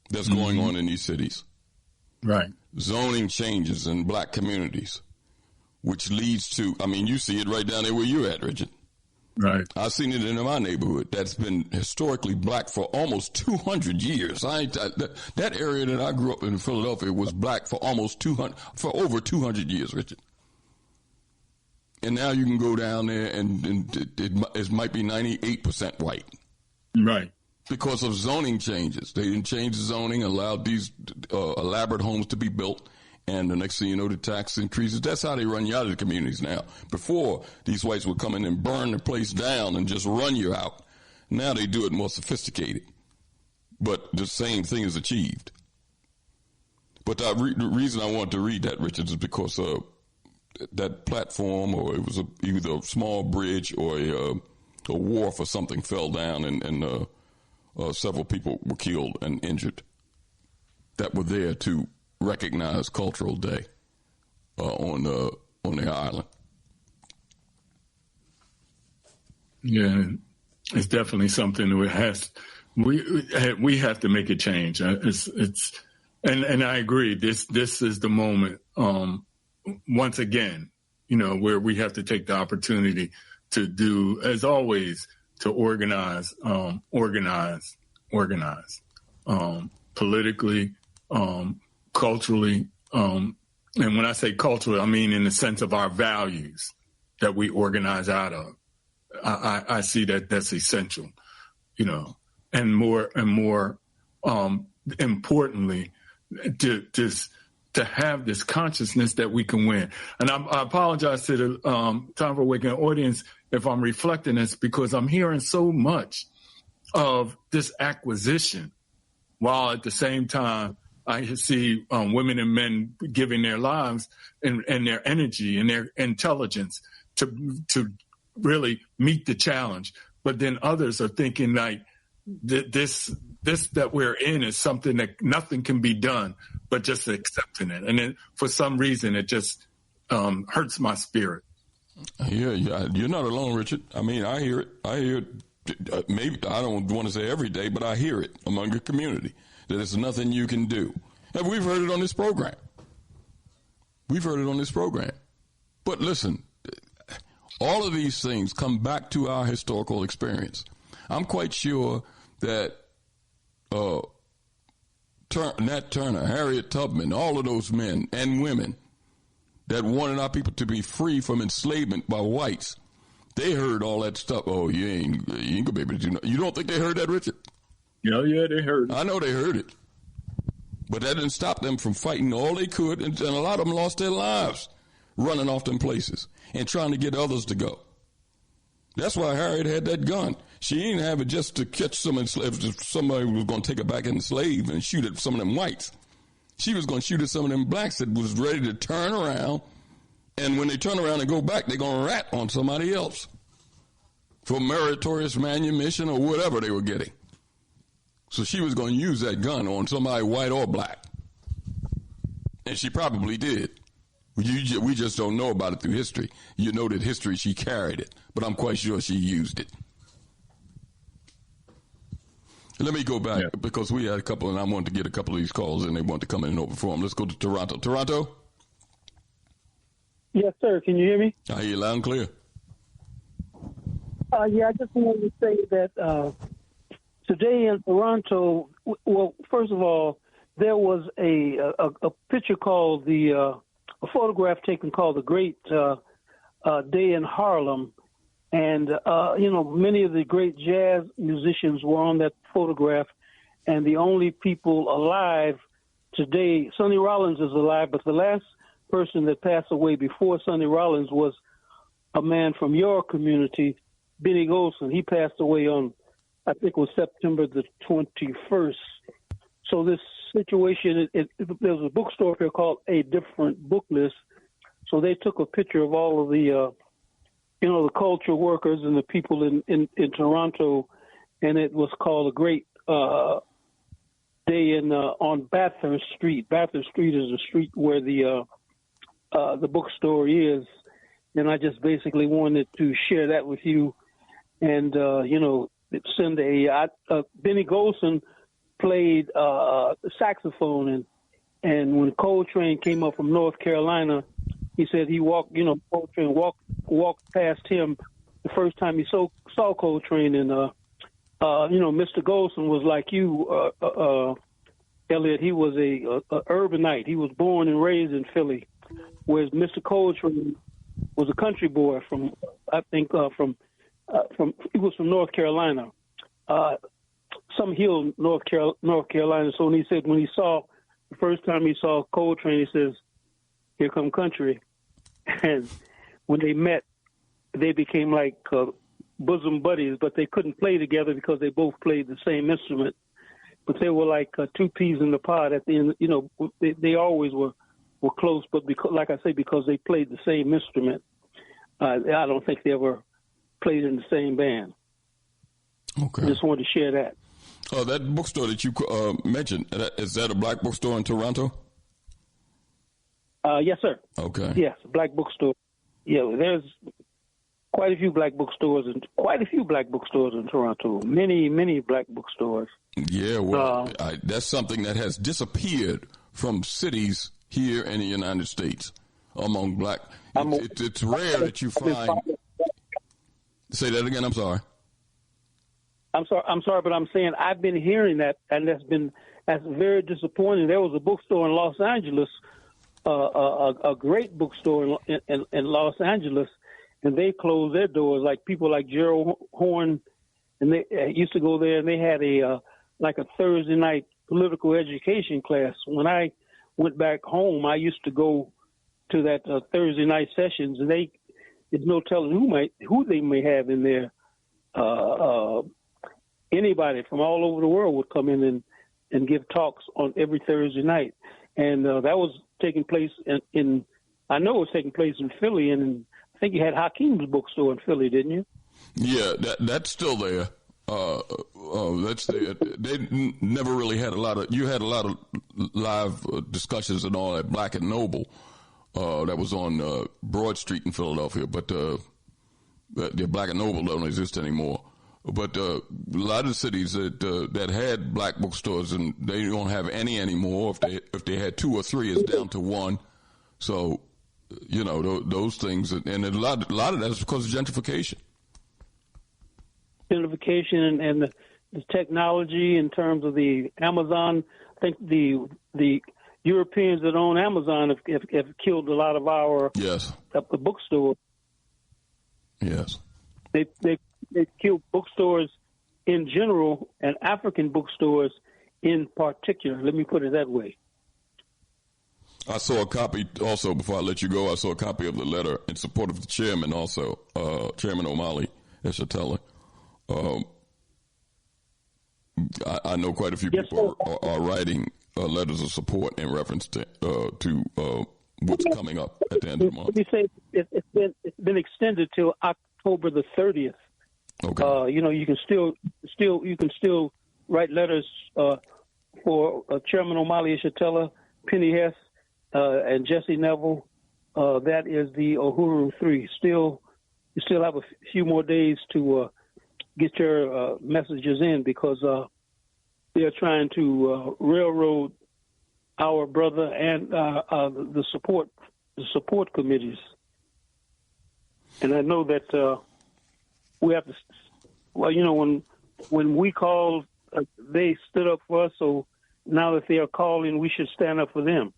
that's going on in these cities. Right. Zoning changes in black communities, which leads to, you see it right down there where you're at, Richard. Right. I've seen it in my neighborhood that's been historically black for almost 200 years. That area that I grew up in Philadelphia was black for for over 200 years, Richard. And now you can go down there and it might be 98% white. Right. Because of zoning changes. They didn't change the zoning, allowed these elaborate homes to be built. And the next thing you know, the tax increases. That's how they run you out of the communities now. Before, these whites would come in and burn the place down and just run you out. Now they do it more sophisticated. But the same thing is achieved. But the reason I wanted to read that, Richard, is because that platform, or it was either a small bridge or a wharf or something fell down, and several people were killed and injured that were there to recognize Cultural Day on their island. Yeah, it's definitely something that we have to make a change. And I agree. This is the moment. Once again, where we have to take the opportunity to do, as always, to organize politically, culturally, and when I say culturally, I mean in the sense of our values that we organize out of. I see that's essential, and more importantly, to have this consciousness that we can win. And I apologize to the Time for Awakening audience if I'm reflecting this, because I'm hearing so much of this acquisition, while at the same time I see women and men giving their lives and their energy and their intelligence to really meet the challenge. But then others are thinking like this that we're in is something that nothing can be done but just accepting it. And then for some reason, it just hurts my spirit. Yeah, you're not alone, Richard. I mean, I hear it. Maybe I don't want to say every day, but I hear it among the community that there's nothing you can do. And we've heard it on this program. But listen, all of these things come back to our historical experience. I'm quite sure that Nat Turner, Harriet Tubman, all of those men and women that wanted our people to be free from enslavement by whites, they heard all that stuff. Oh, you ain't gonna be able to do nothing. You don't think they heard that, Richard? Yeah, they heard it. I know they heard it. But that didn't stop them from fighting all they could, and a lot of them lost their lives running off them places and trying to get others to go. That's why Harriet had that gun. She didn't have it just to catch some enslaved. If somebody was going to take her back in slave and shoot at some of them whites, she was going to shoot at some of them blacks that was ready to turn around. And when they turn around and go back, they're going to rat on somebody else for meritorious manumission or whatever they were getting. So she was going to use that gun on somebody white or black. And she probably did. We just don't know about it through history. You know that history, she carried it. But I'm quite sure she used it. Let me go back because we had a couple, and I wanted to get a couple of these calls, and they want to come in and open forum. Let's go to Toronto. Toronto? Yes, sir. Can you hear me? I hear you loud and clear. I just wanted to say that today in Toronto, well, first of all, there was a picture called a photograph taken called The Great Day in Harlem. And, many of the great jazz musicians were on that photograph. And the only people alive today, Sonny Rollins is alive, but the last person that passed away before Sonny Rollins was a man from your community, Benny Golson. He passed away on, I think it was September the 21st. So this situation, there's a bookstore here called A Different Book List. So they took a picture of all of the, the cultural workers and the people in Toronto, and it was called A Great Day on Bathurst Street. Bathurst Street is the street where the bookstore is, and I just basically wanted to share that with you, and send Benny Golson played saxophone, and when Coltrane came up from North Carolina, he said he walked, Coltrane walked past him the first time he saw Coltrane, and Mr. Golson was like you, Elliott. He was a urbanite. He was born and raised in Philly, whereas Mr. Coltrane was a country boy from he was from North Carolina, some hill, North Carolina. So when he said the first time he saw Coltrane, he says, "Here come country," and when they met, they became like bosom buddies, but they couldn't play together because they both played the same instrument. But they were like two peas in the pod at the end. They always were close, but because they played the same instrument, I don't think they ever played in the same band. Okay. I just wanted to share that. That bookstore that you mentioned, is that a black bookstore in Toronto? Yes, sir. Okay. Yes, black bookstore. Yeah, there's quite a few black bookstores in Toronto. Many black bookstores. Yeah, well, that's something that has disappeared from cities here in the United States among black. It's rare that you find. Say that again. I'm sorry. I'm sorry, but I'm saying I've been hearing that, and that's very disappointing. There was a bookstore in Los Angeles, a great bookstore in Los Angeles, and they closed their doors. Like people like Gerald Horn, and they used to go there, and they had a Thursday night political education class. When I went back home, I used to go to that Thursday night sessions, and there's no telling who they may have in there. Anybody from all over the world would come in and give talks on every Thursday night, and that was taking place in I know it was taking place in Philly, and I think you had Hakeem's bookstore in Philly, didn't you? Yeah, that's still there. That's there. They never really had you had a lot of live discussions and all at Black and Noble. That was on Broad Street in Philadelphia, but the Black and Noble don't exist anymore. But a lot of cities that had black bookstores, and they don't have any anymore. If they had two or three, it's down to one. So, those things, and a lot of that is because of gentrification. Gentrification and the technology in terms of the Amazon. I think the Europeans that own Amazon have killed a lot of our the bookstores. Yes, they killed bookstores in general and African bookstores in particular. Let me put it that way. I saw a copy also, before I let you go, I saw a copy of the letter in support of the chairman also, Chairman Omali Eshatella. I know quite a few people are writing letters of support in reference to what's coming up at the end of the month. Let me say it's been extended till October the 30th. Okay. You can still write letters for Chairman Omali Eshatella, Penny Hess, and Jesse Neville. That is the Uhuru 3. You still have a few more days to get your messages in, because they're trying to railroad our brother and the support committees. And I know that we have to. Well, when we called, they stood up for us. So now that they are calling, we should stand up for them.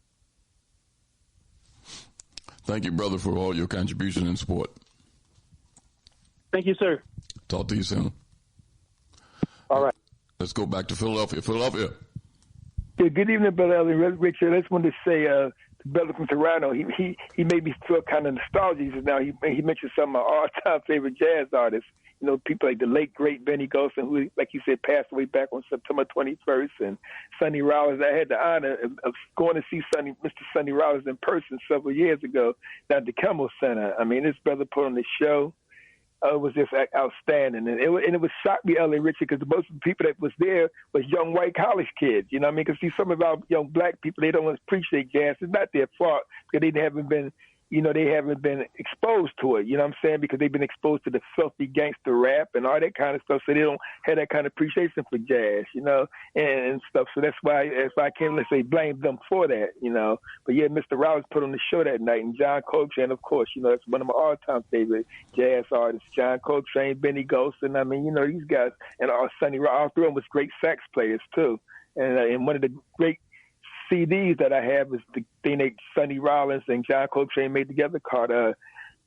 Thank you, brother, for all your contribution and support. Thank you, sir. Talk to you soon. All right. Let's go back to Philadelphia. Philadelphia. Yeah, good evening, Brother Elliott. Richard, I just wanted to say, brother from Toronto, he made me feel kind of nostalgic just now. He mentioned some of my all-time favorite jazz artists. People like the late, great Benny Golson, who, like you said, passed away back on September 21st, and Sonny Rollins. I had the honor of going to see Mr. Sonny Rollins in person several years ago down at the Kimmel Center. I mean, this brother put on the show. It was just outstanding. And it was shocked me, Elliott Richard, because most of the people that was there was young white college kids. You know what I mean? Because see, some of our young black people, they don't appreciate jazz. It's not their fault, because they haven't been they haven't been exposed to it, you know what I'm saying? Because they've been exposed to the filthy gangster rap and all that kind of stuff, so they don't have that kind of appreciation for jazz, and stuff. So that's why I can't, let's say, blame them for that, But yeah, Mr. Rollins put on the show that night, and John Coltrane, of course, that's one of my all-time favorite jazz artists. John Coltrane, Benny Golson, these guys, and Sonny Rollins, all three of them was great sax players too. And one of the great CDs that I have is the thing that Sonny Rollins and John Coltrane made together called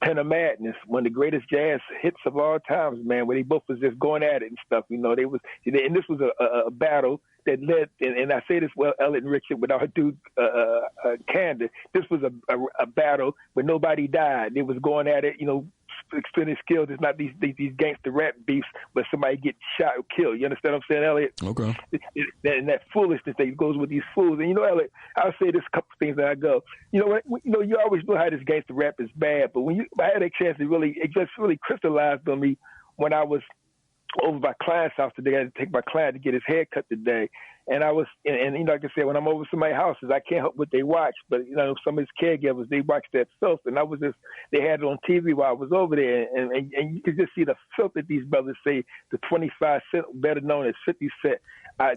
Pen of Madness, one of the greatest jazz hits of all times, man, where they both was just going at it and stuff. And this was a battle that led, and I say this, well, Elliott and Richard, with our due candor, this was a battle where nobody died. They was going at it, extended skills. It's not these gangster rap beefs where somebody gets shot or killed. You understand what I'm saying, Elliott? Okay. And that foolishness that goes with these fools. And Elliott, I'll say this couple things that I go. You always know how this gangster rap is bad, but I had a chance to it just really crystallized on me when I was over my client's house today. I had to take my client to get his hair cut today. And I was, and like I said, when I'm over somebody's houses, I can't help what they watch. But, some of his caregivers, they watch that filth. And they had it on TV while I was over there. And you could just see the filth that these brothers say, the 25 cent, better known as 50 cent. I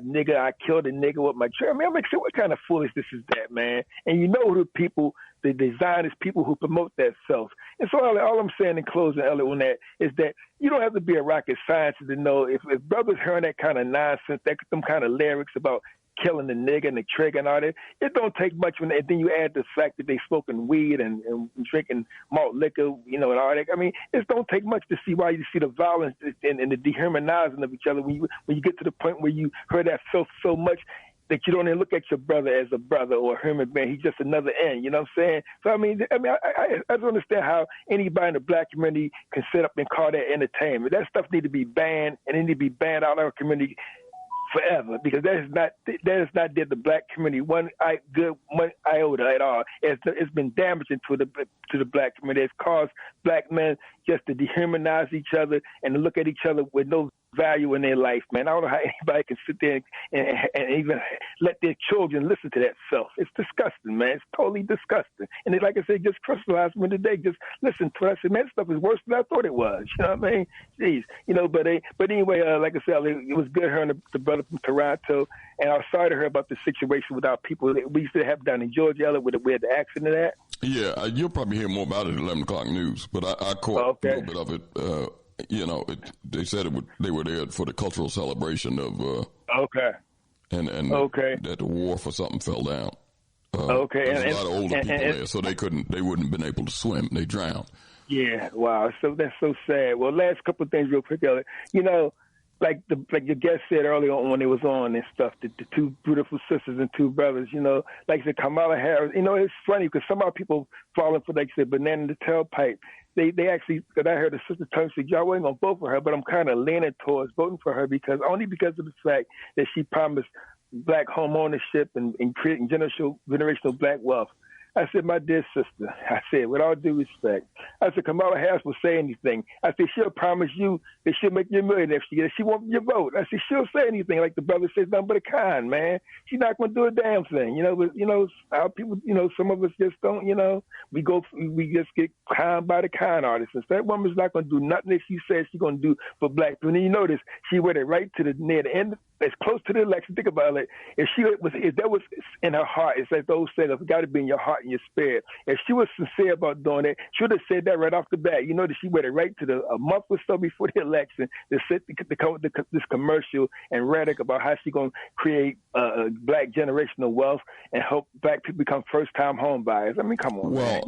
killed a nigga with my tree. I'm like, what kind of foolishness is that, man? And the people, the designers, people who promote that self. And so all I'm saying in closing, Elliott, on that is that you don't have to be a rocket scientist to know if brothers hearing that kind of nonsense, them kind of lyrics about killing the nigga and the trigger and all that, it don't take much when then you add the fact that they smoking weed and drinking malt liquor, and all that. It don't take much to see why you see the violence and the dehumanizing of each other when you get to the point where you heard that so much that you don't even look at your brother as a brother or a human being. He's just another end. You know what I'm saying? So I don't understand how anybody in the black community can sit up and call that entertainment. That stuff need to be banned, and it need to be banned out of our community forever, because that has not did the black community one iota at all. It's been damaging to the black community. It's caused black men just to dehumanize each other and to look at each other with no value in their life, man. I don't know how anybody can sit there and even let their children listen to that self. It's disgusting, man. It's totally disgusting. And like I said, just crystallized me today. Just listen to it. I said, man, this stuff is worse than I thought it was. You know what I mean? Jeez. But anyway, like I said, it was good hearing the brother from Toronto, and I was sorry to hear about the situation with our people that we used to have down in Georgia, Elliott, where we had the accident at. Yeah, you'll probably hear more about it at 11 o'clock news, but I caught a little bit of it. They said they were there for the cultural celebration of and that the war for something fell down. There's a lot of older people there, so they wouldn't have been able to swim. They drowned. Yeah, wow. So that's so sad. Well, last couple of things real quick, Elliott. Like your guest said earlier on when it was on and stuff, the two beautiful sisters and two brothers, like I said, Kamala Harris, it's funny because some of our people falling for, like I said, banana in the tailpipe. They actually, because I heard the sister tongue say, y'all ain't going to vote for her, but I'm kind of leaning towards voting for her because of the fact that she promised black home ownership and creating generational black wealth. I said, my dear sister, I said, with all due respect, I said, Kamala Harris will say anything. I said, she'll promise you that she'll make you a millionaire if she wants your vote. I said, she'll say anything. Like the brother says, nothing but a con, man. She's not going to do a damn thing. But, our people, some of us just don't, we just get conned by the con artists. And so that woman's not going to do nothing that she says she's going to do for black people. And you notice she went it right to near the end, as close to the election. Think about it. If that was in her heart, it's like those saying, it's got to be in your heart and your spirit. If she was sincere about doing it, she would have said that right off the bat. That she went it right to a month or so before the election to come with this commercial and rhetoric about how she's going to create black generational wealth and help black people become first-time home buyers. Come on, man.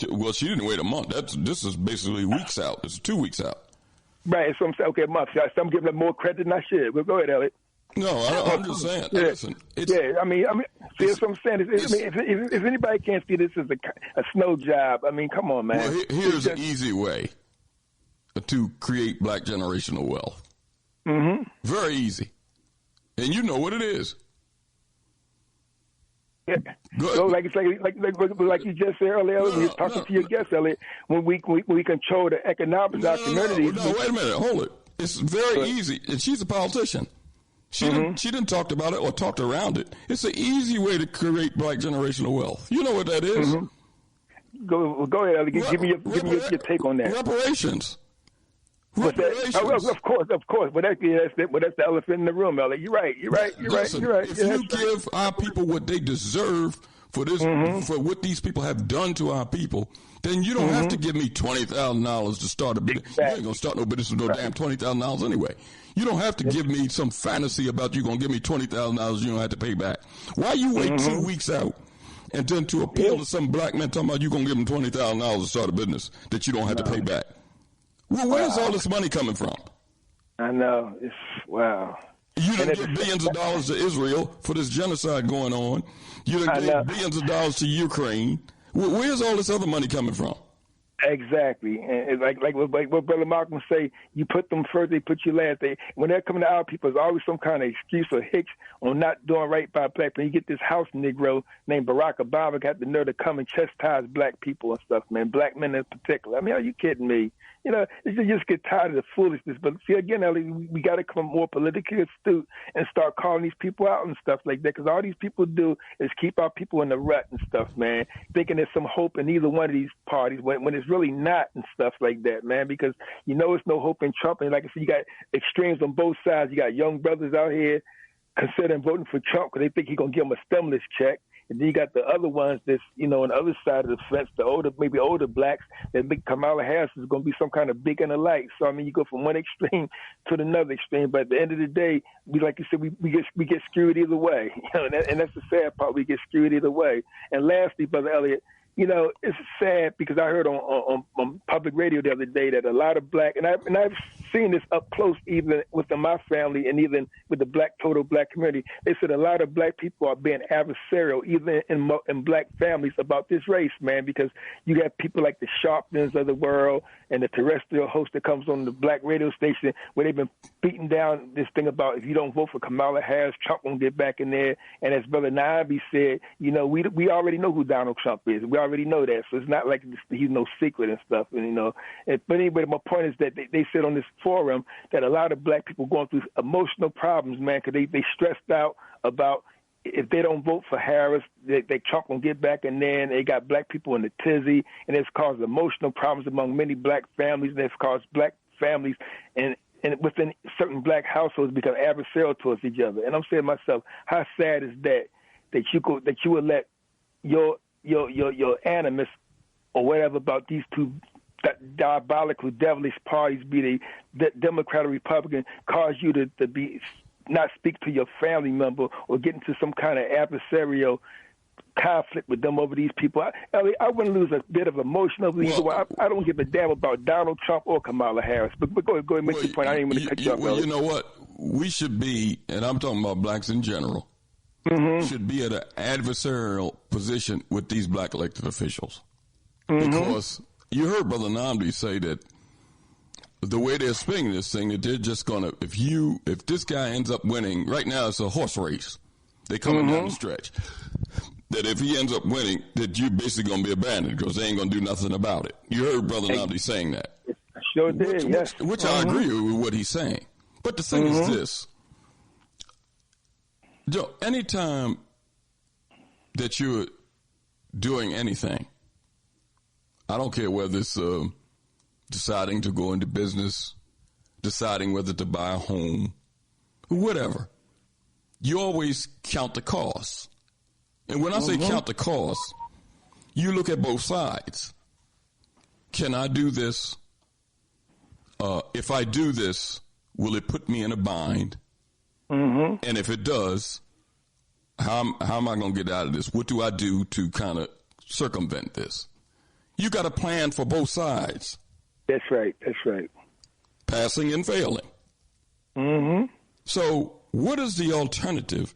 Well, she didn't wait a month. This is basically weeks out. It's 2 weeks out. Right, so I'm saying, okay, months. So I'm giving them more credit than I should. Well, go ahead, Elliott. No, I'm just saying. Yeah. Listen, see, that's what I'm saying. If anybody can't see this as a snow job, come on, man. Well, here's an easy way to create black generational wealth. Mm-hmm. Very easy. And you know what it is. Yeah. So like you just said earlier, when you were talking to your guest, Elliott, when we control the economics of our communities. No, wait a minute, hold it. It's very easy. And she's a politician. She didn't talk about it or talked around it. It's an easy way to create black generational wealth. You know what that is? Mm-hmm. Go ahead, Elliott. Give me your take on that. Reparations. Of course. But that's the elephant in the room, Elliott. You're right. Listen, if you give our people what they deserve for this, for what these people have done to our people, then you don't have to give me $20,000 to start a business. Exactly. You ain't gonna start no business with no damn $20,000 anyway. You don't have to give me some fantasy about you gonna give me $20,000 you don't have to pay back. Why you wait 2 weeks out and then to appeal to some black man talking about you gonna give him $20,000 to start a business that you don't have to pay back? Well, where's all this money coming from? I know. It's wow. You done give billions of dollars to Israel for this genocide going on. You done gave billions of dollars to Ukraine. Where's all this other money coming from? Exactly. And like what Brother Malcolm say, you put them first, they put you last. When they're coming to our people, there's always some kind of excuse or hitch on not doing right by black people. You get this house Negro named Barack Obama got the nerve to come and chastise black people and stuff, man, black men in particular. I mean, are you kidding me? You know, you just get tired of the foolishness. But see, again, Ellie, we got to become more politically astute and start calling these people out and stuff like that, because all these people do is keep our people in the rut and stuff, man, thinking there's some hope in either one of these parties when it's really not and stuff like that, man, because you know it's no hope in Trump. And like I said, you got extremes on both sides. You got young brothers out here considering voting for Trump because they think he's going to give them a stimulus check. And then you got the other ones that's, you know, on the other side of the fence, maybe older blacks that think Kamala Harris is going to be some kind of beacon of light. So, I mean, you go from one extreme to another extreme. But at the end of the day, like you said, we get screwed either way. You know, and that's the sad part. We get screwed either way. And lastly, Brother Elliott, you know, it's sad because I heard on public radio the other day that a lot of black, and I've seen this up close even within my family and even with the total black community. They said a lot of black people are being adversarial even in black families about this race, man, because you got people like the Sharptons of the world and the terrestrial host that comes on the black radio station where they've been beating down this thing about if you don't vote for Kamala Harris, Trump won't get back in there. And as Brother Nnamdi said, you know, we already know who Donald Trump is. We already know that, so it's not like he's no secret and stuff. And you know, but anyway, my point is that they said on this forum that a lot of black people going through emotional problems, man, because they stressed out about if they don't vote for Harris, they Trump won't get back in there, and they got black people in the tizzy, and it's caused emotional problems among many black families, and it's caused black families and within certain black households become adversarial towards each other. And I'm saying to myself, how sad is that you would let your animus or whatever about these two diabolical, devilish parties, be the Democrat or Republican, cause you to be not speak to your family member or get into some kind of adversarial conflict with them over these people. I wouldn't lose a bit of emotion over these. I don't give a damn about Donald Trump or Kamala Harris. But go ahead and make your point. I didn't want to cut you off. Well, you know what? We should be, and I'm talking about blacks in general, should be at an adversarial position with these black elected officials. Because you heard Brother Nnamdi say that the way they're spinning this thing, that they're just going to, if this guy ends up winning, right now it's a horse race. They're coming down the stretch. That if he ends up winning, that you're basically going to be abandoned because they ain't going to do nothing about it. You heard Brother Nnamdi saying that. I sure did, yes. Which I agree with what he's saying. But the thing is this. Joe, anytime that you're doing anything, I don't care whether it's deciding to go into business, deciding whether to buy a home, whatever, you always count the costs. And when I say count the costs, you look at both sides. Can I do this? If I do this, will it put me in a bind? And if it does, how am I going to get out of this? What do I do to kind of circumvent this? You got a plan for both sides. That's right. That's right. Passing and failing. So what is the alternative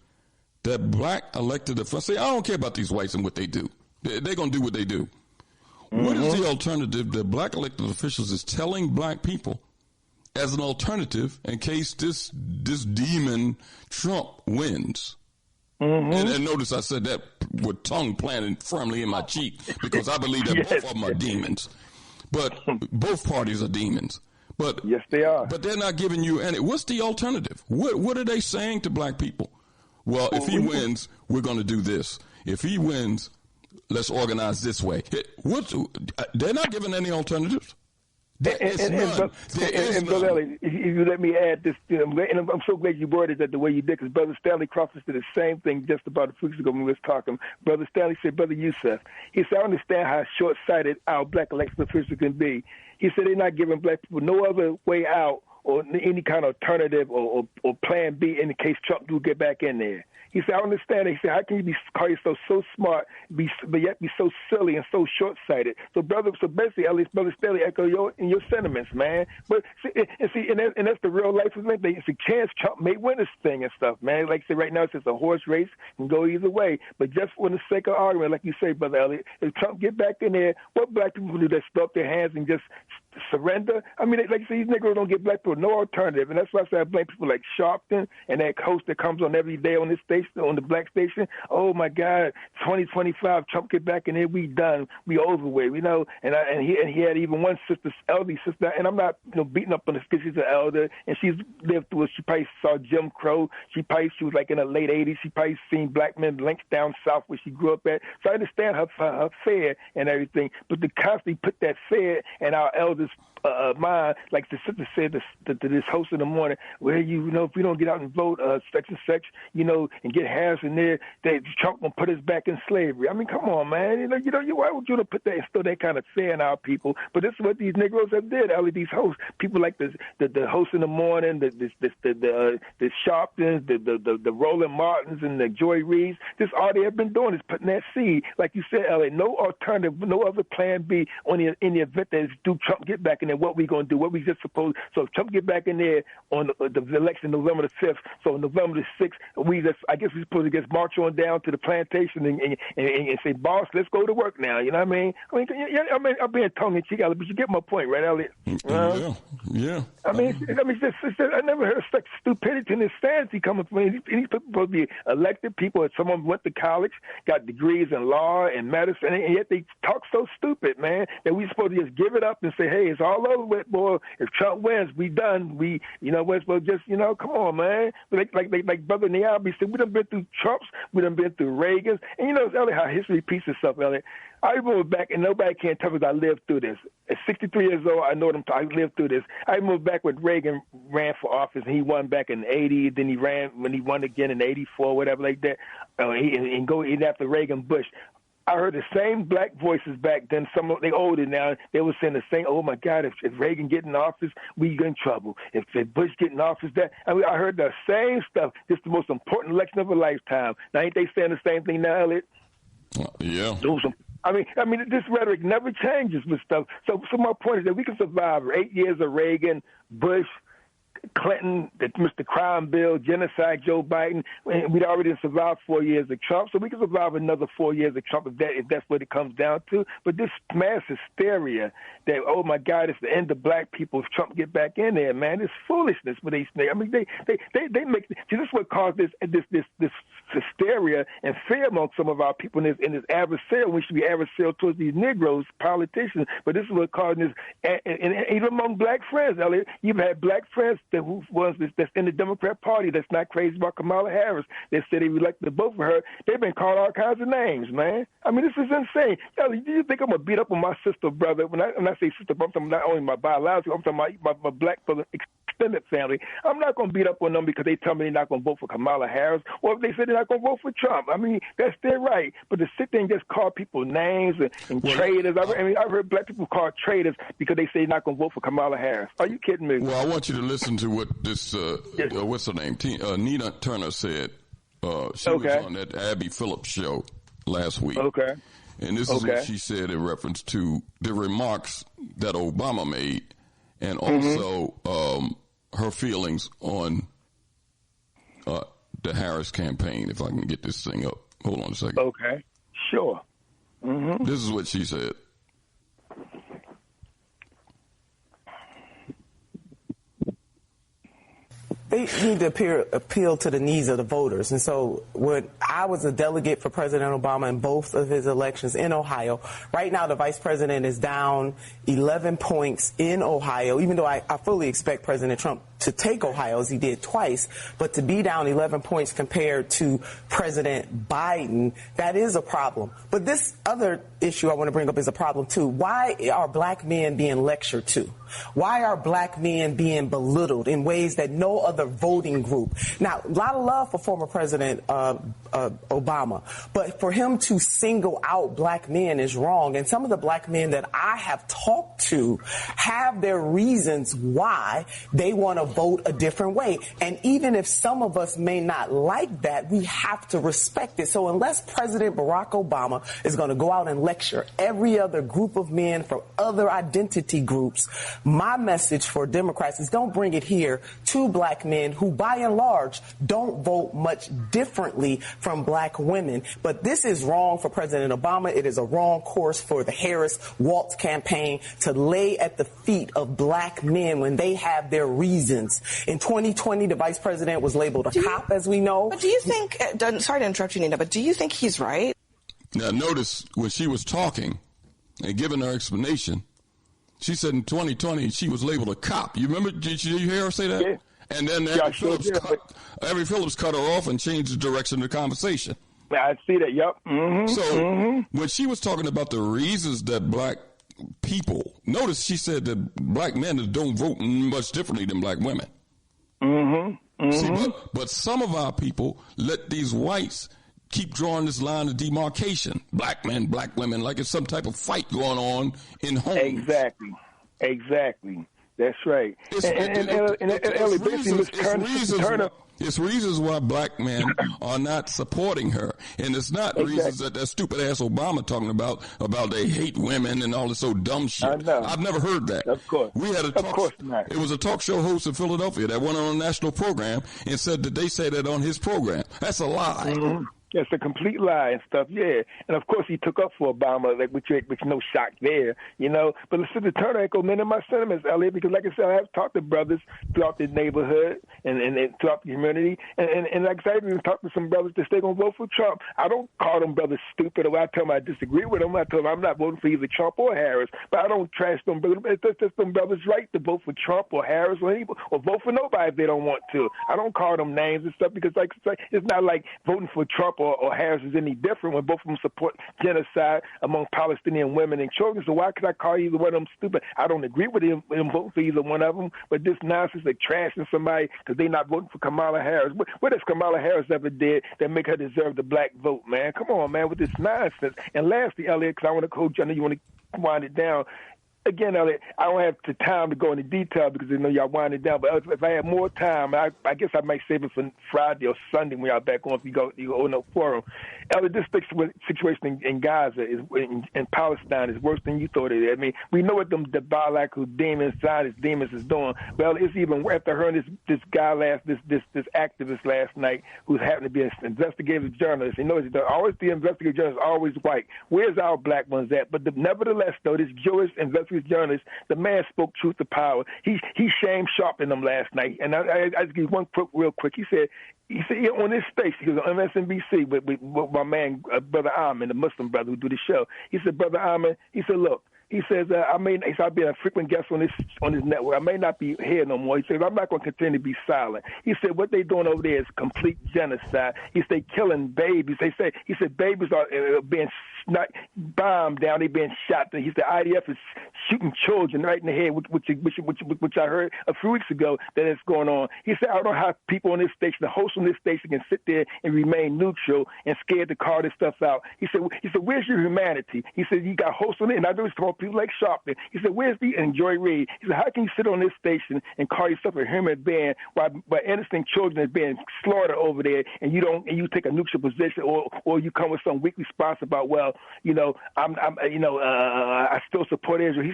that black elected officials say, I don't care about these whites and what they do. They're going to do what they do. What is the alternative that black elected officials is telling black people as an alternative in case this demon Trump wins? And notice I said that with tongue planted firmly in my cheek because I believe that both of them are demons. But both parties are demons. But yes, they are. But they're not giving you any. What's the alternative? What are they saying to black people? Well, if he wins, we're going to do this. If he wins, let's organize this way. They're not giving any alternatives. And Brother Elliott, if you let me add this, and I'm so glad you worded that the way you did, because Brother Stanley Crawford said the same thing just about a few weeks ago when we was talking. Brother Stanley said, Brother Youssef, he said, I understand how short-sighted our black elected officials can be. He said they're not giving black people no other way out or any kind of alternative or plan B in the case Trump do get back in there. He said, I understand it. He said, how can you call yourself so smart, but yet be so silly and so short-sighted? So basically, at least Brother Stanley echo your sentiments, man. But and that's the real life of it. It's a chance Trump may win this thing and stuff, man. Like I said, right now it's just a horse race, can go either way. But just for the sake of argument, like you say, Brother Elliott, if Trump get back in there, what black people do? They throw up their hands and just surrender? I mean, like you say, these niggas don't get black people no alternative, and that's why I say I blame people like Sharpton and that host that comes on every day on this station, on the black station. Oh my God, 2025, Trump get back in here, we done, we over with, you know. And he had even one sister, elderly sister, and I'm not beating up on this because she's an elder and she's lived through it. She probably saw Jim Crow. She was like in the late 80s. She probably seen black men lynched down south where she grew up at. So I understand her fear and everything, but to constantly put that fear in our elders' mind, like the sister said to this host in the morning, where if we don't get out and vote such and such, and get Harris in there, that Trump gonna put us back in slavery. I mean, come on, man. Why would you put that, instill that kind of fear in our people? But this is what these Negroes have did. All of these hosts, people like the host in the morning, the Sharptons, the Roland Martins, and the Joy Reeves. This all they have been doing is putting that seed, like you said, Elliott. No alternative, no other plan B in the event that do Trump get back in there. What we gonna do? What we just supposed? So if Trump get back in there on the election November the 5th, so November the 6th, I guess we're supposed to just march on down to the plantation and say, boss, let's go to work now. You know what I mean? I'm being tongue in cheek, but you get my point, right, Elliott? Yeah. I mean, I never heard such stupidity and insanity coming from these people. Supposed to be elected people, and some of them went to college, got degrees in law and medicine, and yet they talk so stupid, man, that we supposed to just give it up and say, hey, it's all over with, boy. If Trump wins, we done. We're supposed to just, come on, man. Like Brother Nnamdi said, we done been through Trumps, we done been through Reagans, and Elliott, how history repeats itself, Elliott. I remember back, and nobody can tell me I lived through this. At 63 years old, I know I lived through this. I remember back when Reagan ran for office, and he won back in 80. Then he ran when he won again in 84, whatever like that. And after Reagan, Bush. I heard the same black voices back then. Some they older now. They were saying the same. Oh my God! If Reagan get in office, we get in trouble. If Bush get in office, I heard the same stuff. This is the most important election of a lifetime. Now ain't they saying the same thing now, Elliott? Yeah. I mean, this rhetoric never changes with stuff. So my point is that we can survive 8 years of Reagan, Bush, Clinton, Mr. Crime Bill, genocide, Joe Biden. We'd already survived 4 years of Trump, so we can survive another 4 years of Trump if that's what it comes down to. But this mass hysteria that, oh my God, it's the end of black people if Trump get back in there, man, it's foolishness with these things. I mean, they make. See, this is what caused this hysteria and fear among some of our people in this adversarial. We should be adversarial towards these Negroes, politicians. But this is what caused this, and even among black friends, Elliott, you've had black friends that's in the Democrat Party that's not crazy about Kamala Harris. They said they would like to vote for her. They've been called all kinds of names, man. I mean, this is insane. Elliott, do you think I'm going to beat up on my sister, brother? When I say sister, I'm talking not only my biological, I'm talking about my black brother, extended family. I'm not going to beat up on them because they tell me they're not going to vote for Kamala Harris, or if they say they're not going to vote for Trump. I mean, that's their right. But to sit there and just call people names and traitors, I've heard black people called traitors because they say they're not going to vote for Kamala Harris. Are you kidding me? Well, I want you to listen to what this, what's her name? Nina Turner said. She was on that Abby Phillips show last week. Okay. And this is what she said in reference to the remarks that Obama made and also her feelings on the Harris campaign, if I can get this thing up. Hold on a second. Okay. Sure. Mm-hmm. This is what she said. They need to appeal to the needs of the voters. And so when I was a delegate for President Obama in both of his elections in Ohio, right now the vice president is down 11 points in Ohio, even though I fully expect President Trump to take Ohio, as he did twice, but to be down 11 points compared to President Biden, that is a problem. But this other issue I want to bring up is a problem, too. Why are black men being lectured to? Why are black men being belittled in ways that no other voting group? Now, a lot of love for former President Obama, but for him to single out black men is wrong. And some of the black men that I have talked to have their reasons why they want to vote a different way. And even if some of us may not like that, we have to respect it. So unless President Barack Obama is going to go out and lecture every other group of men from other identity groups, my message for Democrats is don't bring it here to black men who, by and large, don't vote much differently from black women. But this is wrong for President Obama. It is a wrong course for the Harris-Walz campaign to lay at the feet of black men when they have their reasons. In 2020, the vice president was labeled a cop, as we know. But do you think, sorry to interrupt you, Nina, but do you think he's right? Now, notice when she was talking and giving her explanation, she said in 2020 she was labeled a cop. You remember? Did you hear her say that? Yeah. And then Avery Phillips cut her off and changed the direction of the conversation. I see that, yep. Mm-hmm. So when she was talking about the reasons that black people, notice she said that black men don't vote much differently than black women. See, but some of our people let these whites keep drawing this line of demarcation. Black men, black women, like it's some type of fight going on in homes. Exactly. That's right. It's reasons why black men are not supporting her. And it's not reasons that stupid ass Obama talking about they hate women and all this old dumb shit. I've never heard that. Of course. We had it was a talk show host in Philadelphia that went on a national program and said that they said that on his program. That's a lie. It's a complete lie and stuff, yeah. And, of course, he took up for Obama, like, which no shock there, you know. But listen to Turner echo many of my sentiments, Elliott, because, like I said, I have talked to brothers throughout the neighborhood and throughout the community. And like I said, I've even talked to some brothers that stay going to vote for Trump. I don't call them brothers stupid, or I tell them I disagree with them. I tell them I'm not voting for either Trump or Harris. But I don't trash them brothers. It's just them brothers' right to vote for Trump or Harris or vote for nobody if they don't want to. I don't call them names and stuff because, like I say, it's not like voting for Trump or Harris is any different when both of them support genocide among Palestinian women and children. So why could I call either one of them stupid? I don't agree with them voting for either one of them, but this nonsense of trashing somebody because they're not voting for Kamala Harris. What has Kamala Harris ever did that make her deserve the black vote, man? Come on, man, with this nonsense. And lastly, Elliott, because I want to coach, I know you want to wind it down. Again, Elliott, I don't have the time to go into detail because I know y'all wind it down. But if I had more time, I guess I might save it for Friday or Sunday when y'all back on if you go on the forum. Elliott, this situation in Gaza in Palestine is worse than you thought it is. I mean, we know what them diabolical demons, Zionist demons, is doing. Well, it's even after hearing this guy this activist last night who happened to be an investigative journalist. You know, always the investigative journalist is always white. Where's our black ones at? But nevertheless, though, this Jewish investigative journalist, the man spoke truth to power. He shame sharpened them last night. And I just give one real quick. He said on this station, he was on MSNBC with my man, Brother Ahmed, the Muslim brother who do the show. He said, Brother Ahmed, he said, look, he says, I've been a frequent guest on this network. I may not be here no more. He says, I'm not going to continue to be silent. He said, what they doing over there is complete genocide. He said, killing babies. He said, babies are being bombed down. They're being shot. He said, IDF is shooting children right in the head, which I heard a few weeks ago that it's going on. He said, I don't know how people on this station, the hosts on this station can sit there and remain neutral and scared to call this stuff out. He said, where's your humanity? He said, you got hosts on it, and I know it's talking people like Sharpton. He said, where's the and Joy Reid? He said, how can you sit on this station and call yourself a human being while innocent children are being slaughtered over there, and you take a neutral position, or you come with some weak response about, well, well, I still support Israel. He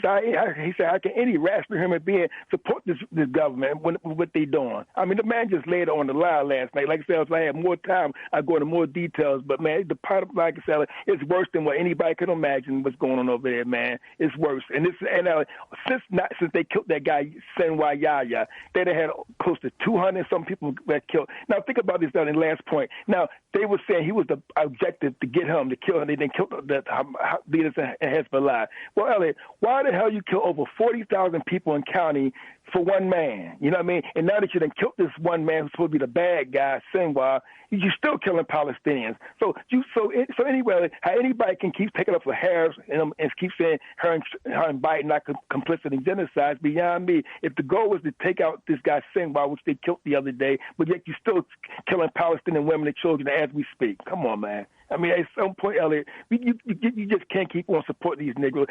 said, how can any rational human being support this government when what they doing? I mean, the man just laid it on the line last night. Like I said, if I had more time, I'd go into more details. But man, the part of, like I said, it's worse than what anybody could imagine what's going on over there, man. It's worse. And since they killed that guy Senwa Yahya, they'd have had close to 200 some people that killed. Now think about this. In the last point. Now they were saying he was the objective to get him to kill him. They didn't kill the leaders in Hezbollah. Well, Elliott, why the hell you kill over 40,000 people in county for one man? You know what I mean? And now that you done killed this one man who's supposed to be the bad guy, Sinwar, you're still killing Palestinians. So anyway, how anybody can keep taking up for Harris and keep saying her and Biden not complicit in genocide is beyond me. If the goal was to take out this guy Sinwar, which they killed the other day, but yet you're still killing Palestinian women and children as we speak. Come on, man. I mean, at some point, Elliott, you just can't keep on supporting these Negroes.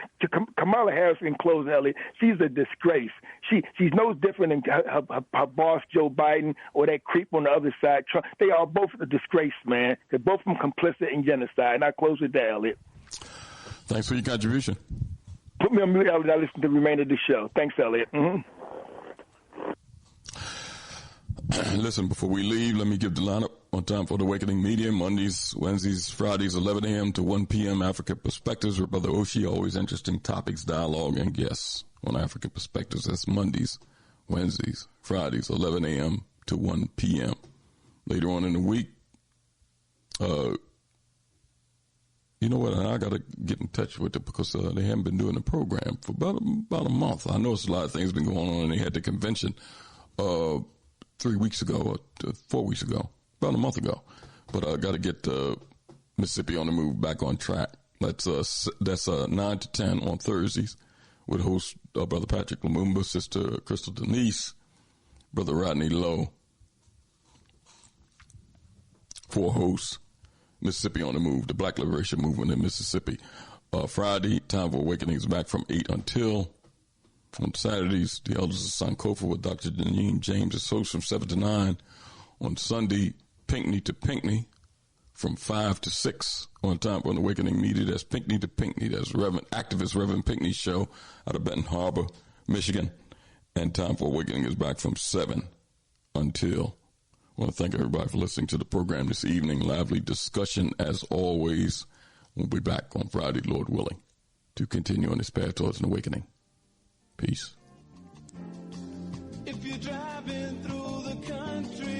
Kamala Harris, in closing, Elliott, she's a disgrace. She's no different than her boss, Joe Biden, or that creep on the other side, Trump. They are both a disgrace, man. They're both of them complicit in genocide. And I close with that, Elliott. Thanks for your contribution. Put me on mute, Elliott. I listen to the remainder of the show. Thanks, Elliott. Mm-hmm. Listen, before we leave, let me give the lineup on Time for the Awakening Media. Mondays, Wednesdays, Fridays, 11 a.m. to 1 p.m. African Perspectives with Brother Oshie. Always interesting topics, dialogue, and guests on African Perspectives. That's Mondays, Wednesdays, Fridays, 11 a.m. to 1 p.m. Later on in the week, you know what? I got to get in touch with it because they haven't been doing the program for about a month. I know it's a lot of things been going on, and they had the convention 3 weeks ago or 4 weeks ago, about a month ago. But I got to get Mississippi on the Move back on track. That's 9 to 10 on Thursdays with host Brother Patrick Lumumba, Sister Crystal Denise, Brother Rodney Lowe. 4 hosts, Mississippi on the Move, the Black Liberation Movement in Mississippi. Friday, Time for Awakening is back from 8 until. On Saturdays, the Elders of Sankofa with Dr. Janine James is host from 7 to 9. On Sunday, Pinckney to Pinckney from 5 to 6 on Time for an Awakening Media. That's Pinckney to Pinckney. That's activist Reverend Pinckney's show out of Benton Harbor, Michigan. And Time for Awakening is back from 7 until. I want to thank everybody for listening to the program this evening. Lively discussion as always. We'll be back on Friday, Lord willing, to continue on this path towards an awakening. Peace. If you're driving through the country